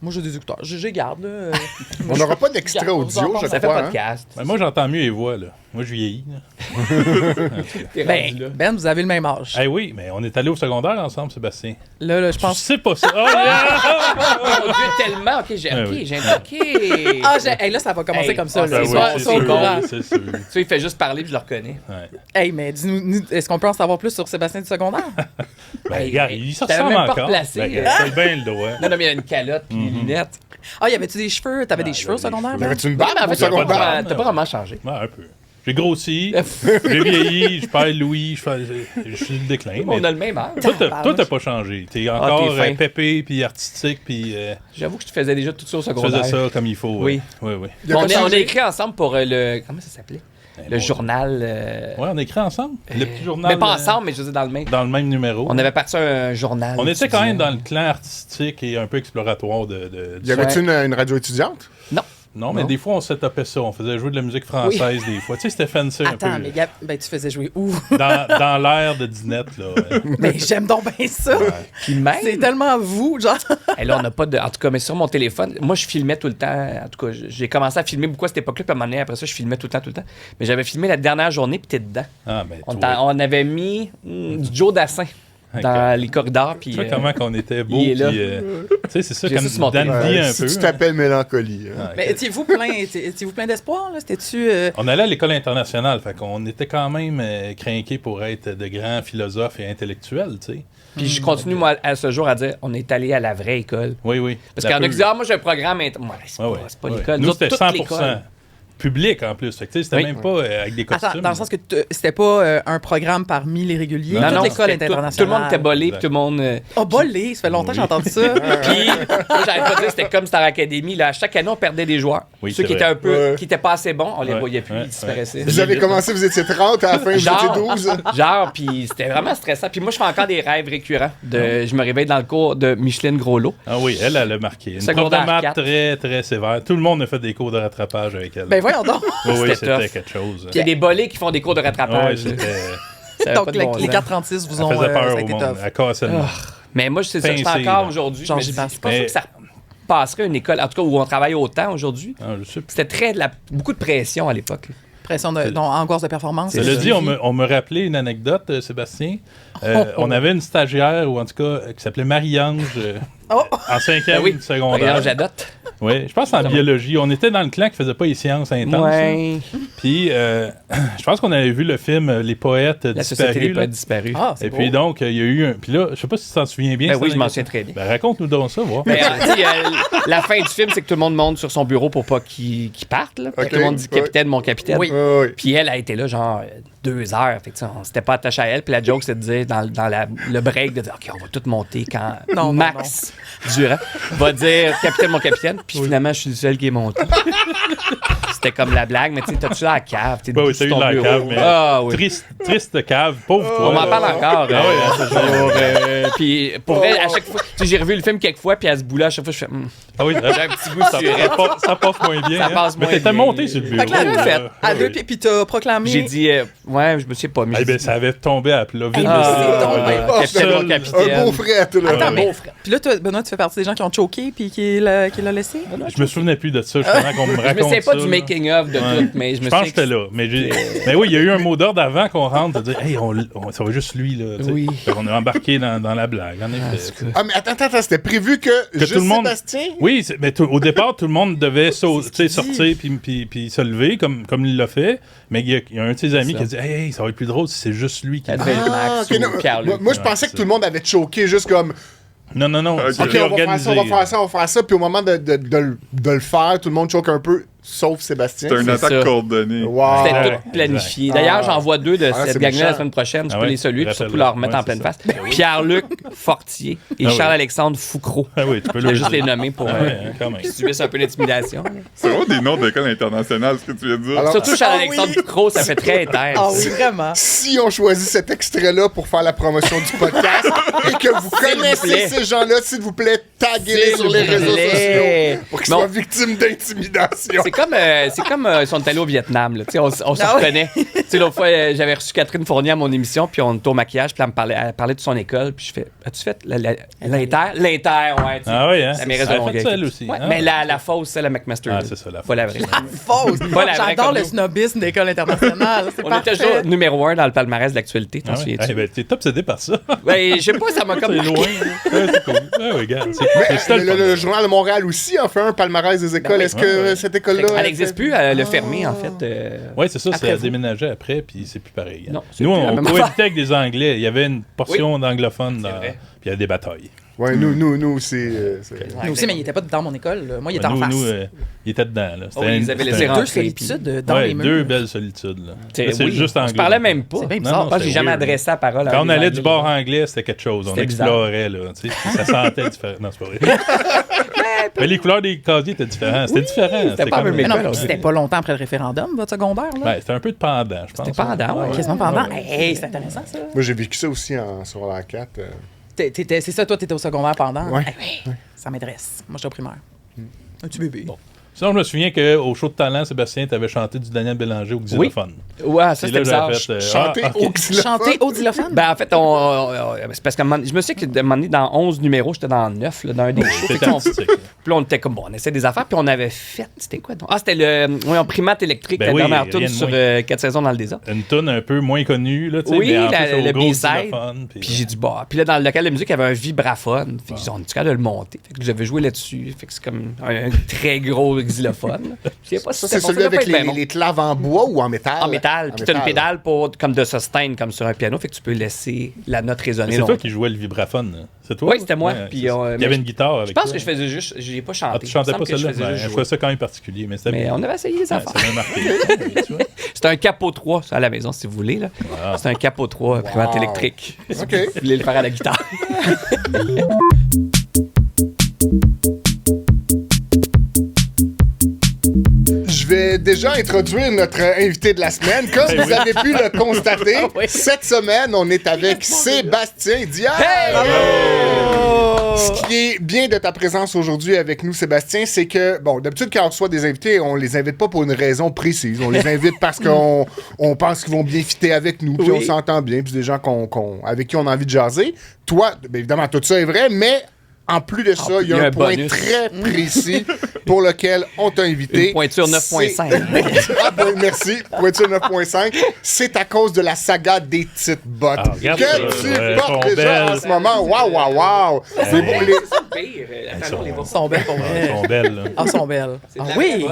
Moi, j'ai des écouteurs. Je les garde, là. On n'aura pas d'extrait audio, je Ça fait crois. podcast. Ben, moi, j'entends mieux les voix, là. Moi, je vieillis. Là. T'es rendu là. Ben, vous avez le même âge. Eh oui, mais on est allés au secondaire ensemble, Sébastien. Là, je Je pense... sais pas ça. Oh, yeah! Mon Dieu, tellement. OK, j'ai OK. Ah, hey, là, ça va commencer Hey, comme ça. Ben Là. oui, Sois au courant. c'est sûr. Ça, il fait juste parler puis je le reconnais. Ouais. Hey, mais dis-nous, est-ce qu'on peut en savoir plus sur Sébastien du secondaire? Ben, Hey, regarde, hey, il se t'avais ressemble même pas encore. replacé, Ben, regarde, c'est bien le droit. Non, mais il y a une calotte puis des lunettes. Ah, y avait-tu des cheveux? T'avais des cheveux au secondaire? Ben? T'avais-tu une barbe Mais en au fait, t'as secondaire? pas vraiment changé. Ouais, un peu. J'ai grossi, j'ai vieilli, je perds Louis, je suis le déclin. Mais On a le même âge. toi, t'as pas changé. T'es encore t'es fin. pépé, puis artistique, puis J'avoue que tu faisais déjà tout ça au tu secondaire. faisais ça comme il faut. Oui. Oui, oui. Il a pas On a changé. écrit ensemble pour le... Comment ça s'appelait? Le bon. journal... Ouais, on écrit ensemble. Le petit journal. Mais pas ensemble, mais je veux dire dans le même. Dans le même numéro. On avait parti un journal. On était quand même étudiant. dans le clan artistique et un peu exploratoire Y avait-tu une radio étudiante? Non, mais des fois, on se tapait ça. On faisait jouer de la musique française des fois. Tu sais, c'était fancy un peu. Attends, mais Gab, ben, tu faisais jouer où? Dans l'ère de Dinette, là. Ouais. Mais j'aime donc bien ça. Puis même... C'est tellement vous, genre. Et là, on n'a pas de... En tout cas, mais sur mon téléphone, moi, je filmais tout le temps. En tout cas, j'ai commencé à filmer beaucoup à cette époque-là, puis à un moment donné, après ça, je filmais tout le temps. Mais j'avais filmé la dernière journée, puis t'es dedans. Ah, ben, On avait mis du Joe Dassin dans les corridors, puis... Tu vois comment qu'on était beau. il est là. Tu sais, c'est ça, J'ai comme ça sur mon Dandy téléphone. un Si peu. tu t'appelles Mélancolie. hein. Mais étiez-vous plein d'espoir, là? C'était-tu... On allait à l'école internationale, fait qu'on était quand même crinqués pour être de grands philosophes et intellectuels, tu sais. Puis je continue, moi, à ce jour, à dire, on est allé à la vraie école. Oui, oui. Parce qu'il y en a qui disent, moi, j'ai un programme... Ouais, c'est Ouais, ouais. pas Ouais. l'école. Nous, autres, c'était toute 100% l'école. public, en plus. Fait que, tu sais, c'était Oui. même pas avec des costumes. Attends, dans le sens que c'était pas un programme parmi les réguliers. Non, Toute non, l'école c'était était tout internationale. le monde était bolé, puis tout le monde... Oh, bolé! Ça fait longtemps que j'ai entendu ça. Puis, moi, j'avais pas dit, c'était comme Star Academy. Là, à chaque année, on perdait des joueurs. Oui, Ceux c'est qui vrai. étaient un peu, Ouais. qui étaient pas assez bons, on les Ouais, voyait plus, ouais, ils disparaissaient. Vous avez commencé, vous étiez 30, à la fin, vous Genre. étiez 12. Genre, puis c'était vraiment stressant. Puis moi, je fais encore des rêves récurrents. Je me réveille dans le cours de Micheline Groslot. Ah oui, elle a marqué. Une prof Secondaire de maths 4. très, très sévère. Tout le monde a fait des cours de rattrapage avec elle. Ben voyons donc. oui, oui, c'était tough. c'était quelque chose. Il y a des bolés qui font des cours de Ah oui, rattrapage. c'était... Ça avait Donc, pas de les, bon les sens. 436 vous Ça ont... faisait ça peur a au été monde. tough. Elle cassait le monde. Mais moi, c'est ça, je fais Pincé, encore là. aujourd'hui. Genre, mais j'y pense c'est pas pas. sûr que ça passerait une école, en tout cas, où on travaille autant aujourd'hui. Ah, je sais plus. C'était beaucoup de pression à l'époque. Pression angoisse de performance. Cela dit, on me rappelait une anecdote, Sébastien. On avait une stagiaire, ou en tout cas, qui s'appelait Marie-Ange, en 5e Ben oui. secondaire. Regarde, j'adote. Oui, je pense en biologie. On était dans le clan qui faisait pas les sciences intenses. Ouais. hein. Puis, je pense qu'on avait vu le film Les poètes La société disparus. des là. poètes disparus. Ah, c'est Et puis beau. donc, il y a eu un... Puis là, je sais pas si tu t'en souviens bien. Ben cette oui, je m'en anecdote. souviens très bien. Ben raconte-nous donc ça, voir. Mais, tu sais, la fin du film, c'est que tout le monde monte sur son bureau pour pas qu'il parte. Là. Ok, Tout le monde dit ouais. capitaine, mon capitaine. Oui. Ouais, ouais. Puis elle a été là genre 2 heures. Fait que, tu sais, on s'était pas attaché à elle. Puis la joke, c'est de dire dans le break, de dire OK, on va tout monter quand Non, Max Durand va dire capitaine, mon capitaine. Puis finalement, je suis le seul qui est monté. C'était comme la blague, mais tu sais, t'as-tu la cave? T'es Oui, debout oui, sur t'as eu ton la bureau. cave, mais Ah oui. triste cave, pauvre toi. On m'en parle encore. Ah oui, hein, c'est genre, Puis pour elle, à chaque fois, tu sais, j'ai revu le film quelques fois, puis à ce bout-là, à chaque fois, je fais Ah oui, j'ai un petit goût ça, sur ça passe moins bien. Ça hein. passe Mais moins t'étais bien. monté sur le bureau. Fait que là, Oui, à fait. à deux pieds, puis t'as proclamé... J'ai dit, ouais, je me sais pas, mais Eh j'ai ben, dit, ça avait tombé à plat vite. Ah, c'est donc bien. capitaine, mon Un capitaine. beau frère, tout le Attends, monde. mais... Puis là, toi, Benoît, tu fais partie des gens qui ont choqué puis qui l'a laissé? Je me souvenais plus de ça. Je pendant qu'on me Je me raconte sais pas ça, du là. making-of de Ouais. tout, mais je me Je pense que sais j'étais là. Mais oui, il y a eu un mot d'ordre avant qu'on rentre de dire hey, ça va juste lui. Là, tu sais. Oui. Fait qu'on est embarqué dans la blague, en effet. Ah, mais attends, c'était prévu que juste tout le monde- Sébastien? Oui, mais au départ, tout le monde devait sortir puis se lever, comme il l'a fait. Mais il y a un de ses amis Ça. qui a dit hey, ça va être plus drôle si c'est juste lui qui. Ça devait être Max ok, ou non, Pierre-Luc. moi, je pensais que tout le monde avait choqué juste comme Non. OK, on va faire ça, puis au moment de le faire, tout le monde choque un peu, sauf Sébastien. C'est une C'est attaque ça. coordonnée. Wow. C'était Ouais, tout planifié. exact. D'ailleurs, j'en vois 2 de Ah, cette c'est gang-là la méchant. semaine prochaine. Tu Ah peux ouais? les saluer, puis surtout Rappelle-le. leur remettre Ouais, en pleine c'est face. Pierre-Luc Fortier et Ah oui. Charles-Alexandre Foucro. Ah oui, tu peux Je vais le juste les nommer pour Ah ouais, hein, quand même. qu'ils subissent un peu l'intimidation. C'est vraiment des noms d'école internationale, ce que tu viens de dire. Alors- Surtout Charles-Alexandre Ah oui. Foucro, ça fait très éther. Ah oui, vraiment. Si on choisit cet extrait-là pour faire la promotion du podcast et que vous S'il vous connaissez plaît. ces gens-là, s'il vous plaît, taguez-les S'il sur les vous réseaux plaît. sociaux. Pour qu'ils non. soient victimes d'intimidation. C'est comme ils sont allés au Vietnam. Là. Tu sais, on se reconnaît. Tu sais, l'autre fois, j'avais reçu Catherine Fournier à mon émission, puis on était au maquillage, puis elle parlait de son école, puis je fais as-tu fait l'Inter? L'Inter, ouais. Ah oui, hein? La mairesse de Elle a fait Longueuil. ça, elle aussi. Ouais, Ah, mais la fausse, c'est la McMaster. Ah, c'est ça, la Pas la vraie. Fausse. Pas la vraie J'adore comme le nous. snobisme d'école internationale. C'est On parfait. était toujours numéro 1 dans le palmarès de l'actualité, t'en Ah ouais? souviens-tu? Eh ben, t'es obsédé par ça. Ben, je sais pas, ça m'a comme C'est marqué. loin. Ouais, c'est cool. Ah oui, regarde. C'est ça le Le fun. Journal de Montréal aussi a fait un palmarès des écoles. oui. Est-ce que cette école-là... Elle n'existe plus, elle l'a fermé, en fait. Oui, c'est ça, Après c'est à vous. déménager après, puis c'est plus pareil. Non, c'est Nous, plus la on même cohabitait affaire. avec des Anglais. Il y avait une portion d'anglophones, puis vrai. il y a des batailles. Ouais, nous aussi. Nous aussi, mais il était pas dans mon école. Là. Moi, il était en Nous, face. il était dedans. Là. Oh, ils avaient laissé c'était rentrer. Deux solitudes dans ouais, les murs. deux belles solitudes. Là. C'est Là, c'est oui, juste on anglais. se parlait même pas. C'est bien Non, bizarre. non, Je pense que j'ai c'était jamais weird. adressé la parole à Quand un on allait Anglais. du bord anglais, c'était quelque chose. On C'était bizarre. explorait, là. Tu sais, puis ça sentait différent. Non, c'est pas vrai. Mais les couleurs des casiers étaient différentes. C'était différent. c'était pas comme- même Mais non, école, mais c'était pas longtemps après le référendum, votre secondaire. Là. Ouais, c'était un peu de pendant, je pense. C'était pendant, ouais. Quasiment pendant. Ouais. Hey, c'est intéressant, ça. Moi, j'ai vécu ça aussi sur la 4. C'est ça, toi, t'étais au secondaire pendant? Ouais. Eh oui, ça m'intéresse. Moi, j'étais au primaire. Un petit bébé. Sinon, je me souviens qu'au show de talent, Sébastien, t'avais chanté du Daniel Bélanger au xylophone. Ouais, ça Et c'était là, bizarre. j'avais fait, Chanter ah, ok. au xylophone. Chanter au xylophone? Ben, en fait, c'est parce que je me souviens que de un moment donné, dans 11 numéros, j'étais dans 9, là, dans un des shows. Fait C'était qu'on- artistique. Puis là, on était comme, bon, on essaie des affaires, puis on avait fait, c'était quoi donc? Ah, c'était le primate électrique, Ben la oui, dernière rien tourne de sur moins. 4 saisons dans le désert. Une toune un peu moins connue, là, tu sais, Oui, mais en plus, le au gros B-side. xylophone. Puis j'ai dit, bah. Puis là, dans le local de musique, il y avait un vibraphone. Fait qu'ils ont dit, tu de le monter. Fait que j'avais joué là-dessus. Fait que c'est comme un très gros xylophone. Je sais pas si Ça, c'était c'est bon, celui ça doit avec pas être bien bon. les claves en bois ou en métal? En métal. Puis t'as une pédale comme de sustain, comme sur un piano. Fait que tu peux laisser la note résonner C'est longtemps. toi qui jouais le vibraphone, là. C'est toi? Oui, c'était moi. Ouais, Puis, c'est ça. mais il y avait une guitare avec Je pense toi. que je faisais juste. J'ai pas chanté. Ah, tu chantais Il me pas semble que celle-là? je faisais Ben, juste je jouer. trouvais ça quand même particulier, mais c'était Mais bien. on avait essayé les Ouais, affaires. ça m'a marqué. Ouais, tu vois. C'était un capot 3, ça, à la maison, si vous voulez. Là. C'était un capot 3, primate électrique. OK. Vous voulez le faire à la guitare. Je vais déjà introduire notre invité de la semaine. Comme Ben vous oui. avez pu le constater, oui. cette semaine, on est avec Sébastien Diaz. Ce qui est bien de ta présence aujourd'hui avec nous, Sébastien, c'est que, bon, d'habitude, quand on reçoit des invités, on les invite pas pour une raison précise. On les invite parce qu'on pense qu'ils vont bien fitter avec nous, puis Oui. on s'entend bien, puis c'est des gens avec qui on a envie de jaser. Toi, bien évidemment, tout ça est vrai, mais en plus de ça, il y a un point bonus. très précis pour lequel on t'a invité. Une pointure 9.5. Ah, ben, merci. Pointure 9.5. C'est à cause de la saga des petites bottes Ah, regarde que ça, tu ouais, portes sont déjà en belles. ce moment. Waouh, waouh, waouh. C'est beau. Les- Elles sont belles pour Elles vrai. sont belles, là. Ah, elles sont belles. Ah oui!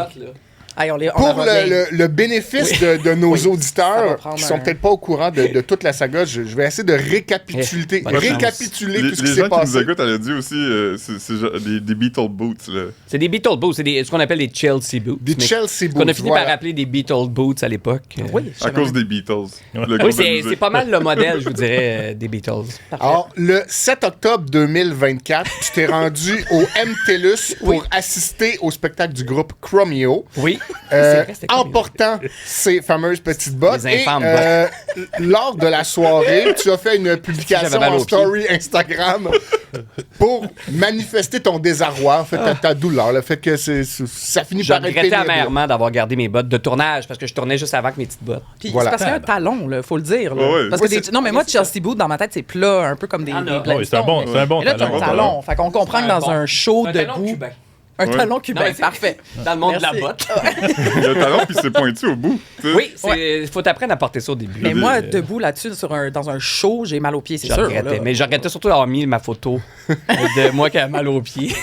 Hey, on Pour en va bien. le bénéfice de nos Oui. Ça va auditeurs prendre qui sont un- peut-être pas au courant de toute la saga, je vais essayer de récapituler, bonne chance. récapituler tout ce qui Les s'est gens qui nous passé. écoutent, elle a dit aussi, c'est genre des Beetle Boots, là. C'est des Beetle Boots, c'est ce qu'on appelle des Chelsea Boots. Des Mais Chelsea qu'on a Boots, fini voilà. par appeler des Beetle Boots à l'époque. Oui, je À savais cause même. des Beatles. Le Oui, groupe de c'est musique. pas mal le modèle, je vous dirais, des Beatles. Alors, le 7 octobre 2024, tu t'es rendu au MTLUS pour assister au spectacle du groupe Chromeo. Oui. Euh, c'était cool. en portant ces fameuses petites bottes. Les infâmes Lors de la soirée, tu as fait une publication J'avais mal en aux pieds. story Instagram pour manifester ton désarroi, en fait, ta douleur, le fait que ça finit Je par être regrettais pénible. amèrement d'avoir gardé mes bottes de tournage parce que je tournais juste avant que mes petites bottes. Puis Voilà. c'est parce qu'il y a un talon, là, faut le dire. Là. Ouais, ouais. Parce Ouais, que c'est- non, mais moi, Chelsea Boot, dans ma tête, c'est plat, un peu comme des Ah, non. Blendstones. Oui, c'est un bon Mais là, tu as talent. un talon. Fait qu'on comprend que dans un show Un talon debout. cubain. Un Ouais. talon cubain, Non, mais c'est- parfait. Dans le monde de la Merci. botte. Il y a un talon, puis c'est pointu au bout. tu sais. Oui, il faut t'apprendre à porter ça au début. Mais moi, debout là-dessus, dans un show, j'ai mal aux pieds, c'est Je sûr. regrettais. là. Mais je regrettais surtout d'avoir mis ma photo de moi qui a mal aux pieds.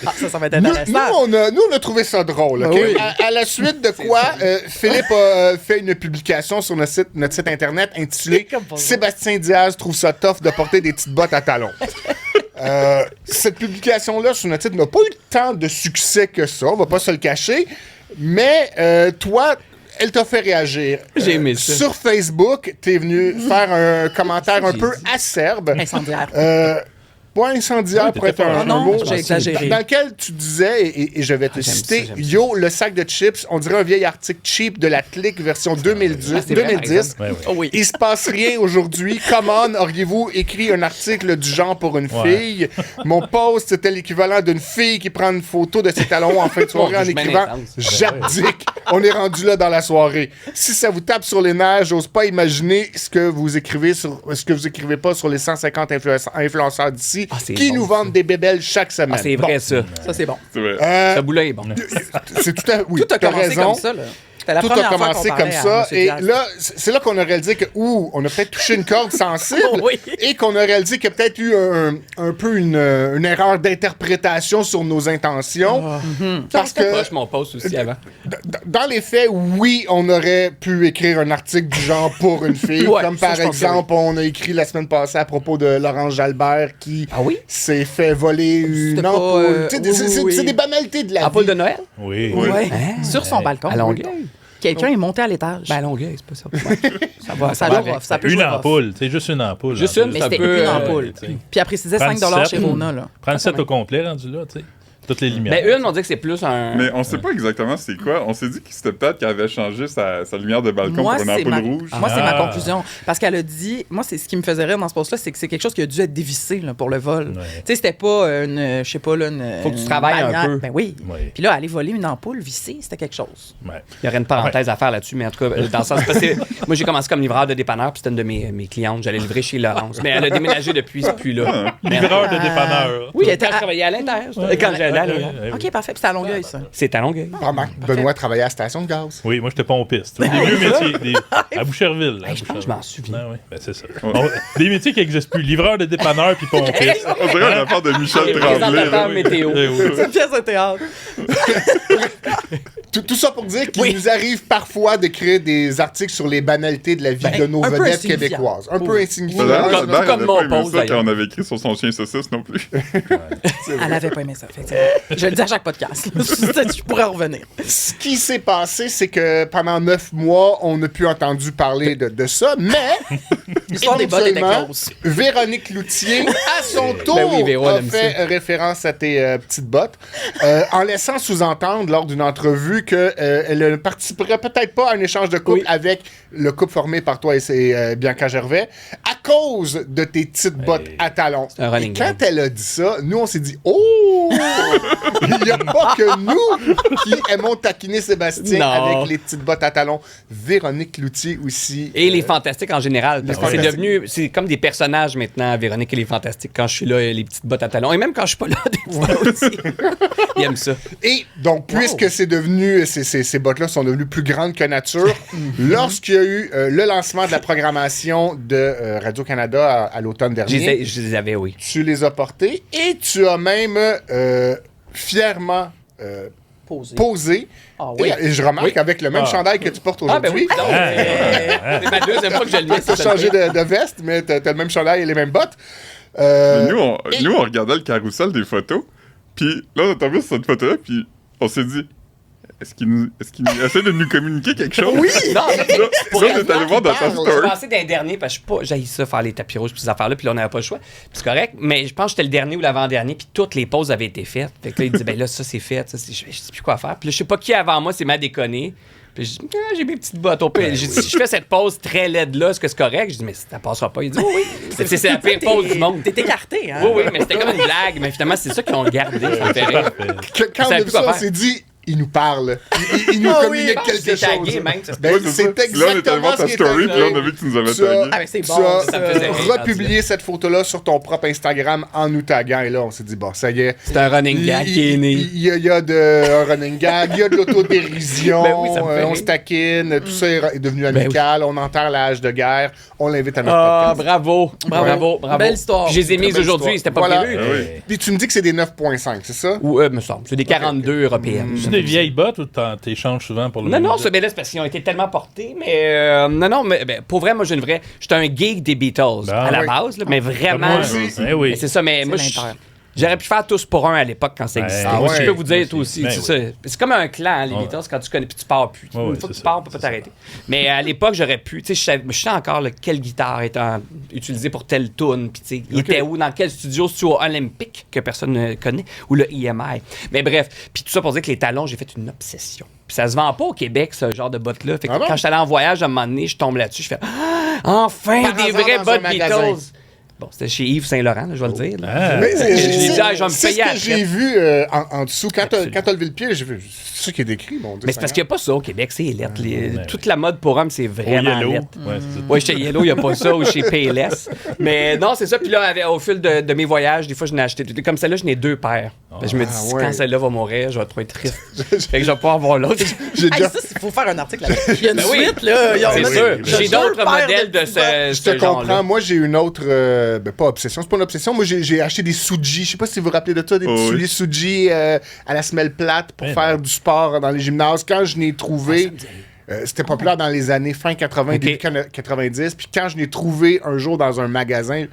Ah, ça va être Nous, intéressant. on a trouvé ça drôle. OK? Oui. À la suite de quoi, Philippe a fait une publication sur notre site internet intitulée Comme pour Sébastien Diaz trouve ça tough de porter des petites bottes à talons. Cette publication-là sur notre site n'a pas eu tant de succès que ça, on va pas se le cacher. Mais toi, elle t'a fait réagir. J'ai aimé ça. Sur Facebook, t'es venu faire un commentaire un peu acerbe. Incendiaire. Ouais, incendiaire Ouais, pour être t'étais pas- un non, mot. j'ai exagéré. Dans lequel tu disais, et je vais te j'aime ça, citer, j'aime ça. yo, le sac de chips, on dirait un vieil article cheap de la Clique version 2010. c'est vrai, par 2010. exemple. Ouais, ouais. Oh oui. Il se passe rien aujourd'hui. Comment auriez-vous écrit un article du genre pour une Ouais. fille? Mon post, c'était l'équivalent d'une fille qui prend une photo de ses talons en fin de soirée Bon, en je mets écrivant intense. « J'abdique ». On est rendu là dans la soirée. Si ça vous tape sur les nerfs, j'ose pas imaginer ce que vous écrivez pas sur les 150 influenceurs d'ici Ah, c'est qui bon, nous vendent des bébelles chaque semaine. Ah, c'est Bon. vrai, ça. Ça, c'est bon. C'est vrai. Euh, Ce bout-là est bon. c'est tout à oui, Tout a t'as commencé raison. comme ça, là. C'était la Tout a première fois commencé qu'on comme parlait à ça. Monsieur Et Diaz. là, c'est là qu'on a réalisé que, on a peut-être touché une corde sensible. Oui. Et qu'on a réalisé qu'il y a peut-être eu un peu une erreur d'interprétation sur nos intentions. Parce C'était que, proche, mon post aussi avant. dans les faits, oui, on aurait pu écrire un article du genre pour une fille. Ouais, comme ça, par je pense que exemple, on a écrit la semaine passée à propos de Laurence Jalbert qui Ah oui? s'est fait voler une C'était pas, ampoule. Tu sais, oui, c'est oui. c'est des banalités de la Ampoule vie. de Noël? Oui. Ouais. Hein? Sur son balcon. À Longueuil? Quelqu'un est monté à l'étage. Ben, à Longueuil, c'est pas ça. Ouais. Ça va, ça va joue avec. rough, ça peut Une jouer rough. ampoule, c'est juste une ampoule. Juste en une, plus. Mais c'est un c'était peu, une ampoule. tu sais. Puis elle précisait Prends 5 le chez set. Rona, là. Prends le set au complet rendu là, tu sais. Toutes les lumières. Ben, une, on dit que c'est plus un. Mais on sait pas exactement c'est quoi. On s'est dit que c'était peut-être qu'elle avait changé sa lumière de balcon Moi, pour une c'est ampoule ma... rouge. Moi, c'est ma Ah. conclusion. Parce qu'elle a dit... Moi, c'est ce qui me faisait rire dans ce post-là, c'est que c'est quelque chose qui a dû être dévissé là, pour le vol. Ouais. Tu sais, c'était pas une... Je sais pas, là, une... Faut que tu une travailles un bannière. peu. Ben oui. Ouais. Puis là, aller voler une ampoule vissée, c'était quelque chose. Ouais. Il y aurait une parenthèse à faire là-dessus, mais en tout cas, dans le sens. Parce que moi, j'ai commencé comme livreur de dépanneur, puis c'était une de mes clientes. J'allais livrer chez Laurence. Mais elle a déménagé depuis, c'est plus là. Livreur de dépanneur. Oui, Puis quand je travaillais à l'intérieur. Quand j'allais à l'intérieur. OK, parfait. Puis c'était à Longueuil, ça. C'est à Longueuil. Remarque, Benoît travaillait à la station de gaz. Oui, moi, j'étais pompiste. Des vieux métiers. À Boucherville. à je pense que je m'en souviens. Ah, oui, ben, c'est ça. Des métiers qui n'existent plus. Livreur de dépanneur puis pompiste. On dirait une affaire de Michel Les Tremblay. présentateurs là. météo. Eh oui. C'est une pièce de théâtre. Tout ça pour dire qu'il nous arrive parfois d'écrire des articles sur les banalités de la vie de nos un peu vedettes insignifiant. québécoises. Un peu insignifiant. Jalbert, Comme- Jalbert, comme elle mon avait pas aimé pause, ça d'ailleurs. quand on avait écrit sur son chien saucisse non plus. Elle avait pas aimé ça, effectivement. Je le dis à chaque podcast. Je pourrais en revenir. Ce qui s'est passé, c'est que pendant 9 mois, on n'a plus entendu parler de ça, mais L'histoire des bottes était éventuellement, close. Véronique Loutier, à son tour, Ben oui, Véro, elle a aime fait référence à tes petites bottes, en laissant sous-entendre lors d'une entrevue qu'elle ne participerait peut-être pas à un échange de couple avec le couple formé par toi et Bianca Gervais à cause de tes petites bottes à talons. un running Et quand gag. elle a dit ça, nous, on s'est dit « Oh! Il n'y a pas que nous qui aimons taquiner Sébastien Non. avec les petites bottes à talons. » Véronique Loutier aussi. Et les Fantastiques en général. Parce que c'est Fantastiques. devenu. C'est comme des personnages maintenant, Véronique et les Fantastiques. Quand je suis là, les petites bottes à talons. Et même quand je suis pas là, des fois aussi. Ils aiment ça. Et donc, puisque c'est devenu, ces bottes-là sont devenues plus grandes que nature, lorsqu'il y a eu le lancement de la programmation de Radio-Canada à l'automne dernier, Je les avais, oui. tu les as portées et tu as même fièrement posé. Ah oui. Et je remarque avec le même chandail que tu portes Ah, ben aujourd'hui. oui. donc, c'est ma deuxième fois que je le mets. Tu as changé de veste, mais tu as le même chandail et les mêmes bottes. Mais nous, on regardait le carrousel des photos, puis là, on a tombé sur cette photo-là, puis on s'est dit, est-ce qu'il essaie de nous communiquer quelque chose? Oui! Non, Là, on est allé voir dans sa parle. je story. pensais d'un dernier, parce que je suis pas. J'haïs ça, faire les tapis rouges, puis ces affaires-là, puis là, on n'avait pas le choix. Puis c'est correct, mais je pense que j'étais le dernier ou l'avant-dernier, puis toutes les pauses avaient été faites. Fait que là, il dit, ben là, ça, c'est fait. Ça, je sais plus quoi faire. Puis là, je sais pas qui avant moi, c'est m'a déconné. Puis je dis, ah, j'ai mes petites bottes au pire. J'ai dit, si je fais cette pause très laide-là, est-ce que c'est correct? Je dis, mais ça passera pas. Il dit, oui, oui. C'est la pire pause du monde. T'es écarté, hein? Oui, oui, mais c'était comme une blague. Mais finalement, c'est ça qu'ils ont gardé. Ça me fait rire. Quand on savais a vu plus quoi ça, on faire. s'est dit, il nous parle. Il nous Ah oui, communique Je quelque t'ai tagué, chose. même. Ça, Ben, Ouais, c'est ça. Là, on est allé exactement voir ce ta qui est story, puis là, on a arrivé. vu que tu nous avais Tu as- tagué. Ah, mais c'est tu bon, as ça me faisait rire, republié cette photo-là sur ton propre Instagram en nous taguant. Et là, on s'est dit, bon, ça y est. c'est un running gag qui est né. Il y a un running gag, il y a de l'autodérision, Ben oui, ça me fait on rire. se taquine, tout ça est devenu Ben amical, on enterre l'âge de guerre, on l'invite à notre Ah, podcast. bravo. Bravo, bravo. Belle histoire. Puis je les ai Très mises belle aujourd'hui, histoire. c'était pas Voilà. prévu. Ah oui. Puis tu me dis que c'est des 9.5, c'est ça? Ou, me semble. C'est des 42 européennes. C'est des vieilles bottes ou t'échanges souvent pour le Non, même non, modèle? mais là, c'est parce qu'ils ont été tellement portés, mais non, mais ben, pour vrai, moi, j'ai une vraie. J'étais un geek des Beatles à la oui. base, là, mais Comme vraiment. moi, aussi. Eh oui. Mais c'est ça, mais moi, C'est je l'Inter. J'aurais pu faire tous pour un à l'époque quand ça existait. Ah Je ouais. peux vous dire, Moi toi aussi. aussi. C'est ça. C'est comme un clan, hein, les Beatles, quand tu connais, puis tu pars plus. Ouais, Une fois que c'est tu pars, ça. on peut pas t'arrêter. Mais à l'époque, j'aurais pu. Tu sais, je sais encore quelle guitare est utilisée pour telle tune, puis tu sais, il était où, dans quel studio Olympique que personne ne connaît, ou le EMI. Mais bref, puis tout ça pour dire que les talons, j'ai fait une obsession. Puis ça se vend pas au Québec, ce genre de bottes-là. Fait que quand je suis allé en voyage, à un moment donné, je tombe là-dessus, je fais enfin Par des hasard vraies dans bottes un magasin. Beatles. Bon, c'était chez Yves Saint-Laurent, là, je vais le dire. là. Ah. Mais Je l'ai dit, je vais me c'est payer ce à que la j'ai traite. vu en dessous. Quand t'as levé le pied, j'ai vu. C'est ça qui est décrit, mon Dieu. Mais c'est parce qu'il n'y a pas ça au Québec, c'est lettre. Toute la mode pour hommes, c'est Au vraiment Yellow. lettre. Ouais, c'est ça. Oui, chez Yellow, il n'y a pas ça, ou chez Payless. Mais non, c'est ça. Puis là, au fil de mes voyages, des fois, je n'ai acheté. Comme celle-là, je n'ai 2 paires. Je me dis, ouais. quand celle-là va mourir, je vais trop être triste. Fait que je vais pas avoir l'autre. J'ai Hey, déjà. ça, il faut faire un article là-dessus. Il y a une oui. suite, là. C'est oui, sûr. oui. J'ai d'autres modèles de Je te ce genre-là. comprends. Moi, j'ai une autre. Pas obsession. C'est pas une obsession. Moi, j'ai acheté des Suji. Je sais pas si vous vous rappelez de ça, des petits souliers Suji à la semelle plate pour faire du sport dans les gymnases. Quand je n'ai trouvé. C'était populaire dans les années fin 80, début 90. Puis quand je l'ai trouvé un jour dans un magasin,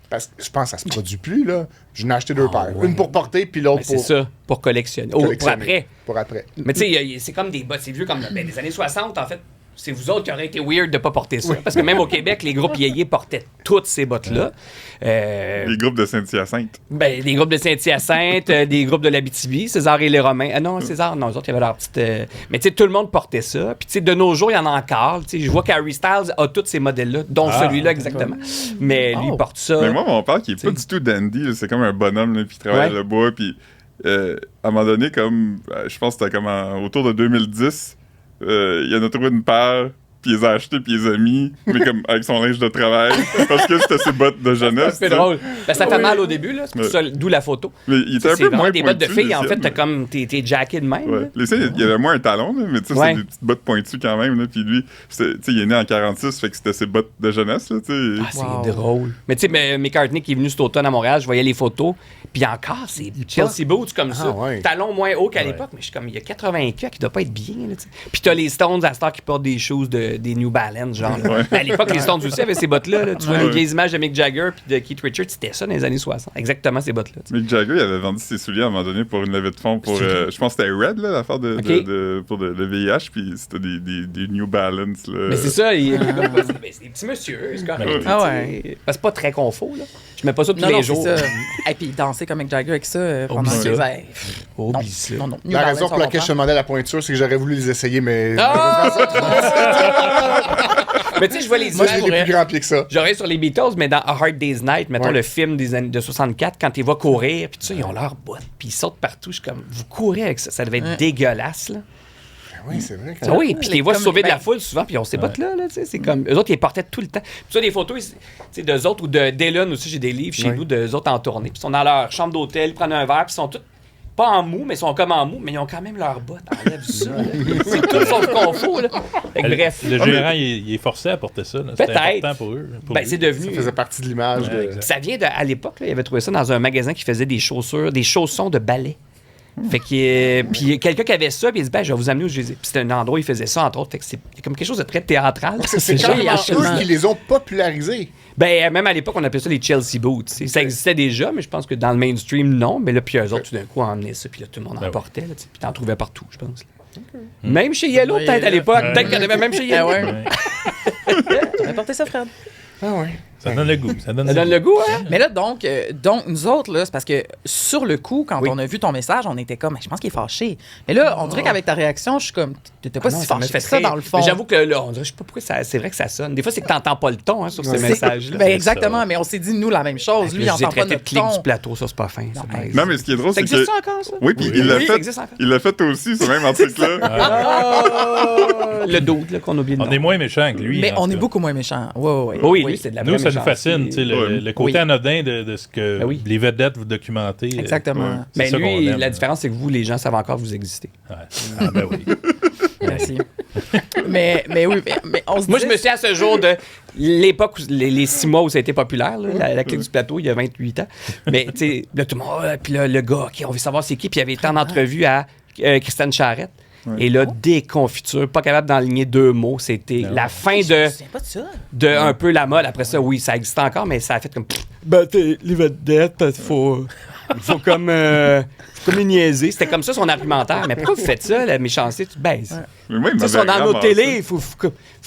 parce que je pense que ça se produit plus, là, je n'ai acheté 2 paires. Une pour porter, puis l'autre C'est pour ça, pour collectionner. Oh, pour collectionner. après. Pour après. Mais tu sais, c'est comme des bottes. C'est vieux comme des années 60, en fait. C'est vous autres qui auraient été weird de pas porter ça. Parce que même au Québec, les groupes yéyés portaient toutes ces bottes-là. Les groupes de Saint-Hyacinthe. Ben, des groupes de Saint-Hyacinthe, des groupes de l'Abitibi, César et les Romains. Ah non, César, non, eux autres, ils avaient leur petite... Mais tu sais, tout le monde portait ça. Puis tu sais, de nos jours, il y en a encore. Tu sais, je vois qu'Harry Styles a tous ces modèles-là, dont celui-là exactement. Mais lui, il porte ça. Mais moi, mon père, qui est pas du tout dandy, là, c'est comme un bonhomme, là, puis il travaille le bois, puis à un moment donné, comme, je pense que c'était comme autour de 2010, il en a trouvé une paire, puis il les a achetées, puis il les a mis, mais comme avec son linge de travail, parce que c'était ses bottes de jeunesse. C'est drôle. Ben, ça fait mal au début, là. C'est pour ça, d'où la photo. Mais il était un C'est peu vraiment moins des bottes de pointu, filles. les En fait, siennes, t'as mais- comme... T'es jacké de même. Ouais. là. Les siennes, il y avait moins un talon, là, mais tu sais, Ouais. c'est des petites bottes pointues quand même. Là, puis lui, tu sais, il est né en 46, fait que c'était ses bottes de jeunesse. Là, tu sais. Ah, c'est Wow. drôle. Mais tu sais, McCartney qui est venu cet automne à Montréal, je voyais les photos. Puis encore, c'est Chelsea Boots comme ça. ouais. Talons moins hauts qu'à l'époque, mais je suis comme, il y a 80 cas qui doit pas être bien. Là, tu sais. Puis t'as les Stones à Star qui portent des shoes des New Balance, genre. là. Mais à l'époque, les Stones aussi avaient ces bottes-là. Là. Tu vois, les vieilles images de Mick Jagger puis de Keith Richards, c'était ça dans les années 60. Exactement ces bottes-là. tu sais. Mick Jagger, il avait vendu ses souliers à un moment donné pour une levée de fonds pour. Je pense que c'était Red, là, l'affaire pour le VIH, puis c'était des New Balance. Là. Mais c'est ça, c'est des petits monsieur, c'est correct. Ah ouais. C'est pas très confort, là. Je mets pas ça tous Non, les non, jours. c'est ça. Et puis danser comme Mick Jagger avec ça pendant Oublie des ça. heures. Non, Oublie ça. non, non. New La Balance, raison pour on laquelle je te comprend. demandais la pointure, c'est que j'aurais voulu les essayer, mais. Mais tu sais, je vois les Moi, images. j'ai des plus grands pieds que ça. J'aurais sur les Beatles, mais dans A Hard Day's Night, mettons Ouais. le film des années de 64, quand ils voient courir, puis tout ça, ils ont leurs bottes, puis ils sautent partout. Je suis comme, vous courez avec ça, ça devait être dégueulasse, là. Oui, c'est vrai. Ah oui, puis tu les vois se comme- sauver de la ben- foule souvent, puis ils ont ces bottes-là, là, tu sais, c'est comme, eux autres, ils les portaient tout le temps. Puis ça, des photos, tu sais, d'eux autres, ou d'Ellen aussi, j'ai des livres chez nous, d'eux autres en tournée, puis ils sont dans leur chambre d'hôtel, ils prennent un verre, puis ils sont tous, pas en mou, mais ils sont comme en mou, mais ils ont quand même leurs bottes, enlève ça, là. C'est tout sauf confort, là. Fait que bref. Le gérant, il est forcé à porter ça. là. C'était Peut-être. important pour eux. pour Ben, lui. c'est devenu... Ça faisait partie de l'image. Ouais, de... exact. Ça vient à l'époque, là, il avait trouvé ça dans un magasin qui faisait des chaussures, des chaussons de ballet. Fait que puis il y a quelqu'un qui avait ça, puis il dit ben je vais vous amener où je les ai. Puis c'était un endroit où il faisait ça entre autres. Fait que c'est comme quelque chose de très théâtral. C'est quand même génial. eux qui les ont popularisés. Ben même à l'époque on appelait ça les Chelsea Boots. T'sais. Ça existait déjà, mais je pense que dans le mainstream non. Mais là puis eux autres tout d'un coup ont emmené ça, puis là tout le monde en Ben portait. Là, puis t'en trouvais partout, je pense. Même chez Yellow Oui, peut-être à là. l'époque, peut-être qu'il y en avait même chez Ah Yellow. ouais. Ouais. T'aurais porté ça, Fred. Ah ouais. Ça donne le goût. Ça donne, Ça donne le goût, hein? Mais là, donc nous autres, là, c'est parce que sur le coup, quand on a vu ton message, on était comme, je pense qu'il est fâché. Mais là, on dirait qu'avec ta réaction, je suis comme, t'étais pas Ah non, si ça me fâché fait que ça, rire. dans le fond. Mais j'avoue que là, on dirait, je sais pas pourquoi c'est vrai que ça sonne. Des fois, c'est que t'entends pas le ton hein, sur ces messages-là. Ben exactement, mais on s'est dit, nous, la même chose. Lui, il Là, je les ai entend pas traités de notre clics du ton. plateau, ça, c'est pas fin. ça, par Non, exemple. mais ce qui est drôle, Ça c'est que. existe encore, ça? Oui, puis il l'a Oui, ça fait. existe encore. Il l'a fait aussi, ce même article-là. Le doute là, qu'on oublie le On nom. est moins méchants que lui. Mais en on tout est cas. beaucoup moins méchants. Ouais. Oui, lui, c'est de la vraie Nous, ça nous méchanceté. fascine, tu sais, le côté Oui. anodin de ce que Ben oui. les vedettes vous documentez. Exactement. C'est Mais ça qu'on lui, aime. la différence, c'est que vous, les gens, savent encore que vous existez. Ouais. Ah, ben oui. Merci. mais oui, mais on se Moi, dit... je me suis à ce jour de l'époque, les 6 mois où ça a été populaire, là, la clique du plateau, il y a 28 ans. Mais, tu sais, là, tout le monde, puis là, le gars, OK, on veut savoir c'est qui, puis il avait été en entrevue à Christiane Charette. Et là, déconfiture, pas capable d'enligner 2 mots. C'était la fin Je de me souviens pas de ça. un peu la mode. Après ça, oui, ça existe encore, mais ça a fait comme... Ben, t'es les vedettes, parce qu'il faut... Il faut comme les niaiser. C'était comme ça son argumentaire. Mais pourquoi vous faites ça, la méchanceté? Tu te baises. Ouais. Mais moi, il Ça, m'avait sont dans nos ramassé. télés. Il faut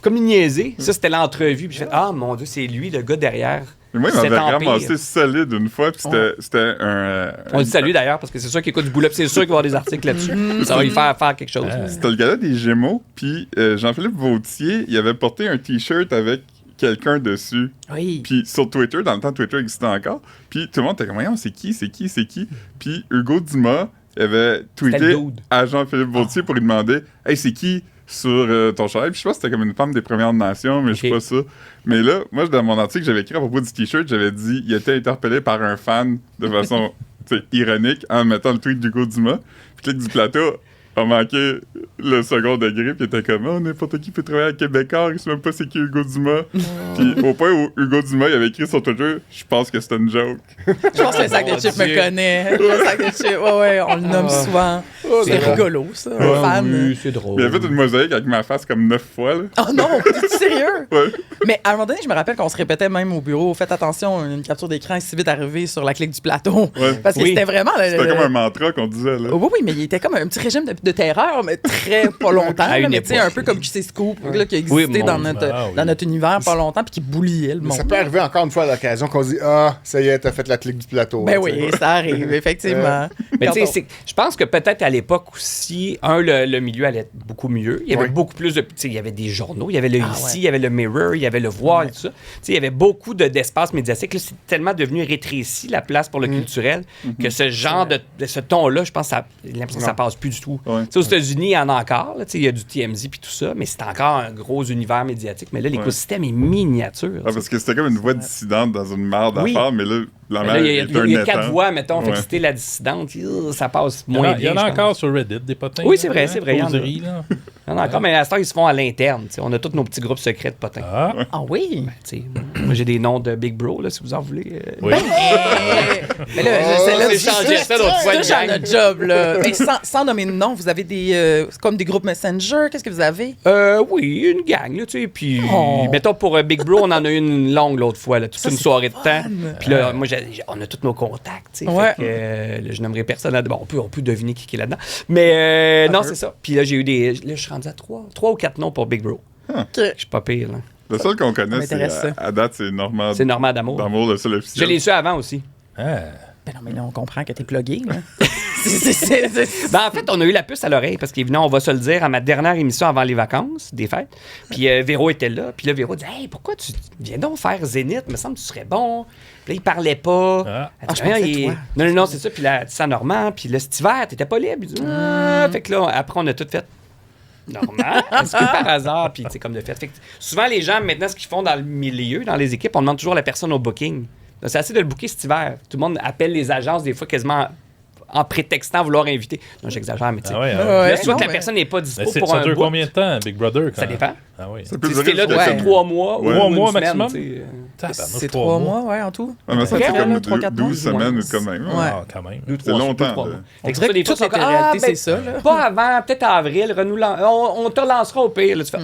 comme les niaiser. Ça, c'était l'entrevue. Puis j'ai fait, ah, mon Dieu, c'est lui, le gars derrière. Mais moi, il cet m'avait empire. ramassé solide une fois, puis c'était un... On le salue d'ailleurs, parce que c'est sûr qu'il écoute du boulot, puis c'est sûr qu'il va y avoir des articles là-dessus. Ça va lui faire quelque chose. C'était le gars des Gémeaux, puis Jean-Philippe Vautier, il avait porté un T-shirt avec quelqu'un dessus. Oui. Puis sur Twitter, dans le temps Twitter existait encore, puis tout le monde était comme, voyons, c'est qui? Puis Hugo Dumas avait C'était tweeté le dude. à Jean-Philippe Vautier pour lui demander, hey, c'est qui sur ton chandail? Puis je sais pas si c'était comme une femme des Premières Nations, mais je sais Ok. pas ça. Mais là, moi, dans mon article, j'avais écrit à propos du T-shirt, j'avais dit, il était interpellé par un fan de façon ironique en mettant le tweet d'Hugo Dumas. Puis Clic du Plateau a manqué le second degré, puis il était comme, oh, n'importe qui peut travailler à Québécois, il sait même pas c'est qui Hugo Dumas. Puis au point où Hugo Dumas il avait écrit sur Twitter, je pense que c'était une joke. Je pense que le sac de Mon chips me Dieu. connaît. Le sac de chips, ouais, on le nomme souvent. C'est rigolo, ça, un fan. Oui, c'est drôle. Il avait fait une mosaïque avec ma face comme 9 fois, là. Oh non, t'es sérieux? Ouais. Mais à un moment donné, je me rappelle qu'on se répétait même au bureau, faites attention, une capture d'écran est si vite arrivée sur la clique du plateau. Ouais. Parce que Oui. c'était vraiment... C'était comme un mantra qu'on disait, là. Oui, oui, mais il était comme un petit régime de terreur, mais très pas longtemps. À là, une mais tu sais, époque. un peu comme QC Scoop, là, qui a Oui, existé mon dans Dieu. notre, Ah oui. dans notre univers pas longtemps, puis qui bouliait le Mais monde. ça peut arriver encore une fois à l'occasion qu'on se dit ah, ça y est, t'as fait la clique du plateau. Ben hein, tu sais. oui, ça arrive, effectivement. Mais Quand tu sais, je pense que peut-être à l'époque aussi, le milieu allait beaucoup mieux. Il y avait Oui. beaucoup plus de... Tu sais, il y avait des journaux, il y avait le Ah Ici, ouais. il y avait le Mirror, il y avait le Voir et tout ça. Tu sais, il y avait beaucoup d'espace médiatique. Là, c'est tellement devenu rétréci, la place pour le culturel, que ce genre de ce ton-là, je pense, j'ai l'impression que ça passe plus du tout. Ouais. Tu sais, aux États-Unis, il y en a encore. Là, tu sais, il y a du TMZ puis tout ça, mais c'est encore un gros univers médiatique. Mais là, l'écosystème est miniature. Ah, parce que c'était comme une voix dissidente dans une mare Oui. d'affaires, mais là, la Mais mère là, est un il y a 4 étang. voix, mettons. Fait que Ouais. c'était la dissidente. Ça passe Il y en moins a, il y bien. en a je pense. encore sur Reddit, des potins. Oui, c'est là, vrai, hein, c'est vrai, il y en a. causeries, là. Il y en a encore, mais à ce temps, ils se font à l'interne. Tu sais, on a tous nos petits groupes secrets de potins. Ah, Ah oui? Tu sais, moi, j'ai des noms de Big Bro, là, si vous en voulez. oui. Mais là, Oh, c'est là, c'est changé ça l'autre fois, touche à le gang. notre job, là. Mais sans nommer de nom, vous avez des comme des groupes Messenger, qu'est-ce que vous avez? Oui, une gang, là, tu sais. Puis, Oh. mettons, pour Big Bro, on en a eu une longue l'autre fois, là, toute une c'est soirée de fun. temps. Puis là, moi, on a tous nos contacts, tu sais. Ouais. Fait que, là, je nommerai personne là-dedans. Bon, on peut deviner qui est là-dedans. Mais non, c'est ça. Puis là, j'ai eu des. Là, je suis rendu à 3 ou 4 noms pour Big Bro. OK. Je suis pas pire, là. Le seul qu'on Ça connaît, c'est m'intéresse, ça. à date, c'est Normand. C'est Normand d'Amour. D'amour, le seul Je officiel. l'ai su avant aussi. Ah. Ben non, mais là, on comprend que t'es plugué, là. Ben, en fait, on a eu la puce à l'oreille parce qu'évidemment, on va se le dire, à ma dernière émission avant les vacances, des fêtes. Puis Véro était là. Puis là, Véro dit Hey, pourquoi tu viens donc faire Zénith? Il me semble que tu serais bon. Puis là, il parlait pas. Ah. Elle dit, je pensais il- toi. Non, c'est ça. Puis là, elle dit ça à Normand. Puis là, cet hiver, t'étais pas libre. Il dit Fait que là, après, on a tout fait. Normand, est-ce que par hasard, puis tu sais, comme de fait. Fait que souvent, les gens, maintenant, ce qu'ils font dans le milieu, dans les équipes, on demande toujours la personne au booking. Donc, c'est assez de le booker cet hiver. Tout le monde appelle les agences, des fois, quasiment en prétextant vouloir inviter. Non, j'exagère, mais tu sais. Ah ouais, hein. Puis là, Ouais, soit non, que la mais- personne n'est pas dispo Mais pour ça un dure bout. combien de temps, Big Brother? Quand Ça dépend. Ah oui. Ça peut Si durer t'es là jusqu'à depuis Ouais. 3 mois Ouais. ou 3 une mois semaine, maximum? tu sais. Tabarnouche, C'est 3 3 mois, ouais, en tout. Ah, mais ça Ok, fait là, comme 3-4 mois, 12 ouais. semaines ou quand même. Ouais. Ah, quand même. C'est longtemps, Trois là. mois. On Fait que dirait ça, des que toute fois, la c'est comme, réalité, ben, c'est ça, là. Pas avant, peut-être avril, on te relancera au pire. Là, tu fais,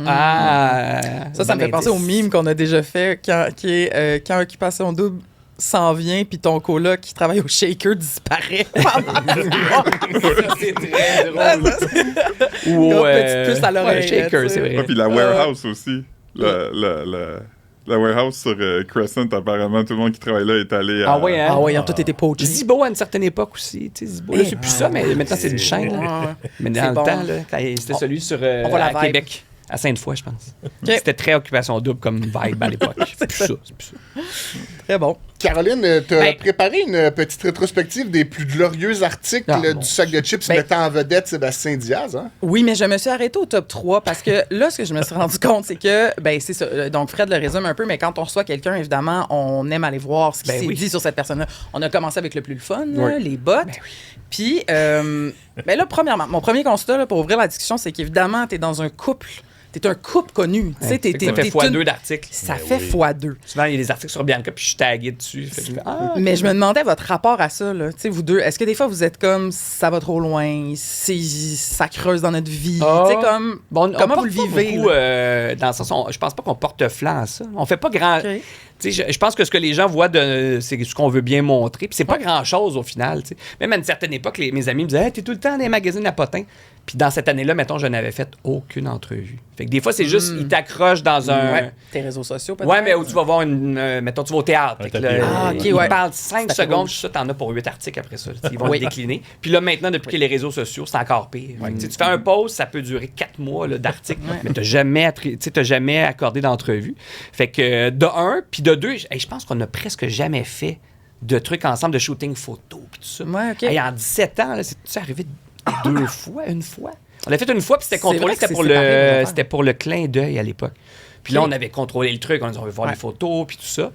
Ça me fait penser au mime qu'on a déjà fait qui est quand Occupation Double s'en vient, puis ton coloc qui travaille au Shaker disparaît pendant 2 mois. C'est très drôle. Ou Ou petite puce à l'oreille, ouais, Shaker, tu sais. c'est vrai. Ouais, puis la warehouse aussi. La warehouse sur Crescent, apparemment, tout le monde qui travaille là est allé à... Ah ouais, hein? Ah ouais, ils ont tous été poachés. Zibo à une certaine époque aussi. Tu sais, Zibo, là, c'est plus ça, mais maintenant c'est une chaîne. Là. Mais dans C'est le bon. temps, là, c'était celui sur on voit la à vibe. Québec, à Sainte-Foy, je pense. C'était très occupation double comme vibe à l'époque. C'est plus ça. C'est plus ça. Très bon. Caroline, tu as Ben- préparé une petite rétrospective des plus glorieux articles Ah, du bon. sac de chips Ben- mettant en vedette Sébastien Diaz. Hein? Oui, mais je me suis arrêtée au top 3 parce que là, ce que je me suis rendu compte, c'est que, ben, c'est ça. Donc, Fred le résume un peu, mais quand on reçoit quelqu'un, évidemment, on aime aller voir ce qui Ben s'est oui. dit sur cette personne-là. On a commencé avec le plus le fun, là, Oui. les bots. Puis, ben là, premièrement, mon premier constat là, pour ouvrir la discussion, c'est qu'évidemment, t'es dans un couple. T'es un couple connu. Tu sais, Fait que ça fait x2 d'articles. Ça fait x2. Souvent, il y a des articles sur Bianca, puis je suis tagué dessus. Fait que je fais, Mais je me demandais votre rapport à ça, là. Tu sais, vous deux, est-ce que des fois vous êtes comme ça va trop loin, ça creuse dans notre vie? Ah. Tu sais, comme. Bon, Comment on vous le porte pas vivez, beaucoup, dans le sens, je pense pas qu'on porte flanc à ça. On fait pas grand. OK. Tu sais, je pense que ce que les gens voient, c'est ce qu'on veut bien montrer. Puis c'est pas grand-chose au final. Tu sais. Même à une certaine époque, mes amis me disaient hey, t'es tout le temps dans les magazines à potins. Puis dans cette année-là, mettons, je n'avais fait aucune entrevue. Fait que des fois, c'est juste, ils t'accrochent dans un... Ouais. Tes réseaux sociaux, peut-être. Ouais, mais où tu vas voir mettons, tu vas au théâtre. Fait que là, OK, ils ouais. parlent 5 secondes, ça, t'en as pour 8 articles après ça. Ils vont le décliner. Puis là, maintenant, depuis qu'il y a les réseaux sociaux, c'est encore pire. Fait que, tu fais un post, ça peut durer 4 mois là, d'articles, mais t'as jamais accordé d'entrevue. Fait que de un, puis de deux, je pense qu'on a presque jamais fait de trucs ensemble, de shooting photo, puis tout ça. Ouais, OK. Hey, en 17 ans, là, c'est arrivé 2 fois, une fois. On l'a fait une fois, puis c'était contrôlé, vrai que c'était pour le clin d'œil à l'époque. Puis là, on avait contrôlé le truc, on veut voir les photos, puis tout ça.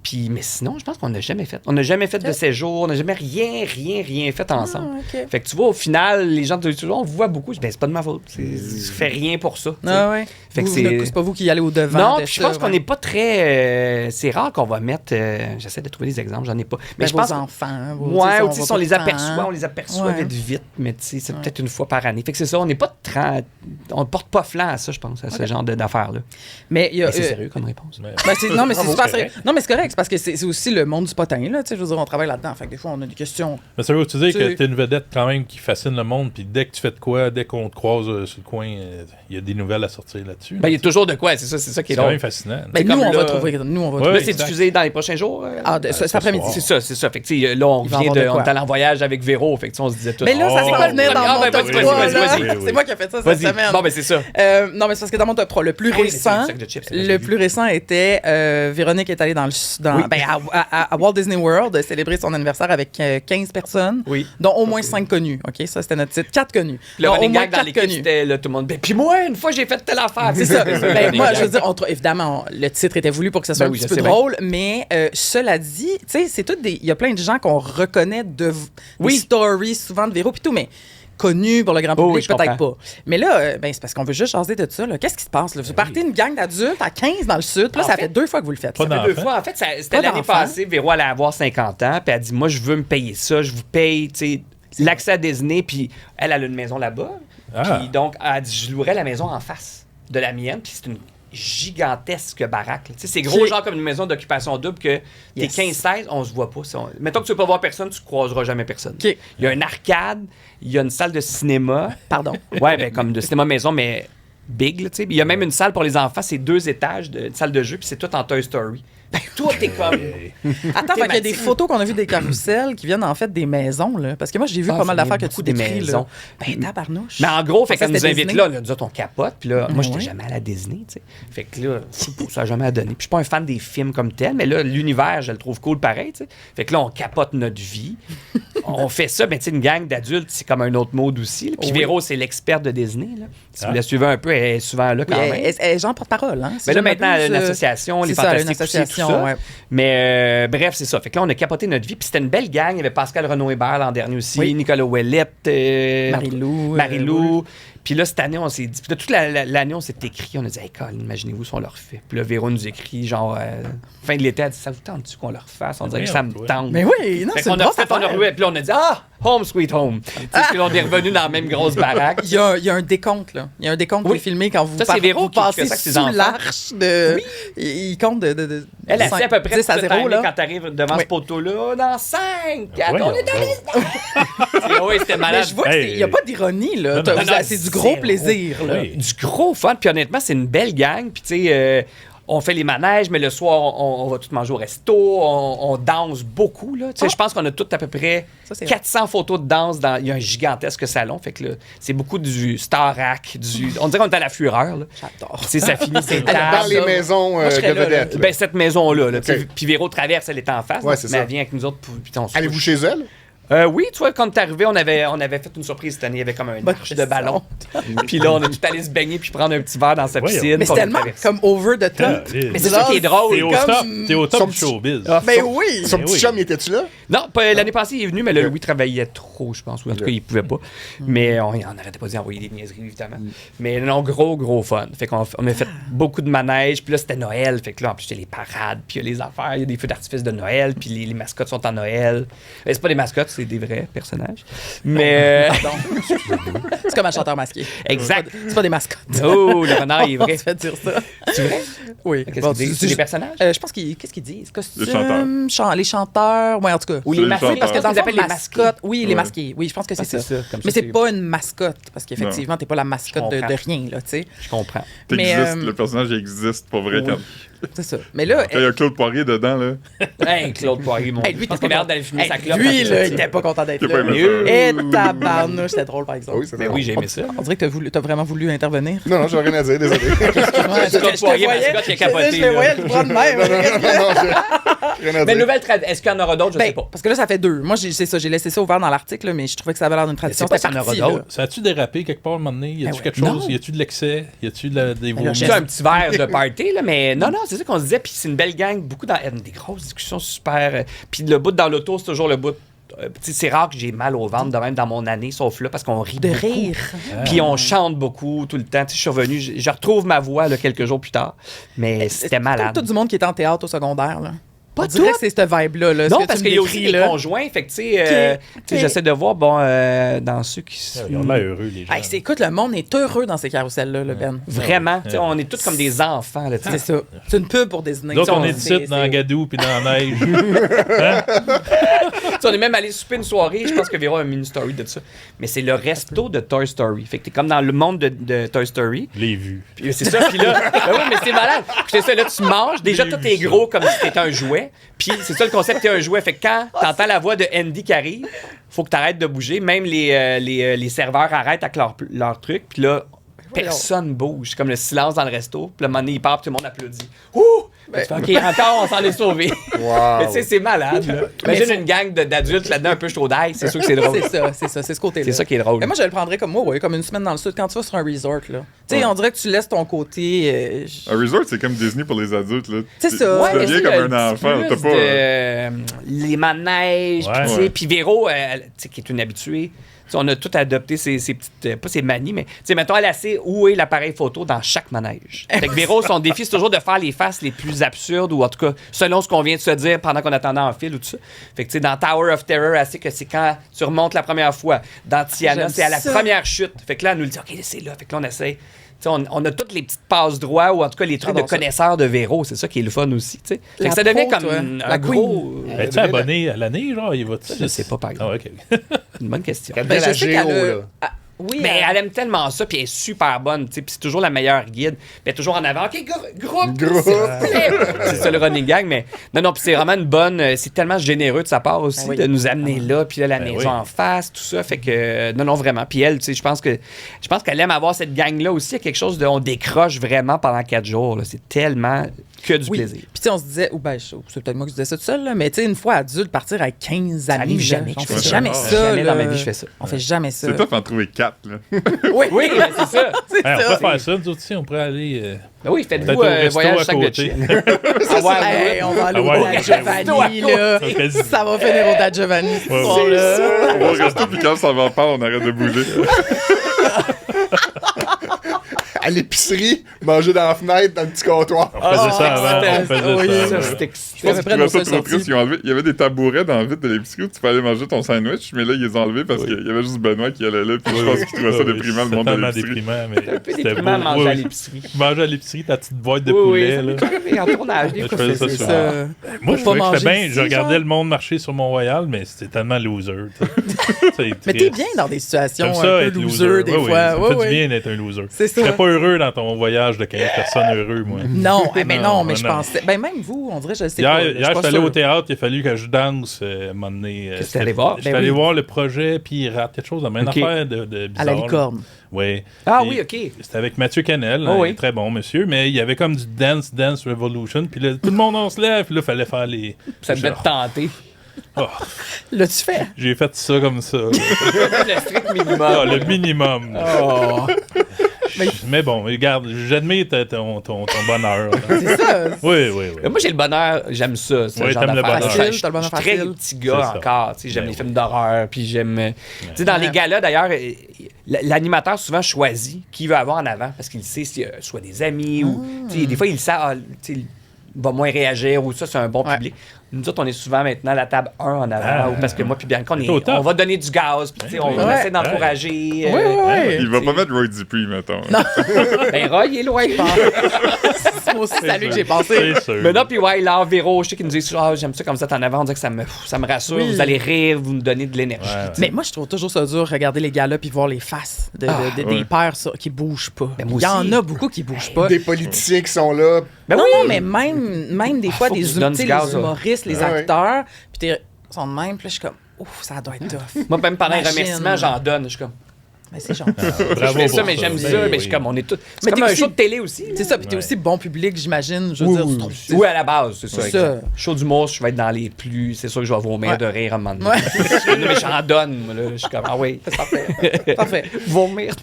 Puis, mais sinon, je pense qu'on n'a jamais fait. On n'a jamais fait de séjour, on n'a jamais rien fait ensemble. Fait que tu vois, au final, les gens te disent toujours, on vous voit beaucoup. Je dis, ben, c'est pas de ma faute. Je fais rien pour ça. Ouais. Fait que c'est pas vous qui allez au-devant. Non, puis je pense qu'on n'est pas très. C'est rare qu'on va mettre. J'essaie de trouver des exemples, j'en ai pas. Mais Ben, je pense. vos enfants. Ouais, ou on les aperçoit vite, mais c'est peut-être une fois par année. Fait que c'est ça, on n'est pas on porte pas flanc à ça, je pense, à ce genre d'affaires-là. Mais c'est sérieux comme réponse. Non, mais c'est super sérieux. Non, mais c'est correct, parce que c'est aussi le monde du potin, là. Tu sais, je veux dire, on travaille là-dedans. Fait que des fois, on a des questions. Mais ça veut dire que t'es une vedette quand même qui fascine le monde, puis dès que tu fais de quoi, dès qu'on te croise sur le coin, il y a des nouvelles à sortir là-dessus. Ben, il y a toujours de quoi, c'est ça qui est quand drôle. même fascinant. Ben, nous, on va trouver. Là, c'est diffusé dans les prochains jours. Cet après-midi. C'est ça. Fait que, là, on est allé en voyage avec Véro. Fait que, on se disait tout. Mais là, ça s'est pas venir dans mon top 3. Vas-y. C'est moi qui ai fait ça cette semaine. Bon, ben, c'est ça. Non, mais c'est parce que dans mon top 3, le plus récent était Véronique est allée à Walt Disney World célébrer son anniversaire avec 15 personnes, dont au moins 5 connus. OK, ça, c'était notre titre. 4 connus. Le running gag dans l'équipe, c'était là, tout le monde. Puis moi, une fois, j'ai fait telle affaire. C'est ça. Moi, je veux dire, évidemment, le titre était voulu pour que ça soit un petit peu drôle, mais cela dit, tu sais, c'est tout il y a plein de gens qu'on reconnaît des stories, souvent de Véro, puis tout, mais connus pour le grand public, peut-être pas. Mais là, c'est parce qu'on veut juste jaser de ça. Là. Qu'est-ce qui se passe? Là? Vous partez une gang d'adultes à 15 dans le sud, puis là, ça fait 2 fois que vous le faites. Ça fait 2 fois. En fait, c'était l'année passée. Véro allait avoir 50 ans, puis elle a dit, moi, je veux me payer ça. Je vous paye, tu sais, l'accès à Disney, puis elle a une maison là-bas. Puis donc, elle a dit, je louerais la maison en face de la mienne, puis c'est une gigantesque baraque. C'est gros, genre comme une maison d'occupation double que t'es 15-16, on se voit pas. Mettons que tu veux pas voir personne, tu croiseras jamais personne. Il y a une arcade, il y a une salle de cinéma. Pardon. Ouais, ben comme de cinéma maison, mais big, là, tu sais. Il y a même une salle pour les enfants, c'est 2 étages de salle de jeu, puis c'est tout en Toy Story. Tout est comme... Attends, il y a des photos qu'on a vues des carousels qui viennent en fait des maisons, là. Parce que moi, j'ai vu pas mal d'affaires que tu décris, là. Ben, tabarnouche. Mais en gros, fait qu'on nous invite là, nous autres, on capote. Puis là, moi, j'étais jamais à la Disney, tu sais. Fait que là, ça n'a jamais donné. Puis je suis pas un fan des films comme tel, mais là, l'univers, je le trouve cool pareil, tu sais. Fait que là, on capote notre vie. On fait ça, ben, tu sais, une gang d'adultes, c'est comme un autre mode aussi. Là. Puis Véro, c'est l'experte de Disney, là. Si vous la suivez un peu, elle est souvent là quand même. Elle est genre porte-parole, hein. Mais là, maintenant, elle a une association, les Fantastiques aussi, tout ça. Ouais. Mais bref, c'est ça. Fait que là, on a capoté notre vie. Puis c'était une belle gang. Il y avait Pascal Renaud-Hébert l'an dernier aussi, Nicolas Ouellette, Marie-Lou. Puis là, cette année, on s'est dit... Puis là, toute l'année, on s'est écrit. On a dit, hey, Colin, imaginez-vous si on le refait. Puis là, Véro nous écrit, genre, fin de l'été, elle dit, ça vous tente-tu qu'on le refasse? On dirait que ça me tente. Mais oui, non, c'est une grosse affaire. Puis là, on a dit, home sweet home. Puis là, on est revenu dans la même grosse baraque. Il y a un décompte, là. Il y a un décompte qui est filmé quand vous passez sous l'arche de... Il compte de elle a fait à peu près 10 à 0, là. Quand t'arrives devant ce poteau-là, dans 5, 4, on est dans les... Oui, c'était malade. Mais je vois qu'il n'y a pas d'ironie, là. C'est du gros plaisir, là. Du gros fun. Puis honnêtement, c'est une belle gang. Puis tu sais... on fait les manèges, mais le soir, on va tout manger au resto, on danse beaucoup. Là. Je pense qu'on a tout à peu près 400 photos de danse. Il y a un gigantesque salon. Fait que là, c'est beaucoup du Starac. On dirait qu'on est à la fureur. Là. J'adore. Ça finit ses tables. Dans les maisons de vedettes. Ben, cette maison-là. Puis Véro traverse, elle est en face. Ouais, mais elle vient avec nous autres. Allez-vous chez elle? Oui, tu vois, quand t'es arrivé, on avait fait une surprise cette année. Il y avait comme un arche de ballon. Puis là, on a tout allé se baigner puis prendre un petit verre dans sa piscine. Mais c'est tellement comme over the top. Mais c'est ça qui est drôle. T'es au top du showbiz. Mais oui! Son petit chum, était-tu là? Non, l'année passée, il est venu, mais là, Louis travaillait trop, je pense. Ou en tout cas, il pouvait pas. Mais on n'arrêtait pas d'y envoyer des niaiseries, évidemment. Mais non, gros fun. Fait qu'on a fait beaucoup de manèges. Puis là, c'était Noël. Fait que là, en plus, il y a les parades. Puis il y a les affaires. Il y a des feux d'artifice de Noël. Puis les mascottes sont en Noël. C'est pas des mascottes, c'est des vrais personnages. Mais. Pardon. C'est comme un chanteur masqué. Exact. C'est pas des mascottes. Oh, le renard, il est vrai. Tu fais dire ça. C'est vrai? Oui. Qu'est-ce qu'ils disent? C'est des personnages? Je pense qu'est-ce qu'ils disent? Costumes, chanteurs. les chanteurs, ouais, en tout cas. Ou les masqués, parce que Dans le ils fond, appellent les masqués. mascottes. Oui, les masqués. Oui, je pense que c'est ça. Mais c'est pas une mascotte, parce qu'effectivement, t'es pas la mascotte de rien, là, tu sais. Je comprends. Le personnage existe pour vrai quand... C'est ça. Mais là... Quand il y a Claude Poirier dedans, là. Hey, Claude Poirier, mon... Lui, parce qu'il avait hâte d'aller fumer sa clope. Lui, là, il était pas content d'être là. Et tabarnouche, c'était drôle, par exemple. Oui, j'ai aimé ça. On dirait que t'as vraiment voulu intervenir. Non, j'ai rien à dire, désolé. Claude Poirier, mascotte, qui a capoté. Je le voyais le prendre même. Rien à Mais dire. nouvelle tradition, est-ce qu'il y en aura d'autres? Je sais pas. Parce que là, ça fait 2. Moi, c'est ça, j'ai laissé ça ouvert dans l'article, mais je trouvais que ça avait l'air d'une tradition. Mais c'est pas s'il y en aura d'autres. Ça a-tu dérapé quelque part à un moment donné? Y a-tu quelque chose? Y a-tu de l'excès? Y a-tu des vomis? J'ai un petit verre de party, là, mais non, c'est ça qu'on se disait. Puis c'est une belle gang, beaucoup des grosses discussions super. Puis le bout dans l'auto, c'est toujours le bout. C'est rare que j'ai mal au ventre de même dans mon année, sauf là, parce qu'on rit De beaucoup. rire. Puis on chante beaucoup tout le temps. Je suis revenu, je retrouve ma voix là, quelques jours plus tard, mais c'était malade. Tout du monde qui était en théâtre au secondaire, là. Pas On dirait que c'est cette vibe-là. Là, Non, parce qu'il y a aussi des conjoints. Fait que, tu sais, j'essaie de voir, dans ceux qui sont... Ils ont l'air heureux, les gens. Écoute, le monde est heureux dans ces carousels-là, le Ben. Vraiment. Tu sais, on est tous comme des enfants. Là, c'est ça. C'est une pub pour Disney. Donc, on est ici dans Gadou puis dans la neige. On est même allé souper une soirée. Je pense que Véro a une mini-story de ça. Mais c'est le resto de Toy Story. Fait que t'es comme dans le monde de Toy Story. Je l'ai vu. Puis c'est ça. Puis là, oui, mais c'est malade. Puis c'est ça, là, tu manges. Déjà, tout est gros comme si t'étais un jouet. Puis c'est ça le concept, t'es un jouet. Fait que quand t'entends la voix de Andy qui arrive, faut que t'arrêtes de bouger. Même les serveurs arrêtent avec leur truc. Puis là, personne bouge. C'est comme le silence dans le resto. Puis le moment donné, il part, puis tout le monde applaudit. Ouh! Tu fais, OK, encore, on s'en est sauvé. Wow. Mais tu sais, c'est malade. Là. Imagine une gang d'adultes là-dedans, un peu chaud d'ail. C'est sûr que c'est drôle. C'est ça, c'est ce côté-là. C'est ça qui est drôle. Mais moi, je le prendrais comme moi, comme une semaine dans le sud. Quand tu vas sur un resort, là. Tu sais, on dirait que tu laisses ton côté. Un resort, c'est comme Disney pour les adultes, là. C'est ça. Tu deviens comme un enfant. T'as pas. Les manèges, puis Véro, qui est une habituée. T'sais, on a tout adopté ces petites, pas ces manies, mais mettons, elle sait où est l'appareil photo dans chaque manège. Fait que Véro, son défi, c'est toujours de faire les faces les plus absurdes, ou en tout cas, selon ce qu'on vient de se dire pendant qu'on attendait en fil ou tout ça. Fait que dans Tower of Terror, elle sait que c'est quand tu remontes la première fois. Dans Tiana, c'est à la première chute. Fait que là, elle nous le dit, OK, c'est là. Fait que là, on essaie. On a toutes les petites passes droits ou en tout cas les trucs de connaisseurs de Véro. C'est ça qui est le fun aussi. Fait que ça devient comme un gros... Es-tu abonné à l'année, genre? Je sais pas, par exemple. Ah, OK. Une bonne question. Ben, je sais qu'elle Oui, mais elle aime tellement ça, puis elle est super bonne, puis c'est toujours la meilleure guide. Puis elle est toujours en avant. OK, groupe, s'il vous plaît. C'est ça le running gang, mais non, puis c'est vraiment une bonne... c'est tellement généreux de sa part aussi de nous amener là, puis là, la maison en face, tout ça. Fait que, non, vraiment. Puis elle, tu sais, je pense qu'elle aime avoir cette gang-là aussi. Il y a quelque chose de... On décroche vraiment pendant 4 jours. Là. C'est tellement... que du plaisir. Puis tu sais, on se disait, c'est peut-être moi qui disais ça tout seul, là, mais tu sais, une fois adulte, partir avec 15 amis, arrive jamais. On fait jamais ça. Jamais dans ma vie, je fais ça. On fait jamais ça. C'est top en trouver 4, là. Oui, mais c'est ça. On pourrait faire ça, nous aussi, on pourrait aller... Ben oui, faites-vous peut-être au un resto voyage à chaque de côté. On va aller au Da Giovanni, là. Ça va finir au Da Giovanni, ce soir-là. On va rester, puis quand ça va en parler, on arrête de bouger. À l'épicerie, manger dans la fenêtre, dans le petit comptoir. On faisait ça avant. On faisait ça. C'est Je pense qu'ils trouvaient ça trop triste. Il y avait des tabourets dans le vide de l'épicerie où tu peux aller manger ton sandwich, mais là, ils les ont enlevés parce qu'il y avait juste Benoît qui allait là. Puis je pense qu'ils trouvaient ça déprimant, le monde de l'épicerie. Déprimant, mais un peu déprimant de manger à l'épicerie. Manger à l'épicerie, ta petite boîte de poulet. Oui, là. en tournage, des fois, c'est ça. Moi, je trouvais que c'était bien. Je regardais le monde marcher sur Mont-Royal, mais c'était tellement loser. Mais t'es bien dans des situations ça, un peu loser, des fois. Ça fait du bien d'être un loser. C'est ça. Je serais pas heureux dans ton voyage de 15 personnes heureux, moi. Non, mais je pensais... Ben même vous, on dirait, je sais pas. Hier, je suis allé au théâtre, il a fallu que je danse à un moment donné. Qu'est-ce que t'es allé voir? Je suis allé voir le projet Pirate, quelque chose, une affaire de bizarre. À la licorne. Oui. Ah oui, OK. C'était avec Mathieu Canel, très bon monsieur, mais il y avait comme du Dance Revolution, puis là, tout le monde on se lève, puis là, il fallait faire les... Ça devait te tenter. Oh. L'as-tu fait? J'ai fait ça comme ça. Le strict minimum. Ah, le minimum. Oh. Mais bon, regarde, j'admire ton bonheur. C'est ça. Oui. Moi, j'ai le bonheur, j'aime ça. Oui, t'aimes le bonheur. T'as le Je bonheur suis très facile. petit gars encore. J'aime les films d'horreur, puis j'aime... Tu sais, dans les galas, d'ailleurs, l'animateur souvent choisit qui veut avoir en avant, parce qu'il sait s'il y a soit des amis ou... Des fois, il sait... il va moins réagir ou ça, c'est un bon public. Nous autres, on est souvent maintenant à la table 1 en avant, parce que moi puis Bianca, on va donner du gaz, puis on va essayer d'encourager. Il va pas mettre Roy Dupree, mettons. Non. Ben, Roy, il est loin. C'est aussi à lui que j'ai pensé. Mais non, puis ouais, là, Véro, je sais qu'ils nous disent j'aime ça comme ça en avant, on dit que ça me rassure, vous allez rire, vous me donnez de l'énergie. Mais moi, je trouve toujours ça dur, regarder les gars-là puis voir les faces des pères qui bougent pas. Il y en a beaucoup qui bougent pas. Des politiciens qui sont là. Non, mais même des fois, les humoristes, les acteurs, puis ils sont de même, puis là, je suis comme, ouf, ça doit être tough. Moi, même pendant les remerciements, j'en donne, je suis comme... Mais c'est gentil. Je fais ça, mais j'aime ça, mais je suis comme, on est tous... C'est comme un show de télé aussi. C'est ça, puis t'es aussi bon public, j'imagine, je veux dire. Oui, à la base, c'est ça. Show d'humour, je vais être dans les plus... C'est sûr que je vais vomir de rire à un moment donné. Mais j'en donne, moi, là. Je suis comme, ah oui. C'est parfait. Parfait. Vomir.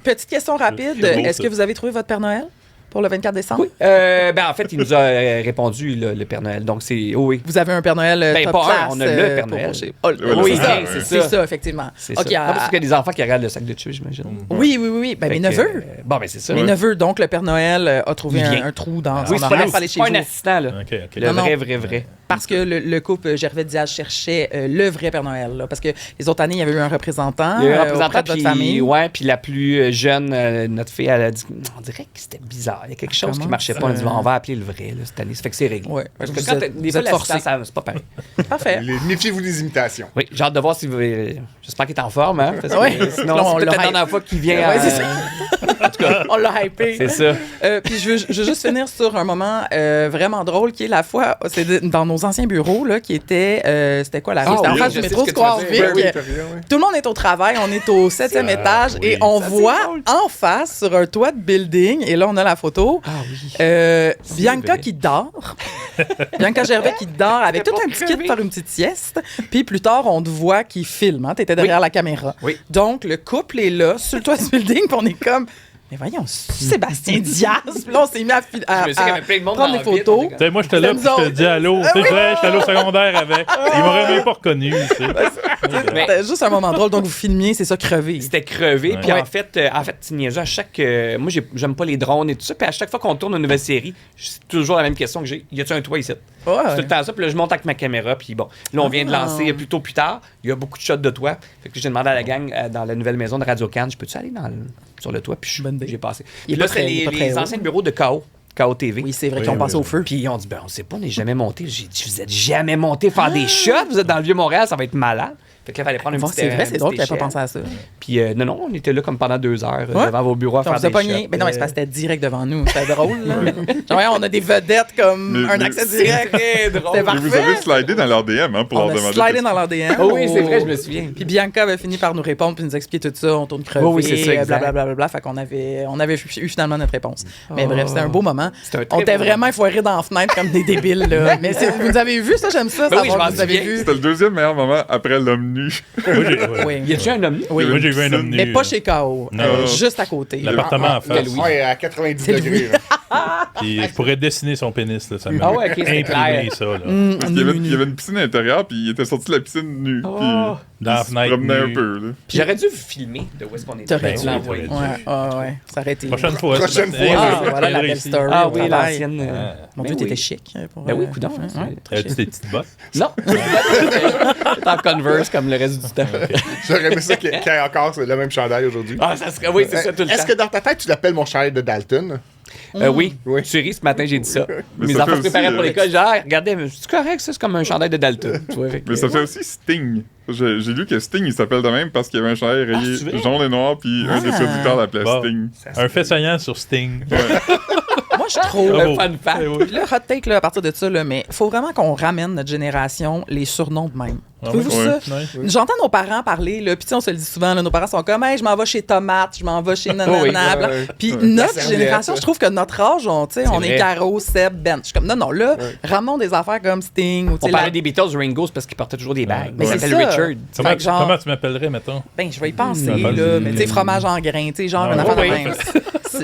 Petite question rapide. Est-ce que vous avez trouvé votre Père Noël? Pour le 24 décembre? Oui. En fait, il nous a répondu, le Père Noël. Donc, c'est... oui. Vous avez un Père Noël top pas class, on a le Père Noël. Oui, c'est ça, effectivement. C'est ça. Parce qu'il y a des enfants qui regardent le sac de tuer, j'imagine. Oui. Ben, mes neveux. C'est ça. Mes neveux, donc le Père Noël a trouvé un trou dans son horaire pour aller chez vous. C'est pas un assistant, là. Le vrai. Parce que le couple Gervais-Diaz cherchait le vrai Père Noël. Là, parce que les autres années, il y avait eu un représentant. Il y a eu un représentant auprès de votre famille. Ouais, puis la plus jeune, notre fille, elle a dit on dirait que c'était bizarre. Il y a quelque chose qui marchait pas. On a dit on va appeler le vrai là, cette année. Ça fait que c'est réglé. Ouais, parce que quand des fois, l'assistant, c'est pas pareil. Parfait. Méfiez-vous des imitations. Oui, j'ai hâte de voir si vous. J'espère qu'il est en forme, hein. Sinon, on c'est peut-être la dernière fois qu'il vient. C'est ça. En tout cas, on l'a hypé. C'est ça. Puis je veux juste finir sur un moment vraiment drôle qui est la fois, c'est dans nos anciens bureaux, là, qui était, c'était quoi la rue? C'était en face du métro Square-Vic. Tout le monde est au travail, on est au 7e étage et on voit en face sur un toit de building, et là on a la photo, Bianca qui dort. Bianca Gervais qui dort avec tout un petit kit pour faire une petite sieste. Puis plus tard, on te voit qui filme. Hein? T'étais derrière la caméra. Oui. Donc, le couple est là, sur le toit du building, puis on est comme... Mais voyons, Sébastien Diaz. Puis là, on s'est mis à prendre des photos. Moi, j'étais là, puis je te dis allô. J'étais allé au secondaire avec. Ils m'auraient même pas reconnu. C'était juste un moment drôle. Donc, vous filmiez, c'est ça, crevé. C'était crevé. Puis en fait, c'est niaiseux. À chaque... moi, j'aime pas les drones et tout ça. Puis à chaque fois qu'on tourne une nouvelle série, c'est toujours la même question que j'ai. Y a-tu un toit ici? C'est tout le temps ça. Puis là, je monte avec ma caméra. Puis bon, là, on vient de lancer plus tard. Il y a beaucoup de shots de toit. Fait que j'ai demandé à la gang dans la nouvelle maison de Radio-Can, je peux-tu aller sur le toit? Puis j'ai passé. Puis là, c'est les anciens bureaux de KO TV. Oui, c'est vrai qu'ils ont passé au feu. Puis ils ont dit, on sait pas, on n'est jamais monté. J'ai dit, vous êtes jamais monté faire des shots? Vous êtes dans le Vieux-Montréal, ça va être malade. Fait que là, il fallait prendre une petite C'est vrai, c'est drôle que tu pas pensé à ça. Puis non, on était là comme pendant 2 heures devant vos bureaux à faire des shots. Mais non, mais c'est parce que c'était direct devant nous. C'était drôle, là. Genre, on a des vedettes comme un accès direct. Très drôle. C'était parfait. Vous avez slidé dans leur DM pour leur demander. Slidé dans leur DM. Oh oui, c'est vrai, je me souviens. Puis Bianca avait fini par nous répondre puis nous expliquer tout ça. On tourne crevé, oui, c'est ça, blablabla. Fait qu'on avait eu finalement notre réponse. Mais bref, c'était un beau moment. On était vraiment effoirés dans la fenêtre comme des débiles, là. Mais vous avez vu ça? J'aime ça. Oui, je m'en souviens. C'était le deuxième meilleur moment après l'homme nu. Oui. Y a-tu un homme nu? Oui. Moi, j'ai vu un homme nu. Mais pas chez K.O. Juste à côté. L'appartement en face. Oui, à 90 degrés. Puis je pourrais dessiner son pénis. Là, ça m'a c'est clair. ça. Là. Parce qu'il y avait une piscine à l'intérieur, puis il était sorti de la piscine nu. Puis dans la il se promenait un peu. Là. Puis j'aurais dû vous filmer de où est-ce qu'on était. T'aurais dû l'envoyer. Ouais. Ça aurait été... Prochaine fois. Voilà la belle story. Ah oui, l'ancienne. Mon Dieu, t'étais chic. Ben oui, coudonc. As-tu des petites bottes? Non. T'es en Converse comme le reste du temps. J'aurais aimé ça qu'il y ait encore le même chandail aujourd'hui. Ah, ça serait... Oui, c'est ça tout le temps. Est-ce que dans ta tête, tu l'appelles mon chandail de Dalton? Oui. Tu ris, ce matin, j'ai dit ça. Mais mes ça enfants se fait préparaient aussi, pour l'école. J'ai dit, regardez, c'est correct, ça, c'est comme un chandail de Dalton. Mais ça fait aussi Sting. J'ai lu que Sting, il s'appelle de même parce qu'il y avait un chandail rayé jaune et noir, puis un des producteurs l'appelait Sting. Un fait saillant sur Sting. Moi, je trouve... Fun fact. Le hot take, là, à partir de ça, là, mais il faut vraiment qu'on ramène notre génération les surnoms de même. Trouvez-vous ça? J'entends nos parents parler, là, puis on se le dit souvent, là, nos parents sont comme, hey, je m'en vais chez Tomate, je m'en vais chez Nanana. Puis notre génération, je trouve que notre âge, on est Caro, Seb, Ben. Je suis comme, non, là, ramenons des affaires comme Sting. Ou, on parlait des Beatles, Ringo, parce qu'ils portaient toujours des bagues. Mais il c'est s'appelle ça. Richard. Comment tu m'appellerais, mettons? Ben, je vais y penser, là. Mais tu sais, fromage en grains, tu sais, genre, une affaire de même.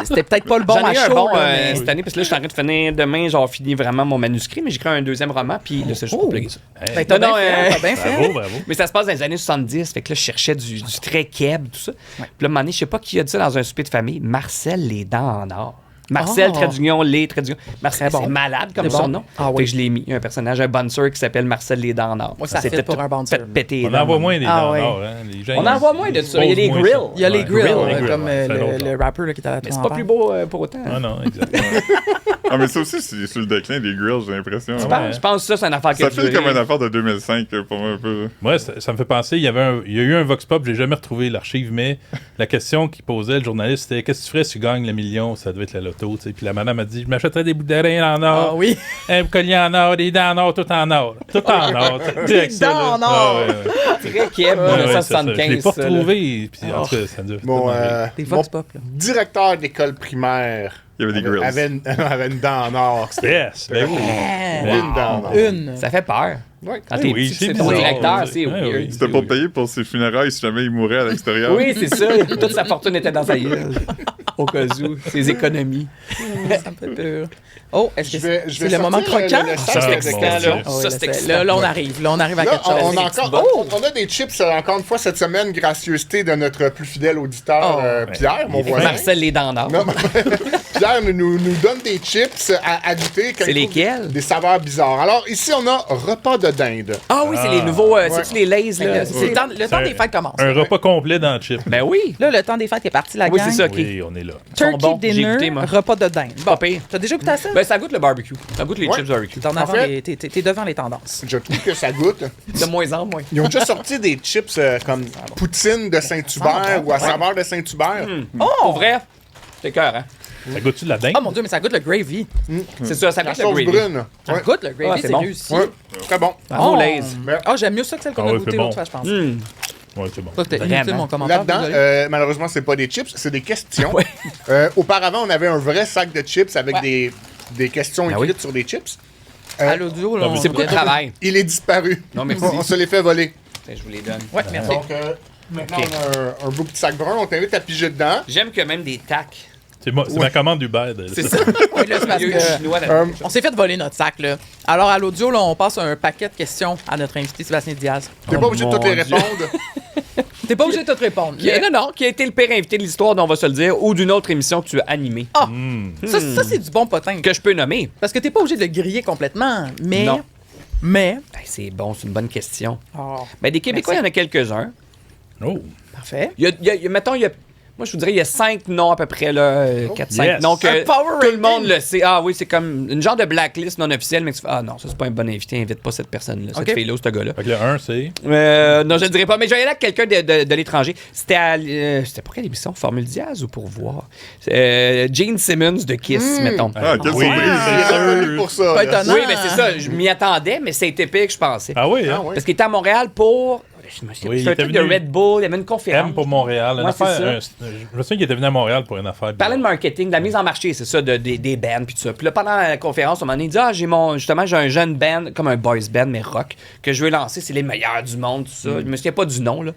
C'était peut-être pas le bon à chaud. J'en ai un bon cette année, parce que là, je suis en train de finir demain, genre, fini vraiment mon manuscrit, mais j'écris un deuxième roman, puis là, c'est juste pour plugger ça. Ben, t'as bien fait. Bravo. Mais ça se passe dans les années 70, fait que là, je cherchais du très keb, tout ça. Puis là, à un moment donné, je sais pas qui a dit ça dans un souper de famille, Marcel les dents en or. Marcel, trait d'union, les traits d'union. Marcel, Très bon. c'est malade comme C'est son bon. nom. Ah oui. Fait que je l'ai mis. Il y a un personnage, un bouncer qui s'appelle Marcel les dents en or. Moi, ça C'était fait pour tout un bouncer. fait péter les On dents. en voit moins des Ah, dents ouais. d'or, hein. Les gens, On en voit moins de ça. Il y a les posent moins grills. ça. Il y a les Ouais. grills, Les grills, comme ça fait longtemps. le rapper là, qui est à la Mais c'est pas plus beau pour autant. Ah non, exactement. Ah, mais ça aussi, c'est sur le déclin des grills, j'ai l'impression. Je pense que ça, c'est une affaire qui Ça a fait duré. comme une affaire de 2005 pour moi un peu. Moi, ça me fait penser, il y a eu un Vox Pop, j'ai jamais retrouvé l'archive, mais la question qu'il posait le journaliste, c'était qu'est-ce que tu ferais si tu gagnes le million? Ça devait être la loto, tu sais. Puis la madame a dit, je m'achèterais des bouts d'oreilles en or, Ah oui. un collier en or, des dents en or, tout en or. Tout en or. Des dents en or. Très Keb, Ouais, c'est ça. 1975. Je l'ai pas ça, là. retrouvé. Puis, en tout cas, ça dure. Bon, Des mon Vox Pop, là. directeur d'école primaire Il y avait des grills. avait une dent en or. Yes, ben oui. Une dent en or. Une. Ça fait peur. Ouais. Quand t'es Oui, petit, c'est c'est ton bizarre. directeur, c'est Ouais, weird. oui. C'était pour payer pour ses funérailles si jamais il mourait à l'extérieur. Oui, c'est ça. Toute sa fortune était dans sa gueule. Au cas où. Ses économies. Ça me fait peur. Oh, est-ce que Je vais c'est le moment sortir croquant? le Ça, sac c'est de excitant, questions. là. Ah oui, Ça, là, c'est c'est- excitant. là, on arrive. Là, on arrive à Là, quelque chose. on a des chips, encore une fois, cette semaine, gracieuseté de notre plus fidèle auditeur, Oh. Pierre, mon voisin. Marcel les dents d'or. Non, Pierre nous donne des chips à goûter. C'est lesquels? Des saveurs bizarres. Alors, ici, on a repas de dinde. Ah oui, c'est les nouveaux. C'est-tu les Lays, là? Le temps des fêtes commence. Un repas complet dans le chip. Ben oui. Là, le temps des fêtes est parti, la Oui, gang. c'est ça. Oui, on est là. Turkey Ils sont bons. J'ai dinner, goûté, moi. repas de dinde. Pas pire. T'as déjà goûté à ça? Ben, ça goûte le barbecue. Ça goûte les Ouais. chips barbecue. T'es en avant fait- t'es devant les tendances. Je trouve que ça goûte. De moins en moins. Ils ont déjà sorti des chips comme poutine de Saint-Hubert ou à saveur de Saint-Hubert. Pour vrai, c'est cœur, hein? Ça goûte-tu de la dinde? Oh mon Dieu, mais ça goûte le gravy. C'est ça, ça La goûte le sauce gravy. brune. Ça Ouais. goûte le gravy, Ah, c'est c'est bon. réussi. Ouais. Très bon. Bravo, Oh. Lays. Ah, j'aime mieux ça que celle qu'on Ah a ouais, goûté c'est l'autre bon. fois, je pense. Ouais, c'est bon. Ça, c'était Vraiment. inutile, mon commentaire. Là-dedans, désolé. malheureusement, c'est pas des chips, c'est des questions. Ouais. Auparavant, on avait un vrai sac de chips avec Ouais. des questions Ben écrites sur des chips. À l'audio, là. non, mais on C'est beaucoup de vient travail. Il est disparu. Non, merci. On se les fait voler. Je vous les donne. Ouais, merci. Donc, maintenant, on a un beau petit sac brun. On t'invite à piger dedans. J'aime que même des tacs. C'est ma commande Uber. C'est ça. Oui, là, c'est parce Il y a eu que- du chinois là-dedans. On s'est fait voler notre sac, là. Alors, à l'audio, là, on passe un paquet de questions à notre invité Sébastien Diaz. T'es pas obligé de toutes les mon Dieu. répondre. T'es pas obligé de te répondre. Non, qui a été le pire invité de l'histoire, dont on va se le dire, ou d'une autre émission que tu as animée. Ah! Ça, c'est du bon potin. Que je peux nommer. Parce que t'es pas obligé de le griller complètement. Mais. Non. Mais. Ben, c'est bon, c'est une bonne question. Oh, Ben, des Québécois, il y en a quelques-uns. Oh. parfait. Mettons, moi, je vous dirais, il y a 5 noms à peu près, là. 4-5 yes. noms que Un power tout le ranking. monde le sait. Ah oui, c'est comme une genre de blacklist non officielle, mais que tu fais, ah non, ça, c'est pas un bon invité, invite pas cette personne-là, Ok. cette fille-là ou ce gars-là. Fait que le 1, c'est. Non, je ne dirais pas, mais je vais y aller avec quelqu'un de l'étranger. C'était pour quelle émission? Formule Diaz ou pour voir? Gene Simmons de Kiss, mettons. Ah, quelle Oui. surprise! Il est reconnu pour ça. Pas là. étonnant. Oui, mais c'est ça, je m'y attendais, mais c'était pire que je pensais. Ah oui, hein? Ah, ouais. Parce qu'il était à Montréal pour. Je me souviens, Oui, c'était un il était truc de venu- Red Bull, il y avait une conférence. M pour Montréal. Une Ouais, c'est affaire, ça. je me souviens qu'il était venu à Montréal pour une affaire. Il parlait de marketing, de la mise en marché, c'est ça, des bands puis tout ça. Puis là, pendant la conférence, on m'a dit, j'ai un jeune band, comme un boys band, mais rock, que je veux lancer, c'est les meilleurs du monde, tout ça. Je me souviens pas du nom, là.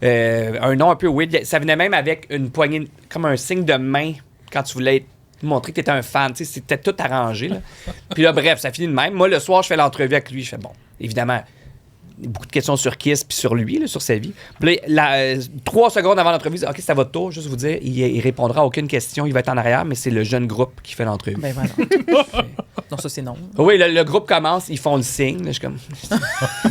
Un nom un peu weird. Ça venait même avec une poignée, comme un signe de main, quand tu voulais montrer que tu étais un fan, tu sais, c'était tout arrangé, là. Puis là, bref, ça finit de même. Moi, le soir, je fais l'entrevue avec lui, je fais, bon, évidemment, beaucoup de questions sur Kiss puis sur lui, là, sur sa vie. Puis là, 3 secondes avant l'entrevue, OK, c'est à votre tour, juste vous dire, il répondra à aucune question, il va être en arrière, mais c'est le jeune groupe qui fait l'entrevue. Ben voilà. Non, ça, c'est non. Oui, le groupe commence, ils font le signe, là, je suis comme...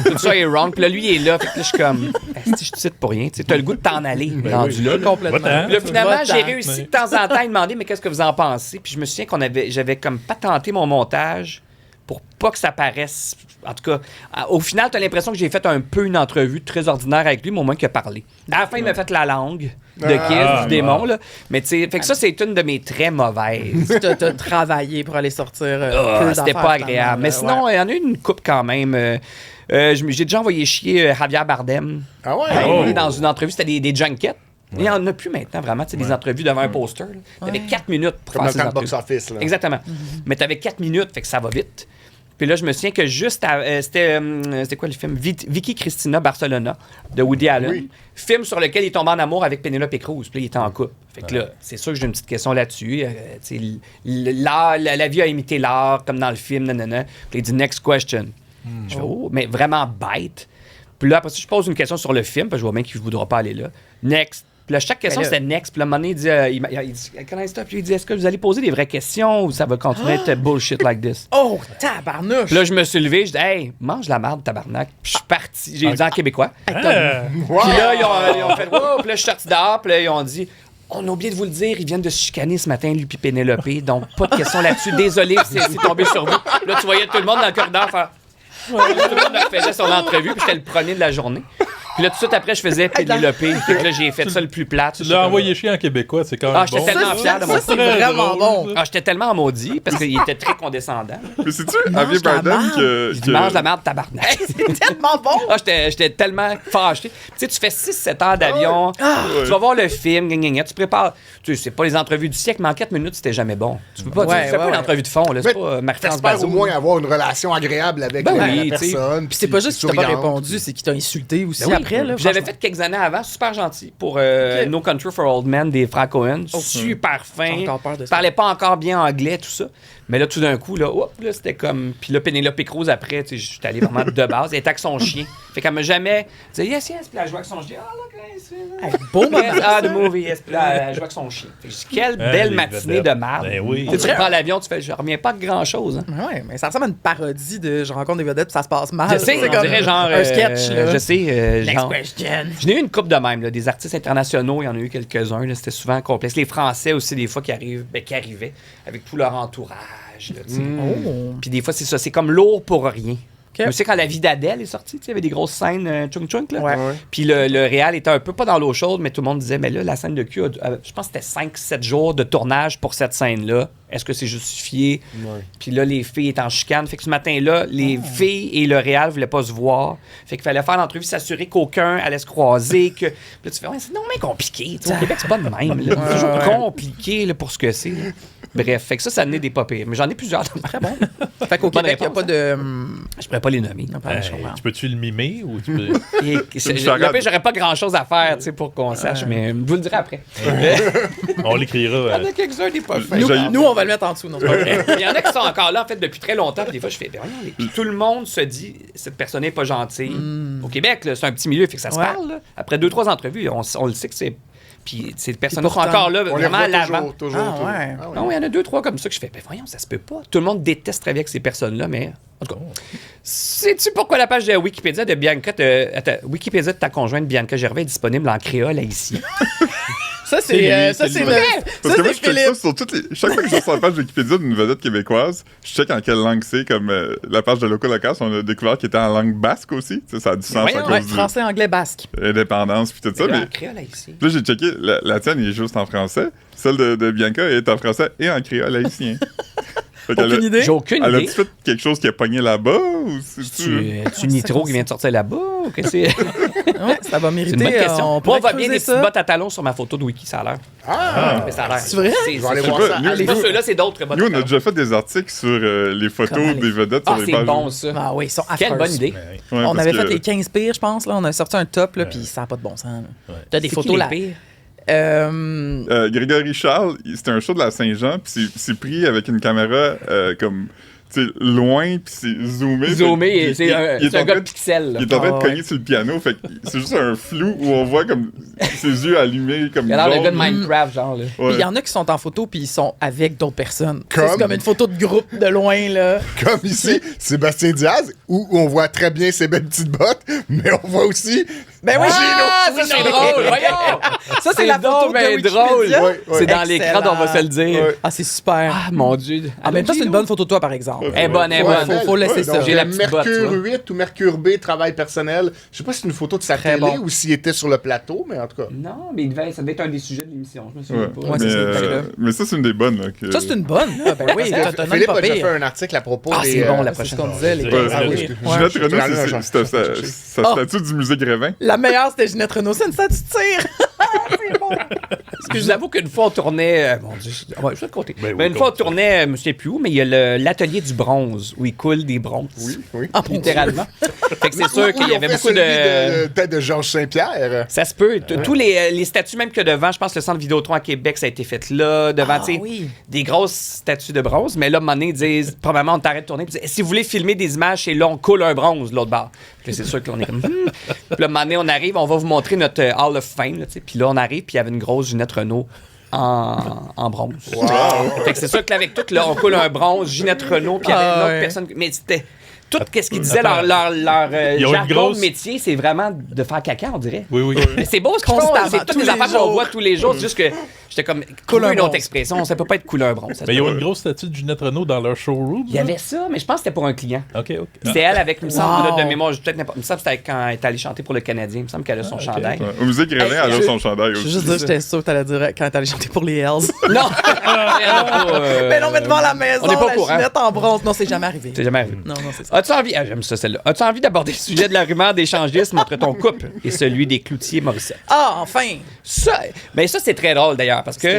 Tout ça est wrong. Puis là, lui, il est là, fait que là, je suis comme... Si je te cite pour rien, tu as le goût de t'en aller, rendu là. Complètement. Va-t'en. Puis là, finalement, Va-t'en. j'ai réussi de temps en temps à lui demander, mais qu'est-ce que vous en pensez? Puis je me souviens j'avais comme patenté mon montage pour pas que ça paraisse. En tout cas, au final, t'as l'impression que j'ai fait un peu une entrevue très ordinaire avec lui, mais au moins qu'il a parlé. À la fin, il m'a fait la langue de Kiss, du démon, là. Mais tu sais, fait que ça, c'est une de mes très mauvaises. T'as travaillé pour aller sortir. peu C'était d'affaires, pas agréable. Mais finalement, sinon, il y en a eu une coupe quand même. J'ai déjà envoyé chier Javier Bardem. Ah ouais? Il est dans une entrevue, c'était des junkets. Il n'y en a plus maintenant, vraiment, tu sais, des entrevues devant un poster. Tu avais 4 minutes pour Comme faire dans ces le temps de entrevues. box-office. là. Exactement. Mais tu avais 4 minutes, fait que ça va vite. Puis là, je me souviens que juste c'était quoi le film? Vicky Cristina Barcelona de Woody Allen. Oui. Film sur lequel il tombe en amour avec Penelope Cruz. Puis là, il était en couple. Fait que là, c'est sûr que j'ai une petite question là-dessus. Tu sais, l'art, la vie a imité l'art, comme dans le film, nanana. Puis il dit « Next question ». Je fais « Oh », mais vraiment bête. Puis là, après ça, je pose une question sur le film, parce que je vois bien qu'il ne voudra pas aller là. « Next ». Puis là, chaque question, c'était next. Puis là, à un moment donné, il dit, can I stop? Puis il dit, est-ce que vous allez poser des vraies questions ou ça va continuer à être bullshit like this? Oh, tabarnouche! Puis là, je me suis levé, je dis, hey, mange la marde, tabarnak. Puis je suis parti. J'ai dit en québécois. Puis là, ils ont fait, wow. Puis là, je suis sorti dehors. Puis là, ils ont dit, on a oublié de vous le dire, ils viennent de se chicaner ce matin, lui puis Pénélope. Donc, pas de question là-dessus. Désolé, c'est tombé sur vous. Là, tu voyais tout le monde dans le corridor faire. Tout le monde me faisait son entrevue, puis j'étais le premier de la journée. Puis là, tout de suite après, je faisais Pénélope. Puis là, j'ai fait ça le plus plate. Tu l'as envoyé chier en québécois, c'est quand même bon. J'étais tellement fier de moi. Ça, c'est vraiment bon. J'étais tellement maudit parce qu'il était très condescendant. Mais c'est-tu Javier Bardem que. Je dis, mange la merde, tabarnak. C'est tellement bon! J'étais tellement fâché. Tu sais, tu fais 6-7 heures d'avion, tu vas voir le film, tu prépares. Tu sais, c'est pas les entrevues du siècle, mais en 4 minutes, c'était jamais bon. Tu peux pas, tu fais pas une entrevue de fond, là. C'est pas Marie-France T'espères Bazot. au moins avoir une relation agréable avec la personne. Puis c'est pas juste qu'il t'a pas répondu, c'est qu'il t'a insulté aussi après. J'avais fait quelques années avant, super gentil, pour No Country for Old Men des frères Cohen. Super fin. Parlait pas encore bien anglais, tout ça. Mais là, tout d'un coup, là, c'était comme. Puis là, Pénélope Cruz, après, tu sais, je suis allé vraiment de base. Elle était avec son chien. Fait qu'elle m'a jamais. Tu sais, yes. Puis elle jouait avec son chien. Ah, look, beau moment. The movie, yes. Puis là, elle jouait avec son chien. Fait que je dis, quelle belle matinée de merde. Ben oui. Tu prends l'avion, tu fais, je reviens pas de grand-chose. Hein. Ouais, mais ça ressemble à une parodie de Je rencontre des vedettes, puis ça se passe mal. Je sais, c'est on dirait genre. un sketch, là. Je sais. Next Genre. question. J'en ai eu une couple de même, là, des artistes internationaux, il y en a eu quelques-uns, là, c'était souvent complexe. Les Français aussi, des fois, qui arrivaient avec tout leur entourage. Là, Puis des fois, c'est ça, c'est comme lourd pour rien. Je sais quand La vie d'Adèle est sortie, il y avait des grosses scènes chung-chung. Là. Puis le réal était un peu pas dans l'eau chaude, mais tout le monde disait, mais là, la scène de cul, je pense que c'était 5-7 jours de tournage pour cette scène-là. Est-ce que c'est justifié? Puis là, les filles étaient en chicane. Fait que ce matin-là, les filles et le réal voulaient pas se voir. Fait qu'il fallait faire l'entrevue, s'assurer qu'aucun allait se croiser. Que... Puis là, tu fais, c'est non mais compliqué. Au Québec, c'est pas de même. Là. C'est toujours compliqué là, pour ce que c'est. Là. Bref, fait que ça donnait des pas pires. Mais j'en ai plusieurs. Très bon. Fait qu'au Québec, il n'y a pas de. Je pourrais pas les nommer. Tu peux-tu le mimer ou tu peux. J'aurais pas grand-chose à faire pour qu'on sache, mais je vous le dirai après. On l'écrira. Il y en a quelques-uns des pas faits. Nous, on va le mettre en dessous. Non, il y en a qui sont encore là, en fait, depuis très longtemps. Puis des fois, je fais, puis tout le monde se dit, cette personne n'est pas gentille. Au Québec, là, c'est un petit milieu, fait que ça se parle. Là. Après 2-3 entrevues, on le sait que c'est. Puis ces personnes sont encore là, vraiment à l'avant. Toujours. Non, il y en a 2-3 comme ça que je fais, voyons, ça se peut pas. Tout le monde déteste travailler avec ces personnes-là, mais en tout cas. Sais-tu pourquoi la page de Wikipédia de Bianca, Wikipédia de ta conjointe Bianca Gervais est disponible en créole haïtien? Ça, c'est vrai. Parce que moi, je check ça sur toutes les. Chaque fois que je vais sur la page Wikipédia d'une vedette québécoise, je check en quelle langue c'est, comme la page de Loco Locas, on a découvert qu'il était en langue basque aussi. Ça a du sens à cause du français, anglais, basque. Indépendance, puis tout ça. Mais créole haïtien. Là, j'ai checké, la tienne est juste en français. Celle de Bianca est en français et en créole haïtien. Aucune idée? J'ai aucune idée. Elle a-tu fait quelque chose qui a pogné là-bas? Ou tu Nitro qui vient de sortir là-bas? Ou que c'est... ça va mériter. C'est une bonne question. Moi, on voit bien des ça. petites bottes à talons sur ma photo de Wiki, ça a l'air. Mais ça a l'air. C'est vrai? Je vais aller voir ça. C'est pas ceux-là, c'est d'autres bottes. Nous, on a déjà fait des articles sur les photos des vedettes sur les c'est pages. bon, ça. Ah oui, ils sont affreux. Quelle bonne idée. Ouais, on avait parce fait les 15 pires, je pense. Là. On a sorti un top, là, puis ça n'a pas de bon sens. T'as des photos là. Grégory Charles, c'était un show de la Saint-Jean, puis c'est pris avec une caméra comme loin, puis c'est zoomé. Zoomé, c'est un gars de pixel. Il est en train de cogner sur le piano, fait que c'est juste un flou où on voit comme ses yeux allumés comme il a l'air de gars de Minecraft, genre. Là. Ouais. Il y en a qui sont en photo, puis ils sont avec d'autres personnes. C'est comme une photo de groupe de loin, là. Comme ici, Sébastien Diaz, où on voit très bien ses belles petites bottes, mais on voit aussi... Ben oui, ça c'est drôle, voyons! Ça, c'est la photo de Wikipédia. Drôle. C'est dans l'écran dont on va se le dire. Ah, c'est super. Ah, mon Dieu. En même temps, c'est une bonne photo de toi, par exemple. Elle est bonne, elle est bonne. Faut laisser ça. J'ai la petite botte, Mercure 8 ou Mercure B, travail personnel. Je sais pas si c'est une photo de sa télé ou s'il était sur le plateau, mais en tout cas. Non, mais ça devait être un des sujets de l'émission. Je me souviens pas. Mais ça, c'est une des bonnes. Là, ça, c'est une bonne. Ben oui, Philippe a déjà fait un article à propos des... c'est bon, la prochaine. C'est ce qu'on disait, les Ginette Renault, c'est sa statue du musée Grévin. La meilleure, c'était Ginette Renault. C'est une statue de tir. C'est bon. Parce que je vous avoue qu'une fois, on tournait... Mon Dieu, je vais te compter. Mais une fois, on tournait, je ne sais plus où, mais il y a l'atelier du bronze, où il coule des bronzes. Oui. Littéralement. Fait que c'est sûr qu'il y avait beaucoup de... Peut-être de Georges Saint-Pierre. Ça se peut. Tous les statues, même que devant, je pense que le centre Vidéotron à Québec, ça a été fait là. Devant, tu sais, des grosses statues de bronze. Mais là, à un moment donné, ils disent, probablement, on t'arrête de tourner. Puis, si vous voulez filmer des images, c'est là, on coule un bronze, l'autre bord. Puis c'est sûr qu'on est comme... Puis là, un moment donné, on arrive, on va vous montrer notre Hall of Fame. Puis là, on arrive, puis il y avait une grosse Ginette Renault en bronze. Wow. Fait que c'est sûr qu'avec tout, là, on coule un bronze, Ginette Renault, puis il y avait une autre personne. Mais c'était... Tout ce qu'ils disaient, leur jargon de métier, c'est vraiment de faire caca, on dirait. Oui. Mais c'est beau ce qu'ils font. C'est toutes les affaires qu'on voit tous les jours. C'est juste que j'étais comme... Couleur une autre expression. Ça peut pas être couleur bronze. Mais il y a une grosse statue de Ginette Renault dans leur showroom. Il y avait ça, mais je pense que c'était pour un client. OK. C'était elle avec, il me semble, de mémoire, peut-être n'importe. Il me semble que c'était quand elle est allée chanter pour le Canadien. Il me semble qu'elle a son chandail. Au musée Grévin, elle a son chandail Je aussi. veux juste dire, j'étais sûr que t'allais dire quand t'allais chanter pour les Hells. Non! Mais non, mais devant la maison, on est pas au la courant. Ginette en bronze. Non, c'est jamais arrivé. C'est jamais arrivé. Non, c'est ça. As-tu envie... j'aime ça, celle-là. As-tu envie d'aborder le sujet de la rumeur d'échangisme entre ton couple et celui des cloutiers Morissette? Ah, enfin! Ça, c'est très drôle d'ailleurs parce que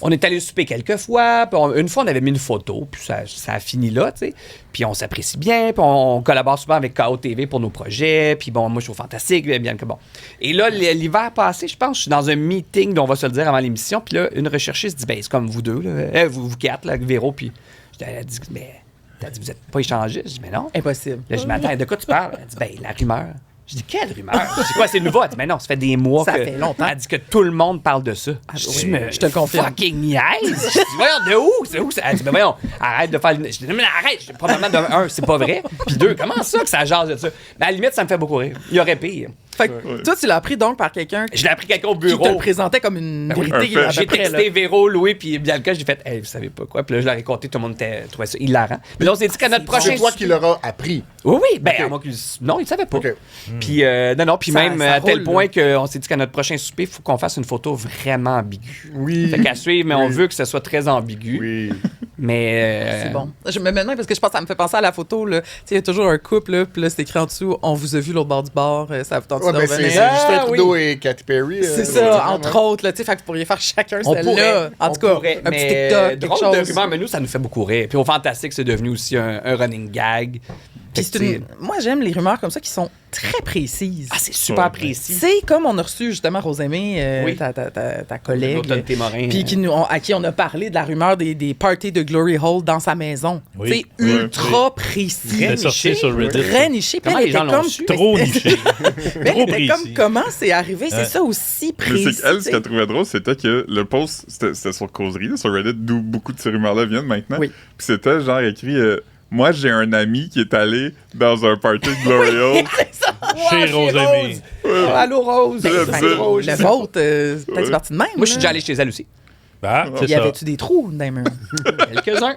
on est allé souper quelques fois, puis une fois on avait mis une photo, puis ça a fini là, tu sais. Puis on s'apprécie bien, puis on collabore souvent avec KO TV pour nos projets, puis bon, moi je suis au Fantastique, bien que bon. Et là, l'hiver passé, je pense, je suis dans un meeting, on va se le dire avant l'émission, puis là, une recherchiste dit, ben c'est comme vous deux, là, vous quatre, là, avec Véro, puis elle a dit, mais t'as dit, vous êtes pas échangés? Je dis, mais non. Impossible. Là, je m'attends, de quoi tu parles? Elle dit, ben la rumeur. Je dis, quelle rumeur? C'est quoi, c'est nouveau? Elle dit, mais non, ça fait des mois ça fait longtemps. Elle dit que tout le monde parle de ça. Je te le confirme. Fucking niaise! Je dis, voyons, de où? C'est où ça? Elle dit, mais voyons, arrête de faire... Je dis, mais arrête! Probablement, un, c'est pas vrai. Puis deux, comment ça que ça jase de ça? Mais à la limite, ça me fait beaucoup rire. Il y aurait pire. Fait que toi, tu l'as appris donc par quelqu'un Je l'ai appris quelqu'un au qui bureau. te le présentait comme une vérité. un fait. J'ai texté Véro, Louis, puis Bianca, j'ai fait, hey, vous savez pas quoi. Puis là, je leur ai compté, tout le monde trouvait ça hilarant. Puis là, on s'est dit qu'à notre prochain. C'est toi qui l'auras appris. Oui, ben, à moins non, il savait pas. OK. Puis, puis Ça- même ça à tel roule, point qu'on s'est dit qu'à notre prochain souper, il faut qu'on fasse une photo vraiment ambiguë. Oui. Fait qu'à suivre, mais on veut que ce soit très ambigu. Oui. Mais. C'est bon. Je me maintenant parce que je pense que ça me fait penser à la photo. Tu sais, il y a toujours un couple, là, puis là, c'est écrit en dessous on vous a vu l'autre bord du bar, ça vous tente Ouais, de ben, c'est revenir. Justin Trudeau oui. et Katy Perry. C'est ça, entre autres. Là, tu sais, fait que vous pourriez faire chacun On celle-là. pourrait, En tout cas, un petit TikTok, quelque drôle chose. de rumeur, mais nous, ça nous fait beaucoup rire. Puis au Fantastique, c'est devenu aussi un running gag. Puis Fait que, c'est moi, j'aime les rumeurs comme ça qui sont très précises. Ah, c'est super précis. C'est comme on a reçu justement Rosemée, Oui. ta collègue, L'automne Témorin. puis à qui on a parlé de la rumeur des parties de Glory Hole dans sa maison. Oui. C'est ultra précis. C'est sorti sur Reddit. Très niché. Puis Comment elle les gens était l'ont comme su? Trop niché. Mais Trop elle était comme précis. comment c'est arrivé, c'est Ouais. ça aussi Mais précis. c'est qu'elle, ce qu'elle trouvait drôle, c'était que le post, c'était sur Causerie, là, sur Reddit, d'où beaucoup de ces rumeurs-là viennent maintenant. Oui. Puis c'était genre écrit moi, j'ai un ami qui est allé dans un party de Glory Hole. Chez Rosemée. Allô, Rose. Ouais, Ben, ça. c'est Rose. Le vôtre, peut-être c'est parti de même. Moi, je suis là. déjà allé chez elle aussi. Bah, c'est Y ça. avait-tu des trous dans les murs? Quelques-uns.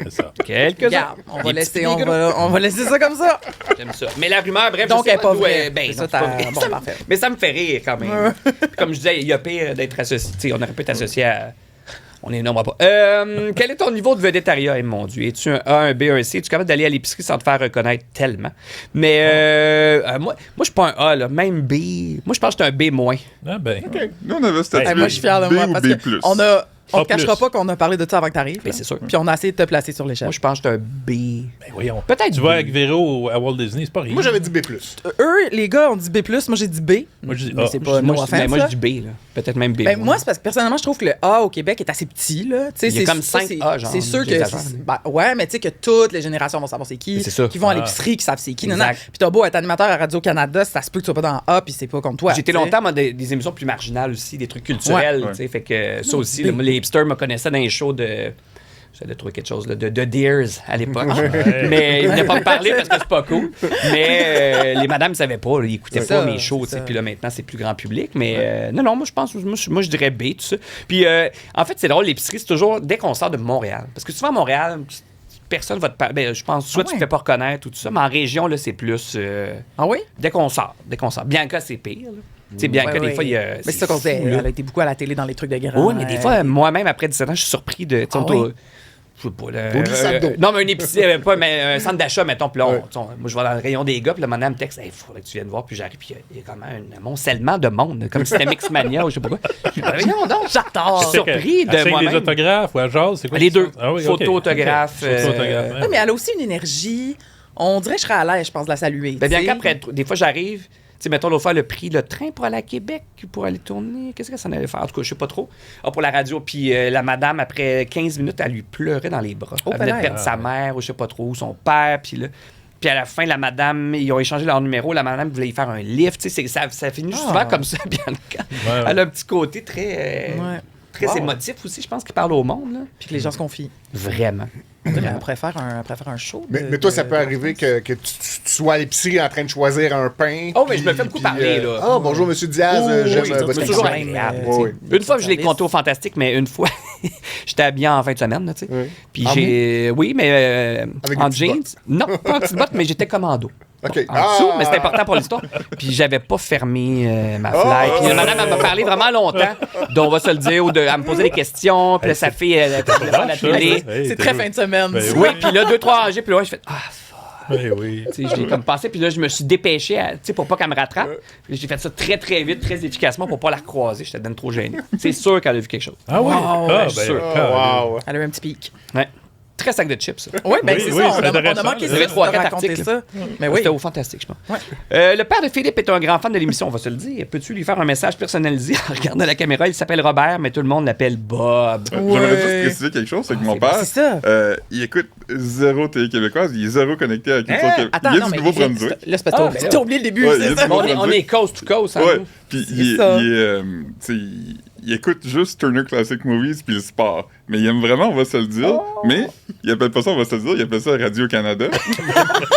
C'est ça. Quelques-uns. Regarde, on va Des laisser, petits on gros. va laisser ça comme ça. J'aime ça. Mais la rumeur, bref, Donc, je sais elle est pas d'où vraie. Ben, C'est non, ça, c'est pas vrai. bon, Ça me- parfait. Mais ça me fait rire quand même. Puis comme je disais, il y a pire d'être associé. Tu sais, on aurait pu être associé à. On est nommera pas. Quel est ton niveau de vedettariat, mon Dieu? Es-tu un A, un B, un C? Es-tu capable d'aller à l'épicerie sans te faire reconnaître tellement? Mais moi, je suis pas un A, là. Même B. Moi, je pense que je suis un B-. Ah ben. OK. Nous, on avait statut Moi, je suis fière de B moi ou parce B+. qu'on a. On A+. ne cachera pas qu'on a parlé de ça avant que tu arrives. Ben, c'est sûr. Puis on a essayé de te placer sur l'échelle. Moi, je pense que je suis un B. Ben voyons. Peut-être Tu B. vas avec Véro à Walt Disney, c'est pas rien. Moi, j'avais dit B+. Eux, les gars, ont dit B+, moi j'ai dit B. Moi, je dis Mais A. c'est pas Moi, no je, offense, ben, moi, là. je dis B, là. Peut-être même B. Ben, moi, c'est parce que personnellement, je trouve que le A au Québec est assez petit. Là. Tu sais, Il y a c'est- comme ça, 5 c'est- A, genre, C'est sûr que. j'exagère, Ouais, mais tu sais que toutes les générations vont savoir c'est qui. C'est ça. Qui vont à Ah. l'épicerie, qui savent c'est qui. Exact. Non, non. Puis t'as beau être animateur à Radio-Canada, ça se peut que tu sois pas dans A, puis c'est pas comme toi. J'étais tu sais. longtemps dans des émissions plus marginales aussi, des trucs culturels. Ouais. Tu sais, fait que ça aussi, là, moi, les hipsters me connaissaient dans les shows de. J'allais trouver quelque chose là, de Deers à l'époque. Mais ils venaient pas me parler parce que c'est pas cool. Mais les madames ne savaient pas, là, ils écoutaient C'est pas ça, mes shows. c'est Tu sais, ça. puis là, maintenant, c'est plus grand public. Mais non, moi, je pense, moi, je dirais B, tout ça. Puis en fait, c'est drôle, l'épicerie, c'est toujours dès qu'on sort de Montréal. Parce que souvent, à Montréal, personne va te parler. Ben, je pense, soit Ah tu ouais. te fais pas reconnaître ou tout ça. Mais en région, là, c'est plus. Ah oui? Dès qu'on sort. Bianca, c'est pire. là. Tu sais, Bianca, Ouais, des ouais. fois, il y a. Mais c'est ça qu'on disait. fou, là. Elle a été beaucoup à la télé dans les trucs de grand. Oui, mais des fois, moi-même, après 17 ans, je suis surpris de. Ah oui? Je sais pas, là, Au glissade d'eau. non, mais un épicier, pas, mais un centre d'achat, mettons. Puis là, moi, je vais dans le rayon des gars, puis là, mon âme me texte, il faudrait que tu viennes voir. Puis j'arrive, puis il y a quand même un amoncellement de monde, comme si c'était Mixmania ou je sais pas quoi. Non, donc, J'adore. Je suis surpris de Elle signe moi-même. des autographes ou à jase, c'est quoi? Les deux. Ah oui, Photo, ok. autographe, Ok. Photo, autographe, ouais. Oui, mais elle a aussi une énergie. On dirait que je serais à l'aise, je pense, de la saluer. Ben, tu sais. Bianca, après, des fois, j'arrive. Tu sais, mettons, l'autre fois, le prix, le train pour aller à Québec, pour aller tourner. Qu'est-ce que ça allait faire? En tout cas, je sais pas trop. Ah, pour la radio. Puis la madame, après 15 minutes, elle lui pleurait dans les bras. Oh, Elle venait de peut-être. perdre sa mère, ou je sais pas trop, ou son père. Puis là, Puis à la fin, la madame, ils ont échangé leur numéro. La madame voulait y faire un lift. Tu sais, ça finit souvent comme ça, Bianca. Ouais. Elle a un petit côté très, très émotif aussi, je pense, qui parle au monde. Là. Puis que les gens se confient. Vraiment. On dirait après faire un show. Mais toi, ça peut arriver que tu sois à l'épicerie en train de choisir un pain. Oh, mais je me fais beaucoup parler, là. Ah, bonjour, Monsieur Diaz, j'aime votre toujours pain. agréable. Oui. Une fois, je l'ai compté au Fantastique, mais une fois, j'étais habillé en fin de semaine, tu sais. Oui. Puis j'ai... Oui, mais Avec en des petites jeans. bottes. Non, pas en petites bottes, mais j'étais commando. OK. En dessous, mais c'est important pour l'histoire. Puis j'avais pas fermé ma fly. Puis la madame, elle m'a parlé vraiment longtemps, dont on va se le dire, ou elle me posait des questions, puis là, sa fille, elle parlait à la télé. C'est très fin de semaine. Ben Oui, puis là, 2-3 rangées, puis là, je fais Oui. tu sais, je l'ai comme passé, puis là, je me suis dépêché tu sais, pour pas qu'elle me rattrape. Puis j'ai fait ça très, très vite, très efficacement pour pas la recroiser. J'étais bien trop gêné. C'est sûr qu'elle a vu quelque chose. Ah oui? ouais, sûr. Wow. Elle a eu un petit pic. Ouais. Très sac de chips, ça. Oui, ben Oui, c'est oui, ça. c'est On a intéressant. manqué Il y ça. avait de 3-4 raconter articles. ça. Mais oui. C'était au Fantastique, je pense. Ouais. Le père de Philippe est un grand fan de l'émission, on va se le dire. Peux-tu lui faire un message personnalisé en regardant la caméra? Il s'appelle Robert, mais tout le monde l'appelle Bob. J'aimerais juste préciser quelque chose, c'est que mon père, C'est ça. il écoute zéro télé québécoise, il est zéro connecté à la culture québécoise. Attends, Il est non, du mais Nouveau-Brunswick. là, c'est parce Ah, que ben t'as oublié le début, Ouais, c'est il ça? est On est coast to coast, hein, Ouais, nous? puis ça. tu sais, il écoute juste Turner Classic Movies puis le sport. Mais il aime vraiment, on va se le dire. Mais il appelle pas ça, on va se le dire, il appelle ça Radio-Canada.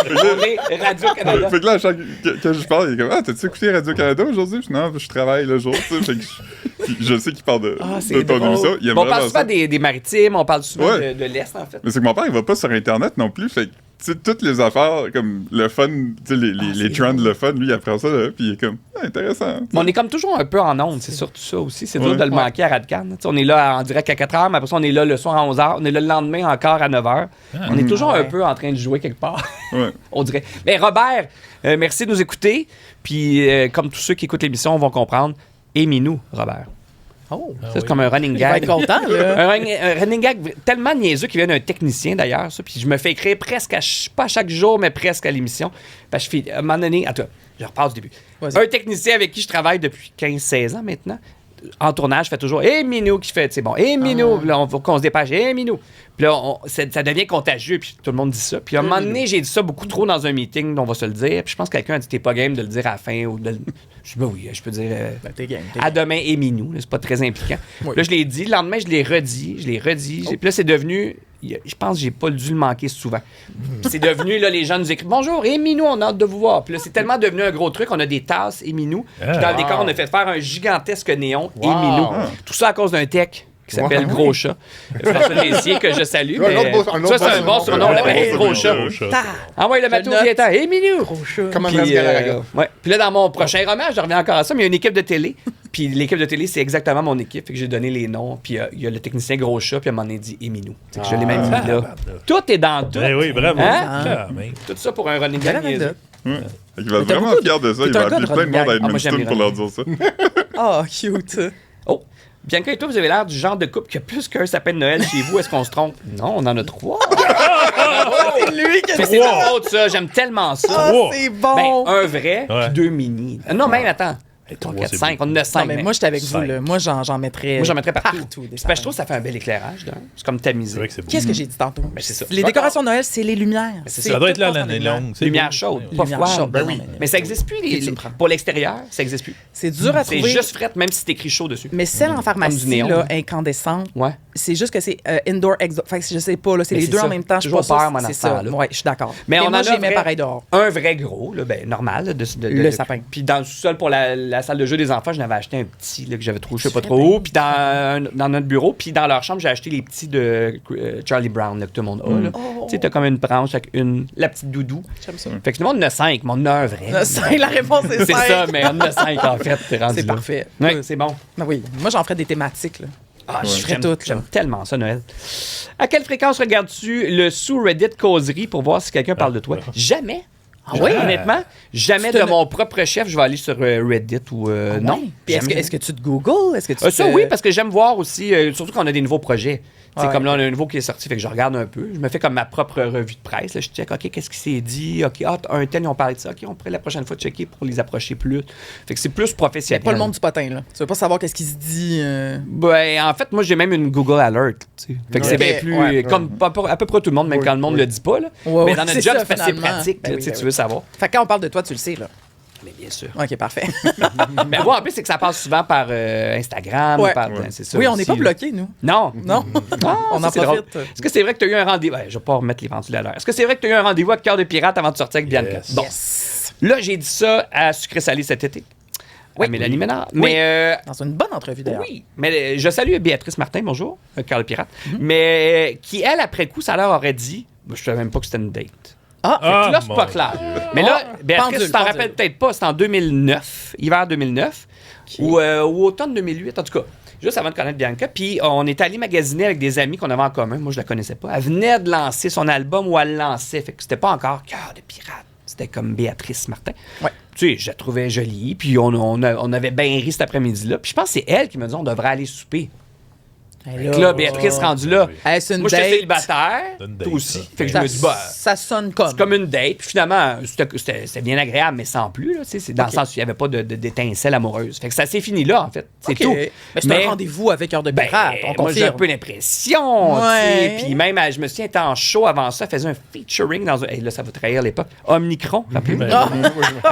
On est Radio-Canada. Fait que là, à chaque quand je parle, il est comme, t'as-tu écouté Radio-Canada aujourd'hui? Je dis, non, je travaille le jour, tu sais. Fait que je sais qu'il parle de c'est ton drôle. émission. Il aime Bon, on vraiment parle souvent ça. des maritimes, on parle souvent Ouais. de l'Est, en fait. Mais c'est que mon père, il va pas sur Internet non plus. Fait que, tu sais, toutes les affaires, comme le fun, tu sais, les trends, le fun, lui, il apprend ça, là, puis il est comme, intéressant. Mais on est comme toujours un peu en onde, c'est surtout ça aussi. C'est dur Ouais. de le manquer à Radcan. Tu sais, on est là en direct à 4h, mais après ça, on est là le soir à 11h. On est là le lendemain encore à 9h. On est toujours un peu en train de jouer quelque part, Ouais. on dirait. Mais Robert, merci de nous écouter. Puis, comme tous ceux qui écoutent l'émission vont comprendre, aimez-nous, Robert. Oh. Ça, c'est comme un running Il va gag. être content, là. Un running gag tellement niaiseux qui vient d'un technicien d'ailleurs, ça. Puis je me fais écrire presque, pas chaque jour, mais presque à l'émission. Parce que à un moment donné, attends, je repars du début. Vas-y. Un technicien avec qui je travaille depuis 15-16 ans maintenant, en tournage, fait toujours Hé Minou qui fait, c'est bon, Hé Minou, là, on faut qu'on se dépêche, Hé Minou. Puis là, ça devient contagieux, puis tout le monde dit ça. Puis à un moment donné, j'ai dit ça beaucoup trop dans un meeting, on va se le dire. Puis je pense que quelqu'un a dit t'es pas game de le dire à la fin. Ou de... Je dis ben oui, je peux dire Ben, t'es game. à demain et Minou, là, c'est pas très impliquant. Oui. Là, je l'ai dit, le lendemain, je l'ai redit. Puis là, c'est devenu. Je pense que j'ai pas dû le manquer souvent. Puis c'est devenu, là, les gens nous écrivent Bonjour, et Minou, on a hâte de vous voir. Puis là, c'est tellement devenu un gros truc, on a des tasses et Minou. Puis dans le décor, on a fait faire un gigantesque néon et Minou. Tout ça à cause d'un tech qui s'appelle Gros Chat. François Messier, que je salue. Un Mais autre ça, c'est un bon surnom, on l'appelle Gros Chat. Envoie le bateau, note. viens Hé, Minou! Comme un Puis, Vince Gallagher. ouais. Puis là, dans mon prochain roman, je reviens encore à ça, mais il y a une équipe de télé. Puis l'équipe de télé, c'est exactement mon équipe. Fait que j'ai donné les noms. Puis il y a le technicien Gros Chat, puis il m'en a dit Éminou. Fait que je l'ai même mis là. Tout est dans tout. Ben oui, bravo. Hein? Ah, mais- Tout ça pour un running Belle gag. anecdote. Ouais. Fait qu'il va être t'as vraiment beaucoup fier de ça. t'es Il un va gars appeler de plein de monde à running gag. Ah, moi, j'aime Edmundston les pour leur dire ça. Oh, cute. Oh! Bianca et toi, vous avez l'air du genre de couple qui a plus qu'un sapin de Noël chez vous. Est-ce qu'on se trompe? Non, on en a 3. C'est lui qui a Mais c'est ma faute, ça. J'aime tellement ça. Ah, Trois. c'est bon. Ben, un vrai, Ouais. puis 2 mini. Non, même, attends. 3, 4, c'est 5. On en a 5. Non, mais moi, j'étais avec vous, Cinq. là. Moi, j'en mettrais. Moi, j'en mettrais partout. des C'est parce que je sapins. trouve que ça fait un bel éclairage. d'un. C'est comme C'est tamisé. vrai que c'est beau. Qu'est-ce que j'ai dit tantôt? c'est ça. Les décorations de Noël, c'est les lumières. c'est Ça doit être là tout passe en l'année lumière. longue. c'est Lumière beau. chaude, Ouais. pas Lumière froide. chaude, Ben non, oui. Mais ça existe plus. Qu'est-ce que tu me prends? Pour l'extérieur, ça existe plus. C'est dur à C'est trouver. juste fret, même si c'est écrit chaud dessus. Mais celle en Comme pharmacie, du néon. là, incandescente, Ouais. c'est juste que c'est indoor, exo. Fait que je sais pas, là, c'est Mais les c'est deux ça. en même temps. Je suis Toujours pas peur, sûre, moi, dans c'est ce ça. temps-là. Ouais, je suis d'accord. Mais on moi, en a j'ai mis vrai- pareil dehors. Un vrai gros, là, ben, normal. Là, Le sapin. Puis dans le sous-sol pour la salle de jeu des enfants, j'en avais acheté un petit là, que j'avais trouvé, je sais pas trop où. Puis dans notre bureau, puis dans leur chambre, j'ai acheté les petits de Charlie Brown là, que tout le monde a. Là. Oh. Tu sais, t'as comme une branche avec la petite doudou. J'aime ça. Fait que tout le monde en a 5, mais on en a un vrai. La réponse est C'est 5. ça, mais on en a 5 en fait. T'es rendu C'est là. parfait. Ouais, c'est bon. Ben oui, moi, j'en ferais des thématiques, là. Ah, je ferais j'aime- tout, là. J'aime tellement ça, Noël. À quelle fréquence regardes-tu le sous-Reddit causerie pour voir si quelqu'un parle de toi? Jamais. Ah oui? Honnêtement, jamais de mon propre chef, je vais aller sur Reddit ou non. Ouais. Puis est-ce que tu te googles? Ça, oui, parce que j'aime voir aussi, surtout quand on a des nouveaux projets. C'est comme là, on a un nouveau qui est sorti, fait que je regarde un peu. Je me fais comme ma propre revue de presse. Là. Je check, OK, qu'est-ce qui s'est dit? OK, un tel, ils ont parlé de ça. OK, on pourrait la prochaine fois checker pour les approcher plus. Fait que c'est plus professionnel. Pas le monde du potin, là. Tu veux pas savoir qu'est-ce qui se dit. Ben, en fait, moi, j'ai même une Google Alert. T'sais. Fait que c'est bien plus. Comme à peu près tout le monde, même quand le monde le dit pas. Là. Mais dans notre job, c'est pratique. Tu veux savoir. Fait que quand on parle de toi, tu le sais, là. Mais bien sûr. OK, parfait. Mais moi, en plus, c'est que ça passe souvent par Instagram. Ouais. C'est ça Oui, on aussi, n'est pas bloqués, nous. Non. Non? On en c'est drôle. profite. Est-ce que c'est vrai que tu as eu un rendez-vous? Ouais, je vais pas remettre les pendules à l'heure. Est-ce que c'est vrai que tu as eu un rendez-vous avec Cœur de Pirate avant de sortir avec Bianca? Yes. Bon. Yes. Là, j'ai dit ça à Sucré Salé cet été. Oui. À Mélanie Ménard. Oui. Mais. Dans une bonne entrevue, d'ailleurs. Oui, mais je salue Béatrice Martin, bonjour, Cœur de Pirate, mais qui, elle, après coup, ça leur aurait dit, je savais même pas que c'était une date. Fait que là, c'est pas clair. Mais là, Béatrice, tu t'en rappelles peut-être pas, c'était en 2009, hiver 2009, ou automne 2008, en tout cas. Juste avant de connaître Bianca. Puis on est allé magasiner avec des amis qu'on avait en commun. Moi, je la connaissais pas. Elle venait de lancer son album où elle lançait. Fait que c'était pas encore Cœur de Pirate. C'était comme Béatrice Martin. Ouais. Tu sais, je la trouvais jolie. Puis on avait bien ri cet après-midi-là. Puis je pense que c'est elle qui me dit on devrait aller souper. Fait que là, Béatrice rendue là. Hey, c'est une Moi, date. j'étais célibataire. C'est une date, Toi aussi. ça. Fait que je me dis, bah. Ça sonne comme. C'est comme une date. Puis finalement, c'était bien agréable, mais sans plus. Là, c'est dans le sens où il n'y avait pas d'étincelle amoureuse. Fait que ça s'est fini là, en fait. C'est OK. tout. Mais c'est un rendez-vous avec Cœur de Pirate, on moi, j'ai un confirme. peu l'impression. Ouais. Tu sais. Puis même, je me souviens, elle était en show avant ça. Elle faisait un featuring dans un. Là, ça va trahir l'époque. Omnicron, rappelez-vous. Ah.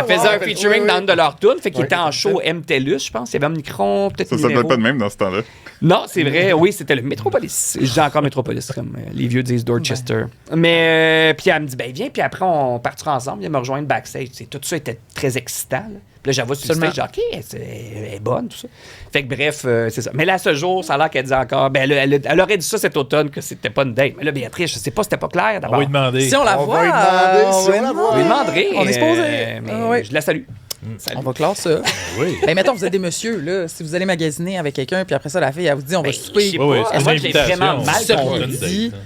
Elle faisait un featuring dans une de leurs tunes. Fait qu'il était en show MTLUS, je pense. Il y avait Omnicron, peut-être. Ça s'appelait Numéro. pas de même dans ce temps-là. Non, c'est vrai. Oui, c'était le Metropolis. Je dis encore Metropolis, comme les vieux disent Dorchester. Mais, puis elle me dit, ben viens, puis après, on partira ensemble. Viens me rejoindre backstage. Tu sais, tout ça était très excitant. Là. Puis là, j'avoue sur le stage, genre, OK, elle est bonne, tout ça. Fait que bref, c'est ça. Mais là, ce jour, ça a l'air qu'elle dit encore, ben elle aurait dit ça cet automne, que c'était pas une date. Mais là, Béatrice, je sais pas, c'était pas clair On d'abord. va lui demander. Si on la On voit, va lui demander, si on la On voit. lui demanderait. On est supposé. Mais Ah oui. je la salue. Salut. On va clore ça. Oui. Ben, mettons, vous êtes des messieurs, là. Si vous allez magasiner avec quelqu'un, puis après ça, la fille, elle vous dit, on va Ben, souper. je sais Oui, oui, pas. c'est une Moi, je l'ai invitation. vraiment mal Ça, compris. on Une date, dit. hein.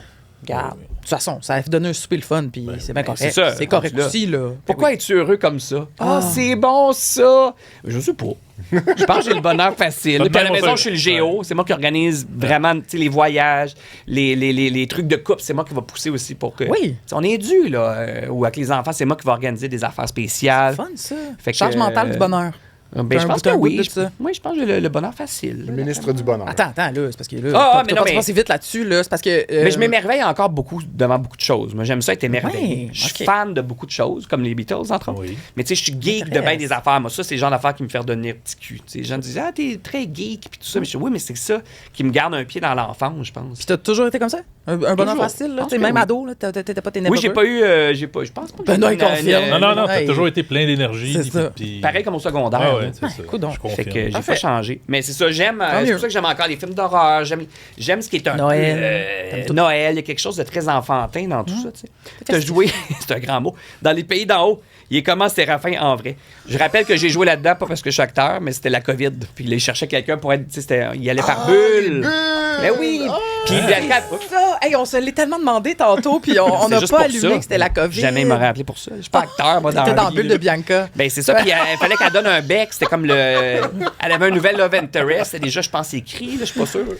Regarde. De toute façon, ça va donner un souper le fun, puis c'est bien correct. c'est ça, C'est correct rendu là. aussi, là. Pourquoi es-tu heureux comme ça? Ah, c'est bon, ça! Je sais pas. Je pense que j'ai le bonheur facile. Pas de Puis à la même, maison, on je suis le géo. C'est moi qui organise vraiment les voyages, les trucs de couple. C'est moi qui va pousser aussi pour que... Oui. T'sais, on est dû, là. Ou avec les enfants, c'est moi qui va organiser des affaires spéciales. Fun, ça. Fait que, Charge mentale du bonheur. Ben, je pense que un bout oui. de ça. Moi, je pense que j'ai le bonheur facile. Le ministre du bonheur. Attends, là, c'est parce que là, mais non, pas mais- passer vite là-dessus, là. C'est parce que. Mais je m'émerveille encore beaucoup devant beaucoup de choses. Moi, j'aime ça être émerveillé. Ouais, Je suis ok. fan de beaucoup de choses, comme les Beatles, entre autres. Oui. Mais tu sais, je suis geek de bien des affaires. Moi, ça, c'est le genre d'affaires qui me fait devenir petit cul. Tu sais, les gens disent, ah, t'es très geek, puis tout ça. Mais je dis, oui, mais c'est ça qui me garde un pied dans l'enfance, je pense. Puis t'as toujours été comme ça? Un bonheur Toujours. facile, là? Pense Tu sais, que même oui. ado, là, t'étais pas tes Oui, j'ai pas eu. Je pense pas. que Ben non, j'ai il confirme. Non, non, non, t'as Hey. toujours été plein d'énergie. C'est ça. puis- Pareil comme au secondaire. Ah là. ouais, c'est ça. coudonc. Je Fait que confirme. j'ai Parfait. pas changé. Mais c'est ça, j'aime. Tant C'est mieux. pour ça que j'aime encore les films d'horreur. J'aime ce qui est un Noël. peu. T'aimes tout. Noël, il y a quelque chose de très enfantin dans tout ça. Tu sais. T'as joué, c'est un grand mot, dans les pays d'en haut. Il est comment Séraphin en vrai. Je rappelle que j'ai joué là-dedans, pas parce que je suis acteur, mais c'était la COVID. Puis il cherchait quelqu'un pour être. Tu sais, il allait par bulle. Mais oui. Puis Bianca. Ça, hey, on se l'est tellement demandé tantôt, puis on C'est n'a juste pas pour allumé ça. que c'était la COVID. Jamais il m'aurait appelé pour ça. Je suis pas acteur, moi, dans T'étais la dans la vie, bulle là. de Bianca. Ben, c'est ça. Puis il fallait qu'elle donne un bec. C'était comme le. Elle avait un nouvel Love Interest. C'était déjà, je pense, écrit, là, je suis pas sûr. Puis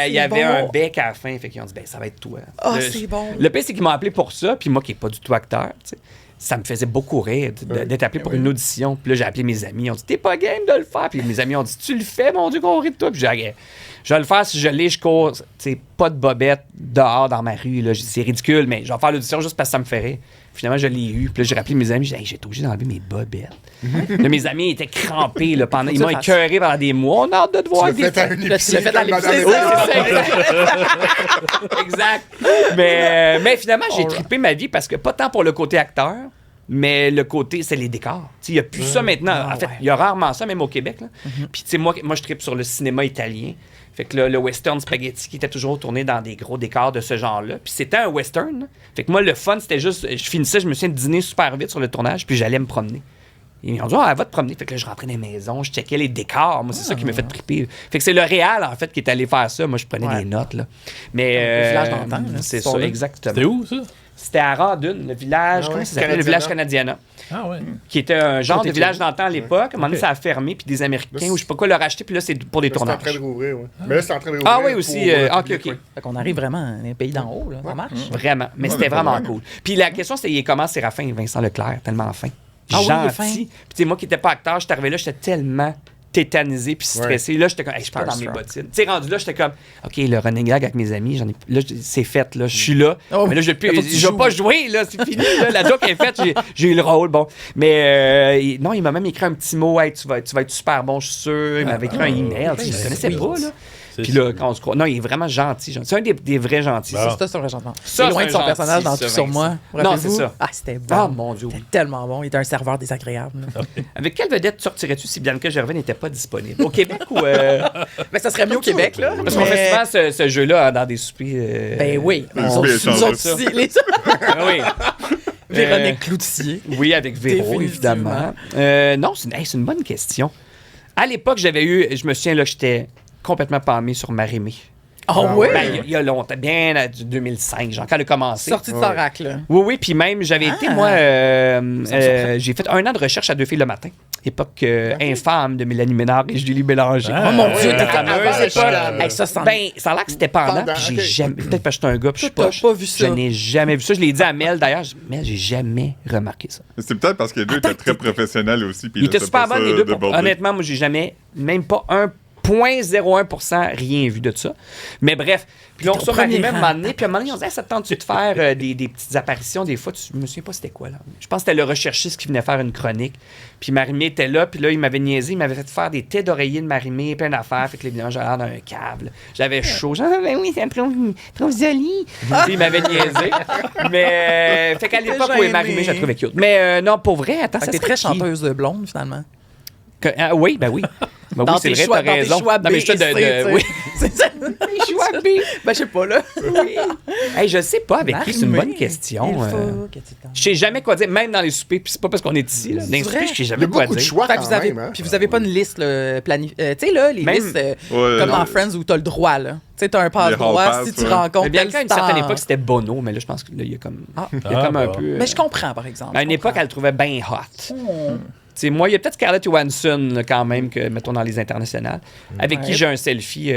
il y c'est avait bon. un bec à la fin. Fait qu'ils ont dit, ben, ça va être toi. Ah, c'est bon. Le pire, c'est qu'ils m'ont appelé pour ça. Puis moi, qui n'ai pas du tout acteur, tu sais, ça me faisait beaucoup rire d'être appelé pour une audition. Puis là, j'ai appelé mes amis. Ils ont dit, t'es pas game de le faire. Puis mes amis ont dit, tu le fais, mon Dieu, qu'on rit de toi. Puis j'ai dit, je vais le faire si je l'ai, je cours. Tu sais, pas de bobette dehors dans ma rue. Là. C'est ridicule, mais je vais faire l'audition juste parce que ça me fait rire. Finalement, je l'ai eu. Puis là, j'ai rappelé mes amis. J'ai dit, hey, j'étais obligé d'enlever mes bobettes. Là, mes amis étaient crampés. Là, pendant... Ils m'ont écœuré pendant des mois. On a hâte de te voir. Tu l'as fait à un tu épicier l'as fait à comme l'épicerie, Madame c'est Hébert. Oui, exact. Mais finalement, j'ai trippé ma vie parce que pas tant pour le côté acteur, mais le côté, c'est les décors. Il n'y a plus ça maintenant. En fait, il y a rarement ça, même au Québec. Là. Puis, tu sais, moi, je trippe sur le cinéma italien. Fait que là, le western spaghetti qui était toujours tourné dans des gros décors de ce genre-là. Puis c'était un western. Là. Fait que moi, le fun, c'était juste... Je finissais, je me souviens de dîner super vite sur le tournage, puis j'allais me promener. Ils m'ont dit, ah, va te promener. Fait que là, je rentrais dans les maisons, je checkais les décors. Moi, c'est ça qui m'a fait triper. Fait que c'est le réal, en fait, qui est allé faire ça. Moi, je prenais des notes, là. Mais. Un village d'antan, là, c'est cette ça, histoire-là. exactement. C'était où, ça? C'était à Randune, le village, comment ça s'appelait? Le village Canadiana. Ah ouais. Qui était un genre de village dans le temps à l'époque. À un moment donné, Ok. ça a fermé, puis des Américains, ou je sais pas quoi, l'ont racheté, puis là, c'est pour des C'est en tournages. train de rouvrir, oui. Mais là, c'est en train de rouvrir. Ah oui, aussi. OK. Fait qu'on arrive vraiment à un pays d'en haut, là. Ça marche. Vraiment. Mais Ouais, c'était mais pas vraiment loin. cool. Puis la question, c'est comment Séraphin, Vincent Leclerc, tellement fin. Ah oui, il est fin. Gentil. Puis tu sais, moi qui n'étais pas acteur, j'étais arrivé là, j'étais tellement tétanisé puis stressé. Là, j'étais comme, hey, je pars dans mes bottines. Tu sais, rendu là, j'étais comme, OK, le running gag avec mes amis, là, c'est fait, là, je suis là. Oh, mais là, je faut que tu vais joues. pas jouer, là, c'est fini, là. La joke est faite, j'ai eu le rôle, bon. Mais non, il m'a même écrit un petit mot, hey, tu vas être super bon, je suis sûr. Il m'avait écrit un email, tu sais, je le connaissais pas, là. Puis là, quand on se croit. Non, il est vraiment gentil. C'est un des vrais gentils. Bon. Ça, c'est un vrai changement. Ça, Il est loin c'est de son un personnage dans gentil, Tout ça, sur Vincent. moi. Non, Rappelez-vous? c'est ça. Ah, c'était bon. Ah, mon Dieu. C'était tellement bon. Il était un serveur désagréable. là. Avec quelle vedette sortirais-tu si Bianca Gervais n'était pas disponible? Au Québec ou. Mais ça serait mieux au Québec, là. Parce qu'on fait souvent ce jeu-là dans des soupers. Ben oui. Les Nous soupers autres échangés. aussi. Les Ah oui. Véronique Cloutier. Oui, avec Véro, Définitivement. évidemment. Non, c'est une bonne question. À l'époque, je me souviens, là, j'étais complètement pâmé sur Marie-Mé. Ah ouais? Ben, il y a longtemps, bien à 2005, genre, quand elle a commencé. Sortie de Sarac, là. Oui, puis même, j'avais été, moi, j'ai fait 1 an de recherche à Deux filles le matin. Époque infâme de Mélanie Ménard et Julie Bélanger. Ah, Oh mon Dieu, la t'as fameuse pas. époque. Hey, ça sent. Ben, ça a l'air que c'était pendant, Pendant, puis j'ai ok. jamais... Peut-être parce que j'étais un gars, puis je suis Toi, poche. t'as pas vu ça. Je n'ai jamais vu ça. Je l'ai dit à Mel, d'ailleurs. Mel, j'ai jamais remarqué ça. C'est peut-être parce que les deux étaient très professionnels aussi. Puis Il était laissaient super pas bon, ça les deux. déborder. Honnêtement, moi, j'ai jamais, même pas 0.01% rien vu de ça. Mais bref. Puis là, on T'es au reçoit Marie-Mé premier à un rang. moment donné, puis à un moment donné, on disait, ça te tente-tu de faire des petites apparitions des fois? Je me souviens pas c'était quoi, là. Je pense que c'était le recherchiste qui venait faire une chronique. Puis Marie-Mé était là, puis là, il m'avait niaisé, il m'avait fait faire des têtes d'oreiller de Marie-Mé, plein d'affaires. Fait que évidemment, j'avais l'air d'un câble. J'avais chaud. Genre, ben oui, c'est trop joli. Puis il m'avait niaisé. Mais, fait qu'à l'époque, oui, gêné. Marie-Mé, je la trouvais cute. Mais non, pour vrai, attends, Fait ça que t'es serait très qui? chanteuse blonde, finalement. Oui, ben oui. Ben Dans oui, c'est tes vrai, choix, t'as raison. Dans tes choix Non, mais je te B et C, oui. C'est ça. Les choix B. Ben, je sais pas, là. Hey, je sais pas avec qui, c'est une bonne Marie-Mé, question. il faut que tu t'en- Je sais jamais quoi dire, même dans les soupers. Puis c'est pas parce qu'on est ici. Là. Dans les C'est soupers, vrai? je sais Il y a jamais quoi beaucoup de dire. choix Fait que quand vous avez, même, hein? puis vous avez pas une liste planifiée. Tu sais, là, les Même- listes Ouais, comme dans Friends où t'as le droit, là. Tu sais, t'as un hall passe-droit pass, si tu ouais. rencontres. Mais bien tel qu'à une certaine star. époque, c'était Bono, mais là, je pense qu'il y a comme, il y a Ah, comme un bon. peu. Mais je comprends, par exemple. À une époque, elle le trouvait bien hot. Tu sais, moi, il y a peut-être Scarlett Johansson là, quand même, que, mettons dans les internationales, avec qui Ouais. j'ai un selfie.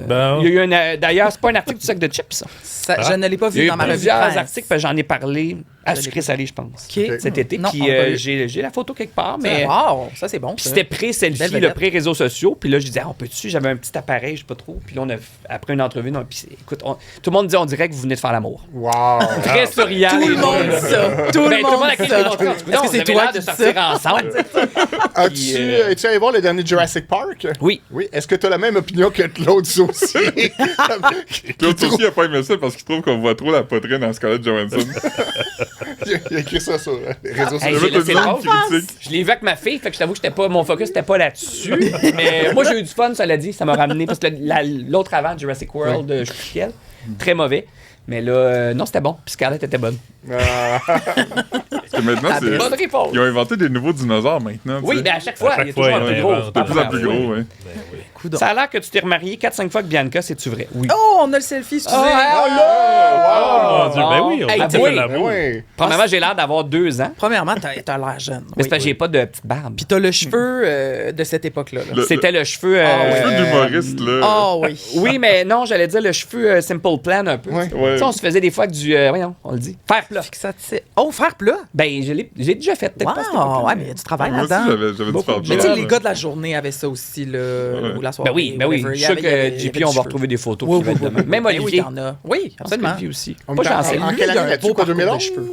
Bon. Il y a eu d'ailleurs, c'est pas un article du sac de chips, ça. Je ne l'ai pas Il y a vu eu dans ma revue de plusieurs presse. articles, parce que j'en ai parlé à Sucré Salé, je pense. OK. Cet été. Non, Puis on peut- j'ai la photo quelque part, mais. Wow, ça, c'est bon. Puis ça. c'était pré-selfie, Belle le vedette. pré-réseaux sociaux. Puis là, je disais, on peut-tu? J'avais un petit appareil, je sais pas trop. Puis là, après une entrevue, non, puis écoute, tout le monde dit, on dirait que vous venez de faire l'amour. Wow! Très souriant. Tout les le monde deux, là. dit ça. Tout le Ben, monde à dit qui ça. j'ai montré, en tout cas, Est-ce on que c'est avait toi l'air qui de dis sortir ça? ensemble. Es-tu allé voir le dernier Jurassic Park? Oui. Oui. Est-ce que tu as la même opinion que Claude Saucier? Claude Saucier n'a pas aimé ça parce qu'il trouve qu'on voit trop la poitrine dans Scarlett Johansson. Il a écrit ça sur les réseaux Hey, Il y sociaux. j'ai avait tout laissé le monde drôle. qui critique. Je l'ai vu avec ma fille, fait que je t'avoue que mon focus n'était pas là-dessus. Mais moi, j'ai eu du fun, ça l'a dit. Ça m'a ramené. Parce que l'autre avant, Jurassic World, je sais plus quel, très mauvais. Mais là, non, c'était bon. Puis Scarlett était bonne. Parce que maintenant, Bonne réponse. ils ont inventé des nouveaux dinosaures maintenant. tu Oui, sais. mais à chaque fois, À chaque il y a fois, toujours un ils plus en gros. inventent. C'est De plus en plus gros, oui. Coudonc. Ça a l'air que tu t'es remarié 4-5 fois avec Bianca, c'est-tu vrai? Oui. Oh, on a le selfie, excusez. Oh mon Dieu, ben oui, on Hey, fait oui. de l'amour. Oui. Premièrement, j'ai l'air d'avoir 2 ans. Premièrement, t'as l'air jeune. Mais c'est Oui. parce que j'ai pas de petite barbe. Puis t'as le cheveu de cette époque-là. là. C'était le cheveu. Ah, Le ouais. cheveu d'humoriste, là. Ah oui. Oui, mais non, j'allais dire le cheveu Simple Plan un peu. Ouais. Tu Ouais. sais, on se faisait des fois avec du. Voyons, on le dit. Fer plat. Fixatif. Oh, fer plat. Ben, j'ai déjà fait. Peut-être pas cette Wow. époque-là. Ouais, mais tu travailles Moi aussi, là-dedans. j'avais du Beaucoup. faire Mais tu sais, plat, les là. gars de la journée avaient ça aussi, là, ou la soirée. Ben oui, ben oui. whatever. Je Il y suis sûr avait- il y avait que du JP, on va cheveu. retrouver des photos Oui, qui vont oui, être de oui, même. oui. Même Ben oui, Olivier. il y en a. Oui, absolument. Olivier aussi. En Pas même temps, Chancel. en Lui, quelle il a année un là-dessus? beau Pas parcours de 2011? cheveux.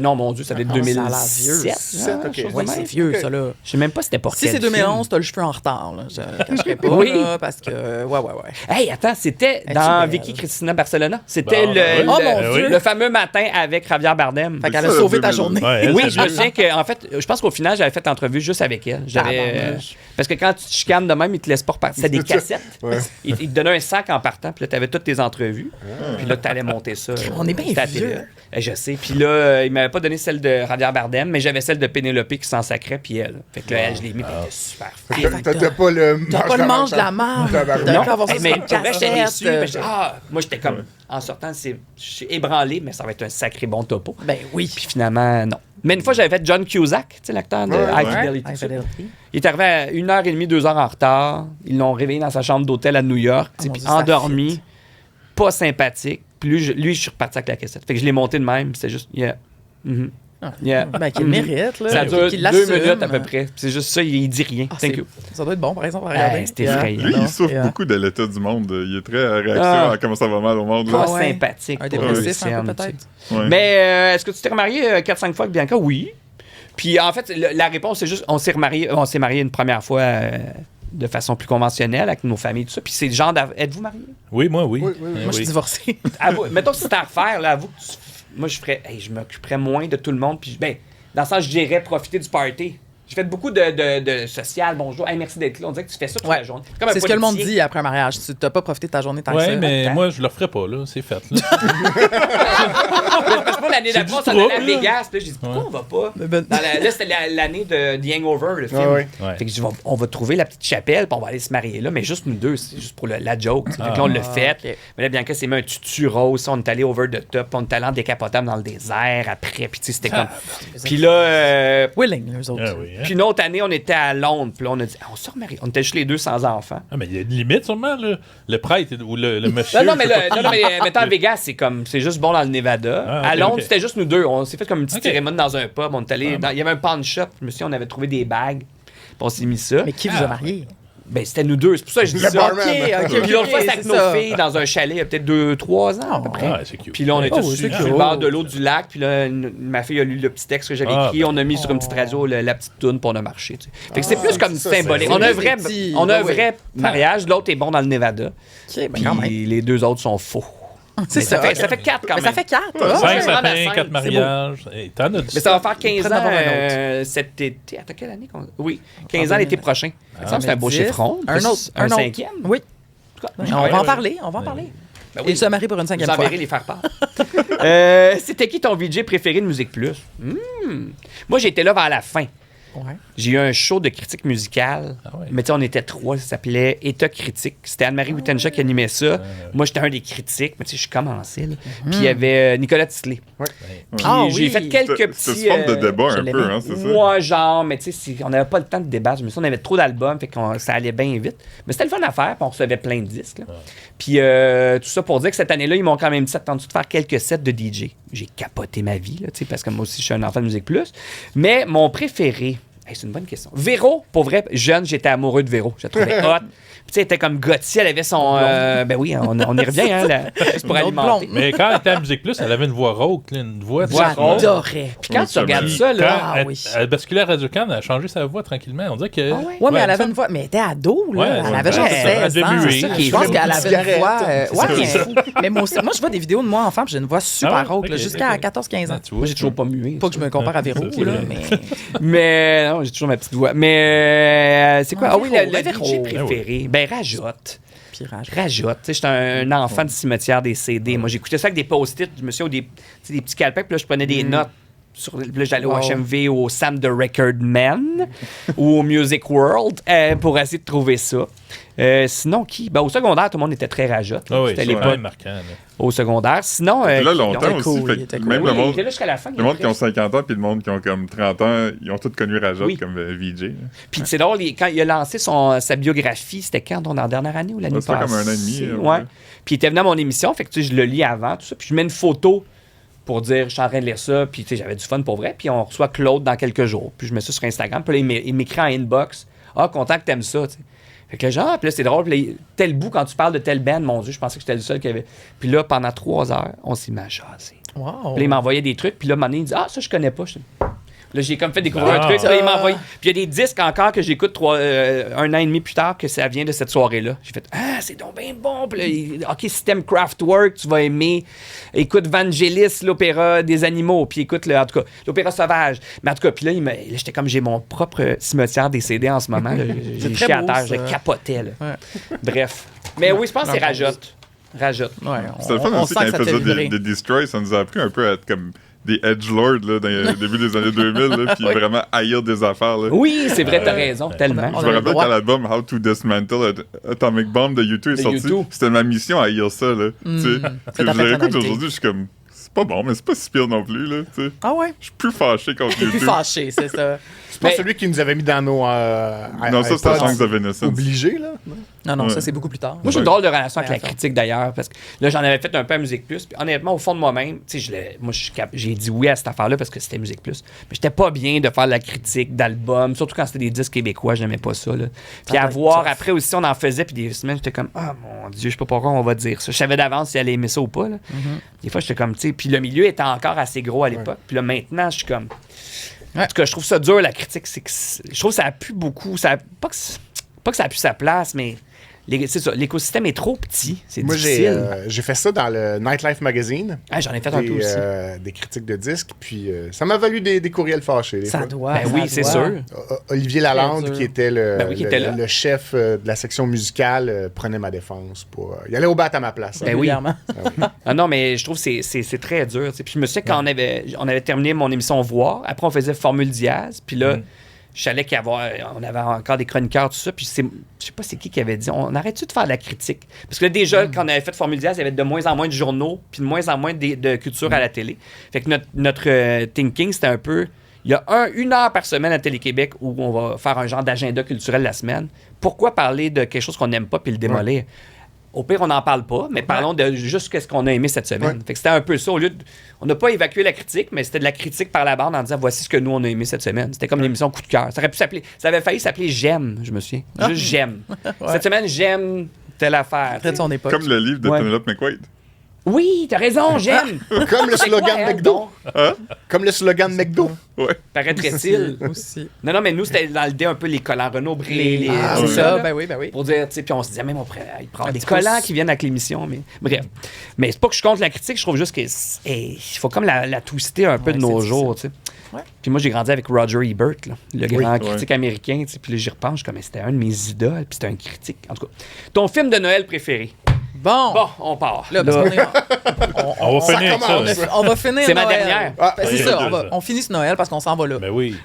Non, mon Dieu, ça doit être Ah, ça a l'air vieux. 2007. 7, ok. chose de Oui, même. c'est vieux, Ok. ça, là. Je sais même pas c'était pour Si quel c'est film. 2011, t'as le cheveu en retard, là. Je ne cacherai pas, Oui. là, parce que... Ouais. Hey, attends, c'était Es-tu dans belle? Vicky Cristina Barcelona. C'était Bon, le, ben oui. Oh, mon le, Dieu. le fameux matin avec Javier Bardem. Fait qu'elle a ça, sauvé ta 2000. journée. Ouais, elle, Oui, c'est je me bien. souviens qu'en fait, je pense qu'au final, j'avais fait l'entrevue juste avec elle. Tabarnouche. Parce que quand tu te chicanes de même, ils te laissent pas repartir. C'était des cassettes. Ouais. Ils te donnaient un sac en partant, puis là, tu avais toutes tes entrevues. Puis là, tu allais monter ça. On est bien C'était à vieux. télé. Je sais. Puis là, il m'avait pas donné celle de Javier Bardem, mais j'avais celle de Pénélope qui s'en sacrait, puis elle. Fait que là, je l'ai mis, puis elle était super fine. T'as pas le manche de la marde. Non, mais pour vrai, j'étais déçu. Moi, j'étais comme, en sortant, je suis ébranlé, mais ça va être un sacré bon topo. Ben oui. Puis finalement, non. Mais une fois, j'avais fait John Cusack, tu sais, l'acteur de High Fidelity. Il est arrivé à 1h30, 2h en retard. Ils l'ont réveillé dans sa chambre d'hôtel à New York, puis endormi, pas sympathique. Puis lui, je suis reparti avec la cassette. Fait que je l'ai monté de même, c'était juste, Ben, qu'il mérite, là. Ça dure 2 minutes à peu près. C'est juste ça, il dit rien. Thank you. Ça doit être bon, par exemple, à regarder. C'était effrayant. Lui, il souffre beaucoup de l'état du monde. Il est très réactif à comment ça va mal au monde. Pas sympathique. Un dépressif, un peu, peut-être. Ouais. Mais est-ce que tu t'es remarié 4-5 fois avec Bianca? Oui. Puis en fait, la réponse, c'est juste, on s'est marié une première fois de façon plus conventionnelle avec nos familles, tout ça. Puis c'est le genre Êtes-vous marié? Oui, moi, oui. Moi, je suis divorcé. Mettons que c'était à refaire, là, avoue que moi, je m'occuperais moins de tout le monde. Puis, dans le sens, j'irais profiter du party. J'ai fait beaucoup de social, bonjour, hey, merci d'être là. On dirait que tu fais ça toute la journée. C'est ce que le monde dit après un mariage. Tu n'as pas profité de ta journée tant que ça. Oui, mais moi, je le ferais pas, là. C'est fait, là. Parce que l'année d'après, on s'en allait à Vegas. Puis là, j'ai dit, pourquoi on va pas? Là, c'était l'année de The Hangover, le film. Fait que je dis, on va trouver la petite chapelle, puis on va aller se marier là. Mais juste nous deux, c'est juste pour la joke. Fait que là, on l'a fait. Okay. Mais là, Bianca s'est mis un tutu rose. On est allé over the top. On est allé en décapotable dans le désert après. Puis, tu sais, c'était comme. Puis là. Willing, eux autres. Puis une autre année, on était à Londres. Puis là, on a dit, on se remarie. On était juste les deux sans enfants. Ah, mais il y a une limite, sûrement, là. Le prêtre ou le monsieur. Non, mais mettons à Vegas, c'est juste bon dans le Nevada. À Londres, c'était juste nous deux. On s'est fait comme une petite cérémonie dans un pub. On est allé il y avait un pawn shop. Je me souviens, on avait trouvé des bagues. Puis on s'est mis ça. Mais qui vous a marié? Ben, c'était nous deux. C'est pour ça que je dis ça. Puis l'autre fois, c'était avec nos filles dans un chalet il y a peut-être 2-3 ans à peu près. C'est cute. Puis là, on était sur le bord de l'eau du lac. Puis là, ma fille a lu le petit texte que j'avais écrit. On a mis sur une petite radio la petite toune, puis on a marché. Fait que c'est plus comme symbolique. On a un vrai mariage. L'autre est bon dans le Nevada. Puis les deux autres sont faux. C'est ça. Ça fait 4 quand même. Ça fait 4. 5 sapins, 4 mariages. T'en as Mais ça va faire 15 ans cet été. Attends, quelle année? Oui, 15 ans l'été prochain. Ça me c'est un beau chiffron. Un autre. Un cinquième? Oui. On va en parler. Ben Il se marie pour une 5e fois. Vous enverrez les faire part. C'était qui ton VJ préféré de Musique Plus? Moi, j'étais là vers la fin. Ouais. J'ai eu un show de critique musicale. Mais tu sais, on était 3. Ça s'appelait État critique. C'était Anne-Marie Wittencha qui animait ça. Moi, j'étais un des critiques. Mais tu sais, je commençais. Là. Puis il y avait Nicolas Tisley. Puis j'ai fait quelques petits... C'était une forme de débat un peu, hein, c'est ça? Moi, genre, mais tu sais, on n'avait pas le temps de débattre. Je me suis dit, on avait trop d'albums, fait que ça allait bien vite. Mais c'était le fun à faire, puis on recevait plein de disques. Là. Puis tout ça pour dire que cette année-là, ils m'ont quand même dit, attendu de faire quelques sets de DJ. J'ai capoté ma vie, là, parce que moi aussi, je suis un enfant de Musique Plus. Mais mon préféré... c'est une bonne question. Véro, pour vrai, jeune, j'étais amoureux de Véro. Je la trouvais hot. Puis, tu sais, elle était comme Gauthier, elle avait son. Ben oui, on y revient, hein, juste pour alimenter. Mais quand elle était à Musique Plus, elle avait une voix rauque, une voix. J'adorais. Puis quand tu regardes ça, là. Elle basculait à Radio-Can, elle a changé sa voix tranquillement. On dirait que. Oui, mais elle avait une voix. Mais elle était ado, là. Elle avait genre 16 ans. Je pense qu'elle avait une voix. Ouais, fou. Mais moi, je vois des vidéos de moi enfant, puis j'ai une voix super rauque, jusqu'à 14-15 ans. Moi, j'ai toujours pas mué. Pas que je me compare à Véro, là. Mais non, j'ai toujours ma petite voix. Mais c'est quoi? Ah oui, le DJ préféré. Ben, Rajotte. Rajotte. Tu sais, j'étais un enfant du cimetière des CD. Moi, j'écoutais ça avec des post-it. Je me suis des petits calepins, puis là, je prenais des notes. Là, j'allais au HMV, au Sam the Record Man ou au Music World pour essayer de trouver ça. Sinon, qui? Ben, au secondaire, tout le monde était très Rajotte. C'était l'époque marquant. Au secondaire. Sinon, là, longtemps aussi. Cool, même le monde, là jusqu'à la fin, le monde qui ont 50 ans puis le monde qui ont comme 30 ans, ils ont tous connu Rajotte comme VJ. Puis c'est drôle, quand il a lancé sa biographie, c'était quand? Dans la dernière année ou l'année passée? C'était comme un an et demi. Ouais. Puis il était venu à mon émission, fait que tu sais, je le lis avant, tout ça. Puis je mets une photo pour dire, je suis en train de lire ça, puis tu sais, j'avais du fun pour vrai. Puis on reçoit Claude dans quelques jours. Puis je mets ça sur Instagram. Puis là, il m'écrit en inbox, content que t'aimes ça, tu sais. Fait que genre, puis là, c'est drôle. Puis là, tel bout, quand tu parles de telle band, mon Dieu, je pensais que j'étais le seul qui avait. Puis là, pendant 3 heures, on s'y met à jaser. Wow. Puis là, il m'envoyait des trucs. Puis là, à un moment donné, il dit, ça, je connais pas. Là, j'ai comme fait découvrir un truc. Là, il m'a envoyé. Puis il y a des disques encore que j'écoute 1 an et demi plus tard que ça vient de cette soirée-là. J'ai fait, c'est donc bien bon. Puis là, OK, System Kraftwerk, tu vas aimer. Écoute Vangelis, l'opéra des animaux. Puis écoute, en tout cas, l'opéra sauvage. Mais en tout cas, puis là, j'étais comme, j'ai mon propre cimetière des CD en ce moment. J'ai chié à terre, je capotais. Là. Ouais. Bref. Mais oui, je pense que c'est Rajotte. C'était le fun aussi quand il faisait des Destroy, ça nous a appris un peu à être comme des edgelords là, dans le début des années 2000, là, puis vraiment haïr des affaires. Là. Oui, c'est vrai, t'as raison, tellement. Je me rappelle quand l'album How to Dismantle Atomic Bomb de U2 est sorti, c'était ma mission à haïr ça. Là, puis je le réécoute aujourd'hui, je suis comme, c'est pas bon, mais c'est pas si pire non plus. Là, ah ouais? Je suis plus fâché contre U2. Plus fâché, c'est ça. C'est pas celui qui nous avait mis dans nos... non, ça, c'était Songs of Innocence. Obligé, là? Non, ça, c'est beaucoup plus tard. Moi, j'ai une drôle de relation avec la critique, d'ailleurs, parce que là, j'en avais fait un peu à Musique Plus. Puis honnêtement, au fond de moi-même, tu sais, j'ai dit oui à cette affaire-là parce que c'était Musique Plus. Mais j'étais pas bien de faire de la critique d'albums, surtout quand c'était des disques québécois, j'aimais pas ça. Là. Puis à voir, après aussi, on en faisait, puis des semaines, j'étais comme, ah mon Dieu, je sais pas pourquoi on va dire ça. Je savais d'avance si elle allait aimer ça ou pas. Là. Des fois, j'étais comme, tu sais, puis le milieu était encore assez gros à l'époque. Puis là, maintenant, je suis comme. En tout cas, je trouve ça dur, la critique. Je trouve que ça a pu beaucoup. Pas que ça a pu sa place, mais c'est ça. L'écosystème est trop petit. C'est difficile. Moi, j'ai fait ça dans le Nightlife Magazine. J'en ai fait un peu aussi. Des critiques de disques. Puis ça m'a valu des courriels fâchés. Ça doit. Ben oui, c'est sûr. Olivier Lalande, qui était le chef de la section musicale, prenait ma défense. Il allait au bat à ma place. Ben oui. Ah non, mais je trouve que c'est très dur. T'sais. Puis je me souviens quand on avait terminé mon émission Voir, après on faisait Formule Diaz, puis là, je savais on avait encore des chroniqueurs, tout ça, puis je sais pas c'est qui avait dit, on arrête-tu de faire de la critique? Parce que là, déjà, quand on avait fait Formule Diaz, il y avait de moins en moins de journaux, puis de moins en moins de culture à la télé. Fait que notre thinking, c'était un peu... Il y a une heure par semaine à Télé-Québec où on va faire un genre d'agenda culturel la semaine. Pourquoi parler de quelque chose qu'on n'aime pas puis le démolir? Ouais. Au pire, on n'en parle pas, mais parlons de juste qu'est-ce qu'on a aimé cette semaine. Ouais. Fait que c'était un peu ça. On n'a pas évacué la critique, mais c'était de la critique par la bande en disant voici ce que nous, on a aimé cette semaine. C'était comme l'émission Coup de cœur. Ça avait failli s'appeler J'aime, je me souviens. Juste J'aime. Cette semaine, j'aime telle affaire. Son époque. Comme le livre de Penelope McQuaid. Oui, t'as raison, j'aime. Comme le slogan McDo. Comme le slogan McDo. Ouais. Paraîtrait-il. Aussi. Non, mais nous, c'était dans l'idée un peu les collants Renault brillés. C'est ça, ben oui. Pour dire, tu sais, puis on se disait même, il prend des collants qui viennent avec l'émission, mais bref. Mais c'est pas que je compte la critique, je trouve juste qu'il faut comme la twister un peu de nos jours, tu sais. Ouais. Puis moi, j'ai grandi avec Roger Ebert, là, le grand critique américain, tu sais, puis là, j'y repense, je suis comme, c'était un de mes idoles, puis c'était un critique. En tout cas, ton film de Noël préféré? Bon, on part. Là, parce on va finir ça. On va finir c'est Noël. Ma dernière. C'est ça, on finit ce Noël parce qu'on s'en va là. Ben oui.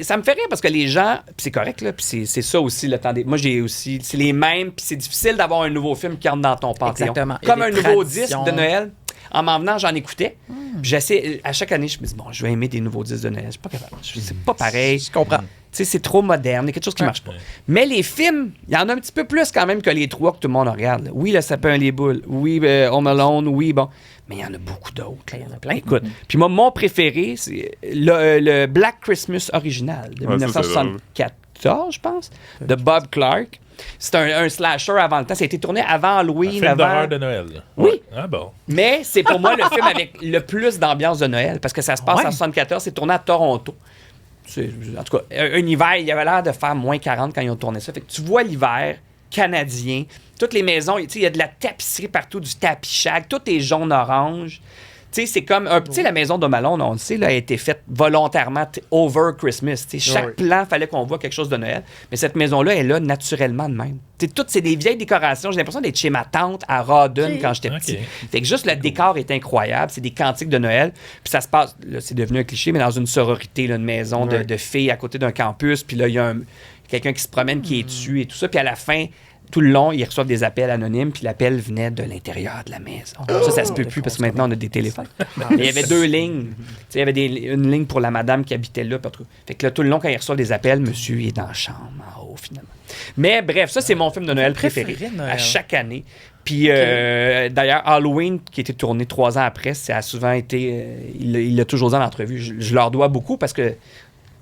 Ça me fait rire parce que les gens, puis c'est correct, là, puis c'est ça aussi le temps des... Moi, j'ai aussi... C'est les mêmes, puis c'est difficile d'avoir un nouveau film qui rentre dans ton panthéon. Exactement. Comme un nouveau disque de Noël. En m'en venant, j'en écoutais. Puis j'essaie... À chaque année, je me dis, bon, je vais aimer des nouveaux disques de Noël. Je suis pas capable. C'est pas pareil. Je comprends. Tu sais, c'est trop moderne. Il y a quelque chose qui marche pas. Mais les films, il y en a un petit peu plus quand même que les trois que tout le monde regarde. Là. Oui, Le Sapin et les Boules. Oui, Home Alone. Oui, bon. Mais il y en a beaucoup d'autres. Il y en a plein. Écoute. Puis moi, mon préféré, c'est le Black Christmas original de 1974, je pense, de Bob Clark. C'est un slasher avant le temps. Ça a été tourné avant Halloween. Un film d'horreur de Noël. Oui. Ah bon. Mais c'est pour moi le film avec le plus d'ambiance de Noël parce que ça se passe en 1974. C'est tourné à Toronto. En tout cas, un hiver, il avait l'air de faire moins 40 quand ils ont tourné ça. Fait que tu vois l'hiver canadien, toutes les maisons, il y a de la tapisserie partout, du tapis shag, tout est jaune-orange. Tu sais, c'est comme tu sais, la maison de Malone, on le sait, là, a été faite volontairement over Christmas. Chaque plan, fallait qu'on voit quelque chose de Noël. Mais cette maison-là est là naturellement de même. Toutes, c'est des vieilles décorations. J'ai l'impression d'être chez ma tante à Rawdon quand j'étais petit. Fait que juste le décor est incroyable. C'est des cantiques de Noël. Puis ça se passe, là, c'est devenu un cliché, mais dans une sororité, là, une maison de filles à côté d'un campus. Puis là, il y a quelqu'un qui se promène, qui est dessus et tout ça. Puis à la fin, tout le long, ils reçoivent des appels anonymes, puis l'appel venait de l'intérieur de la maison. Ça se peut plus parce que maintenant, on a des téléphones. Il y avait 2 lignes. Il y avait une ligne pour la madame qui habitait là. Fait que là, tout le long, quand ils reçoivent des appels, monsieur est dans la chambre, en haut, finalement. Mais bref, ça, c'est mon film de Noël préféré à chaque année. Puis d'ailleurs, Halloween, qui a été tourné 3 ans après, ça a souvent été... il l'a toujours dit en entrevue. Je leur dois beaucoup parce que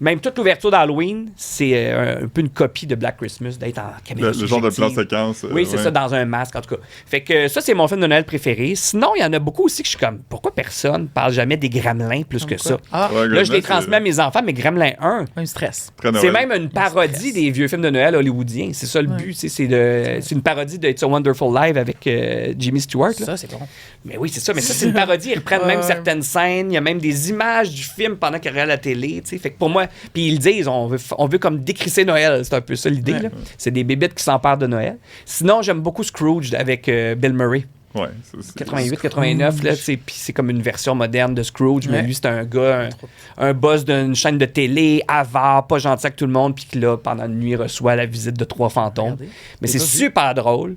même toute l'ouverture d'Halloween, c'est un peu une copie de Black Christmas, d'être en caméra le genre de plan séquence. Oui, c'est ça, dans un masque, en tout cas. Fait que ça, c'est mon film de Noël préféré. Sinon, il y en a beaucoup aussi que je suis comme, pourquoi personne parle jamais des Gremlins plus que ça? Là, je les transmets à mes enfants, mais Gremlins 1, un stress. C'est même une parodie des vieux films de Noël hollywoodiens. C'est ça le but. C'est une parodie de It's a Wonderful Life avec Jimmy Stewart. Là. Ça, c'est bon. Mais oui, c'est ça. Mais ça, c'est une parodie. Ils reprennent même certaines scènes. Il y a même des images du film pendant qu'il regarde la télé. T'sais. Fait que pour moi, puis ils le disent, on veut comme décrisser Noël. C'est un peu ça l'idée. Là. C'est des bébites qui s'emparent de Noël. Sinon, j'aime beaucoup Scrooge avec Bill Murray. Ouais, ça, c'est... 88, 89, là, puis c'est comme une version moderne de Scrooge, mais lui, c'est un gars, un boss d'une chaîne de télé, avare, pas gentil avec tout le monde, puis qui, là, pendant une nuit, reçoit la visite de 3 fantômes. Mais c'est super drôle.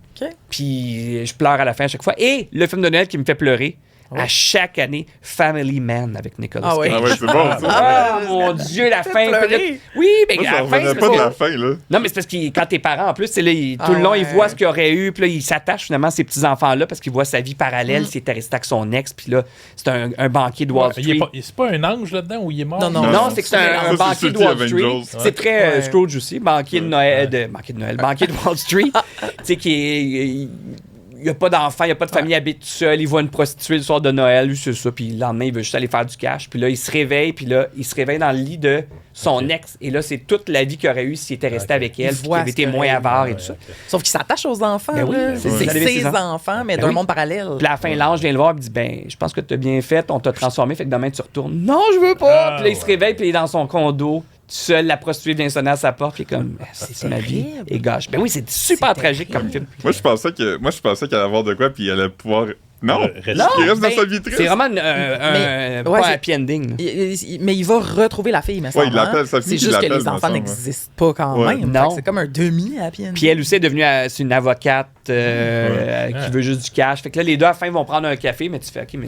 Puis je pleure à la fin à chaque fois. Et le film de Noël qui me fait pleurer, à chaque année, Family Man avec Nicolas Cage. Ah ouais, c'est bon, ça. Ah, mon Dieu, la fin. Oui, mais Moi, à la fin, c'est pas de la fin, là. Non, mais c'est parce que quand tes parents, en plus, tout le long, ils voient ce qu'il aurait eu, puis là, ils s'attachent finalement à ces petits-enfants-là parce qu'ils voient sa vie parallèle, s'il était resté avec son ex, puis là, c'est un banquier de Wall Street. C'est pas un ange là-dedans où il est mort? Non, c'est que c'est un banquier de Wall Street. C'est très Scrooge aussi, banquier de Noël, banquier de Wall Street, tu sais, qui est... Il n'y a pas d'enfant, il n'y a pas de famille, il habite tout seul, il voit une prostituée le soir de Noël, lui, c'est ça, puis le lendemain, il veut juste aller faire du cash. Puis là, il se réveille, dans le lit de son ex. Et là, c'est toute la vie qu'il aurait eu s'il était resté avec elle, puis qu'il avait été moins avare et tout ça. Sauf qu'il s'attache aux enfants, Ben oui, là. C'est ses enfants, mais d'un monde parallèle. Puis à la fin, l'ange vient le voir et dit, je pense que tu as bien fait, on t'a transformé, fait que demain, tu retournes. Non, je veux pas! Puis là, il se réveille, puis il est dans son condo. Seul, la prostituée vient sonner à sa porte, puis comme, c'est ma vie. Et gâche. Ben oui, c'est super tragique comme film. Moi, je pensais qu'elle allait avoir de quoi, puis elle allait pouvoir. Non, il reste dans sa vie triste. C'est vraiment pas un happy ending. Mais il va retrouver la fille, mais il l'appelle sa fille. C'est juste que les enfants n'existent pas quand même. Non. C'est comme un demi-happy ending. Puis elle aussi est devenue c'est une avocate qui veut juste du cash. Fait que là, les deux, à la fin, vont prendre un café, mais tu fais, OK, mais...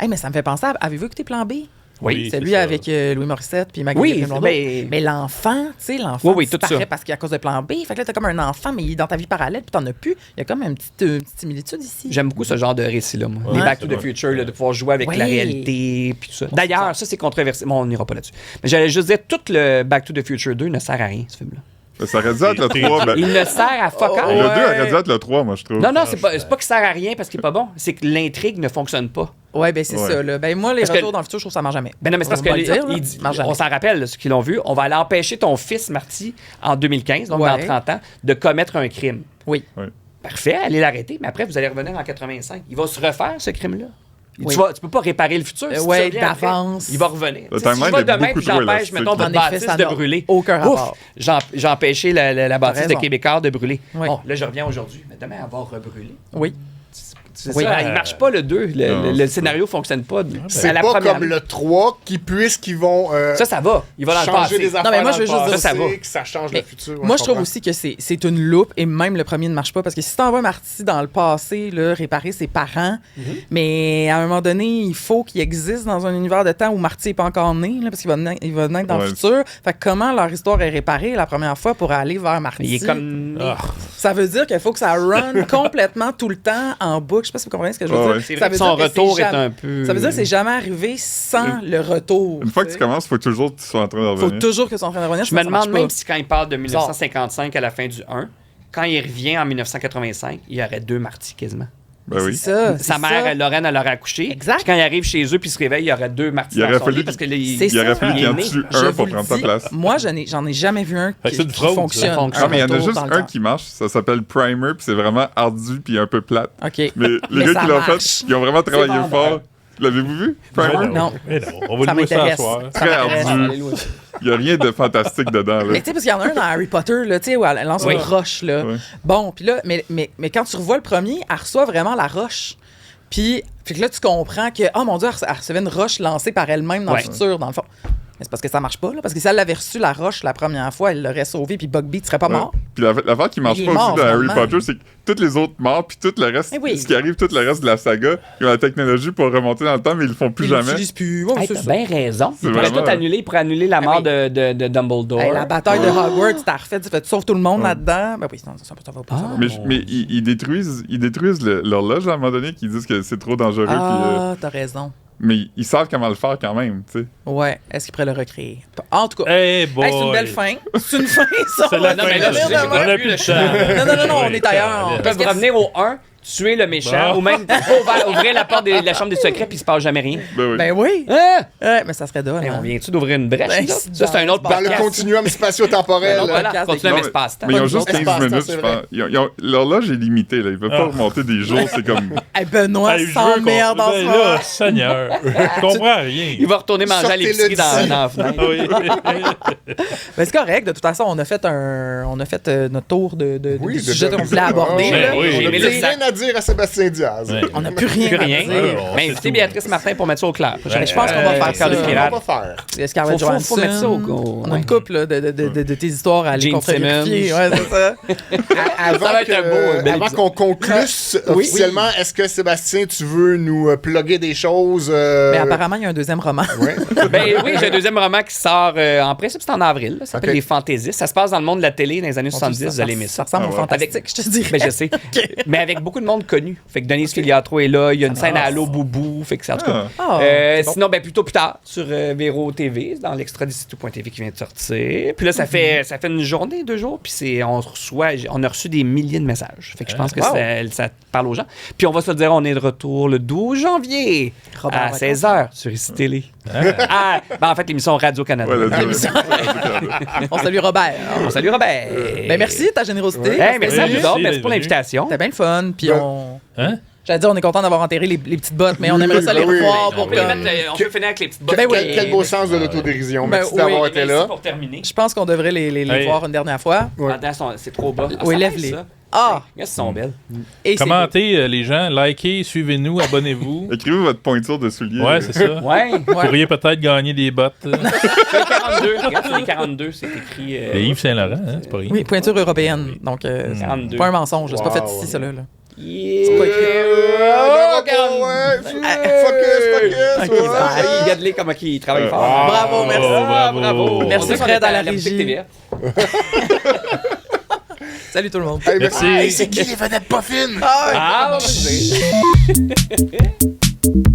Mais ça me fait penser avez-vous écouté Plan B? Oui, c'est lui avec Louis Morissette puis Maggie Blondeau. Mais l'enfant, tu sais, l'enfant disparaît parce qu'à cause de Plan B. Fait que là, t'as comme un enfant, mais il est dans ta vie parallèle, puis t'en as plus. Il y a comme une petite similitude ici. J'aime beaucoup ce genre de récit-là, moi. Les Back to the Future, là, de pouvoir jouer avec la réalité, puis tout ça. D'ailleurs, ça, c'est controversé. Bon, on n'ira pas là-dessus. Mais j'allais juste dire, tout le Back to the Future 2 ne sert à rien, ce film-là. Ça aurait dû être le 3. Il ne sert à fuck all. Le 2 aurait dû être le 3, moi, je trouve. Non, c'est pas qu'il sert à rien parce qu'il est pas bon. C'est que l'intrigue ne fonctionne pas. Ouais, ben c'est ça. Là. Ben moi, les retours dans le futur, je trouve que ça marche jamais. Ben non, mais c'est parce que on s'en rappelle, là, ceux qui l'ont vu, on va aller empêcher ton fils, Marty, en 2015, donc dans 30 ans, de commettre un crime. Oui. Parfait, allez l'arrêter, mais après, vous allez revenir en 85. Il va se refaire, ce crime-là. Tu peux pas réparer le futur. Si d'avance. Il va revenir. Si je vais demain puis j'empêche, mettons, votre bâtisse de brûler. Aucun rapport. J'ai empêché la bâtisse de Québécois de brûler. Oui. Bon, là, je reviens aujourd'hui. Mais demain, elle va rebrûler. Oui. C'est ça, il marche pas le 2. Le scénario fonctionne pas. C'est pas comme le 3 puisqu'ils vont ça va. Il va dans le changer passé. des affaires. Non, mais moi, je veux juste dire ça va. Que ça change le futur. Moi, je trouve aussi que c'est une loupe et même le premier ne marche pas parce que si t'envoies Marty dans le passé, là, réparer ses parents, mais à un moment donné, il faut qu'il existe dans un univers de temps où Marty n'est pas encore né, là, parce qu'il va naître dans le futur. Fait que comment leur histoire est réparée la première fois pour aller vers Marty? Il est comme... Ça veut dire qu'il faut que ça run complètement tout le temps en boucle. Je sais pas si vous comprenez ce que je veux dire. Ça veut dire son retour est un peu... Ça veut dire que c'est jamais arrivé sans le retour. Une fois que tu commences, il faut toujours que tu sois en train de revenir. Il faut toujours que tu sois en train de revenir. Je me demande même si quand il parle de 1955 à la fin du 1, quand il revient en 1985, il y aurait 2 Marty quasiment. Ben oui. Sa mère, Lorraine, elle aurait accouché. Exact. Puis quand il arrive chez eux puis il se réveille, il y aurait 2 Marty dans son lit parce que il aurait fallu qu'il y en tue un pour prendre sa place. Moi, j'en ai jamais vu un qui fonctionne. Non, mais il y en a juste un qui marche. Ça s'appelle Primer, puis c'est vraiment ardu puis un peu plate. OK. Mais les gars qui l'ont fait, ils ont vraiment travaillé fort. L'avez-vous vu, Primer? Non. On va louer ça à soir. Très ardu. Il n'y a rien de fantastique dedans. Là. Mais tu sais, parce qu'il y en a un dans Harry Potter, là, où elle lance une roche. Là. Oui. Bon, puis là, mais quand tu revois le premier, elle reçoit vraiment la roche. Puis que là, tu comprends que, oh mon Dieu, elle recevait une roche lancée par elle-même dans le futur, dans le fond. Mais c'est parce que ça marche pas, là. Parce que si elle avait reçu la roche la première fois, elle l'aurait sauvé, puis Bugsby ne serait pas mort. Puis l'affaire qui marche pas aussi dans Harry Potter, c'est que tous les autres morts, puis tout le reste, ce qui arrive, tout le reste de la saga, ils ont la technologie pour remonter dans le temps, mais ils le font plus jamais. Ils l'utilisent plus. T'as bien raison. Ils pourraient tout annuler pour annuler la mort de Dumbledore. La bataille de Hogwarts, t'as refait, tu sauves tout le monde là-dedans. Ben oui, ça va pas. Mais ils détruisent l'horloge à un moment donné, qui disent que c'est trop dangereux. T'as raison. Mais ils savent comment le faire quand même, tu sais. Ouais, est-ce qu'ils pourraient le recréer? En tout cas, c'est une belle fin. C'est une fin, ça. C'est la fin. On a plus le temps. Non, on est ailleurs. Ils peuvent revenir au 1, tuer le méchant, ou même ouvrir la porte de la chambre des secrets, puis il se passe jamais rien. Ben oui. Ouais, mais ça serait drôle. On vient-tu d'ouvrir une brèche? Ça, c'est un autre dans le continuum spatio-temporel. Voilà, continuum espace-temps. Mais ils ont juste 15 minutes, je pense. L'horloge est limitée, là. Ils peuvent pas remonter des jours, c'est comme... Benoît s'emmerde dans ce là, Seigneur, je comprends rien. Il va retourner manger à l'épicerie dans la fenêtre. Ben c'est correct, de toute façon, on a fait notre tour de sujets qu'on voulait aborder. On a bien à dire à Sébastien Diaz. Ouais. On n'a plus rien à dire. Mais invitez Béatrice Martin pour mettre ça au clair. Mais je pense qu'on va faire ça. Cœur de On pirate. va faire. Il y a Scarlett Faut mettre ça au Johansson. go. On a une couple là, de tes histoires à aller Gene contre-vérifier. Simmons. Ouais, c'est ça. Avant, Ça va être un beau, bel avant épisode. qu'on conclue officiellement, est-ce que Sébastien, tu veux nous plugger des choses? Mais apparemment, il y a un deuxième roman. Ouais. Ben oui, j'ai un deuxième roman qui sort en principe, c'est en avril. Là. Ça s'appelle Ok. Les Fantaisistes. Ça se passe dans le monde de la télé dans les années 70. Vous allez aimer ça. Ça ressemble au ouais. fantastique, je te dirais. Ben, je sais. Mais avec beaucoup de monde connu. Fait que Denise Filiatro est là. Il y a une scène à Allo Boubou. Fait que c'est en tout cas. Ah, c'est bon. Sinon, ben, plutôt plus tard, sur Véro TV, dans l'extra d'ici-tout.tv qui vient de sortir. Puis là, ça fait une journée, 2 jours. Puis on a reçu des milliers de messages. Fait que je pense que ça parle aux gens. Puis on va se le dire, on est de retour le 12 janvier Robert à Vacances. 16h sur ICI Télé. En fait, l'émission Radio-Canada. Ouais, On salue Robert. On salue Robert. Ben merci de ta générosité. Hey, merci à Oui, vous autres. merci Merci pour d'être l'invitation. C'était bien le fun. Puis on. Hein? J'allais dire, on est content d'avoir enterré les petites bottes, mais on aimerait ça les oui, revoir oui. pour On peut, les comme. mettre, on peut finir avec les petites bottes. Ben oui. Quel beau sens de l'autodérision. Ben Merci oui, d'avoir mais été Ici là. pour terminer. Je pense qu'on devrait les Hey. voir une dernière fois. Attends, c'est trop bas. Oui, ça lève-les. baisse, ça. Ah! Regarde, elles sont belles. Et c'est Commentez, les gens, likez, suivez-nous, abonnez-vous. Écrivez votre pointure de soulier. Ouais, c'est ça. Ouais. Vous pourriez peut-être gagner des bottes. C'est les 42. Regarde, c'est les 42. C'est écrit. Et Yves Saint-Laurent, hein, c'est pas rien. Oui, pointure européenne. Donc, 42. pas un mensonge. C'est pas fait Wow. ici, cela. Là. Yeah. C'est pas écrit. Oh, Focus. Ok, ouais. bye. Regarde-les comment ils travaillent fort. Bravo, merci. bravo. Bravo. Merci, On dirait qu'on Fred, est à la boutique régie. TVA. Salut tout le monde. Hey, Merci. Hey, c'est qui les vedettes pas fines? Ah, on va le dire.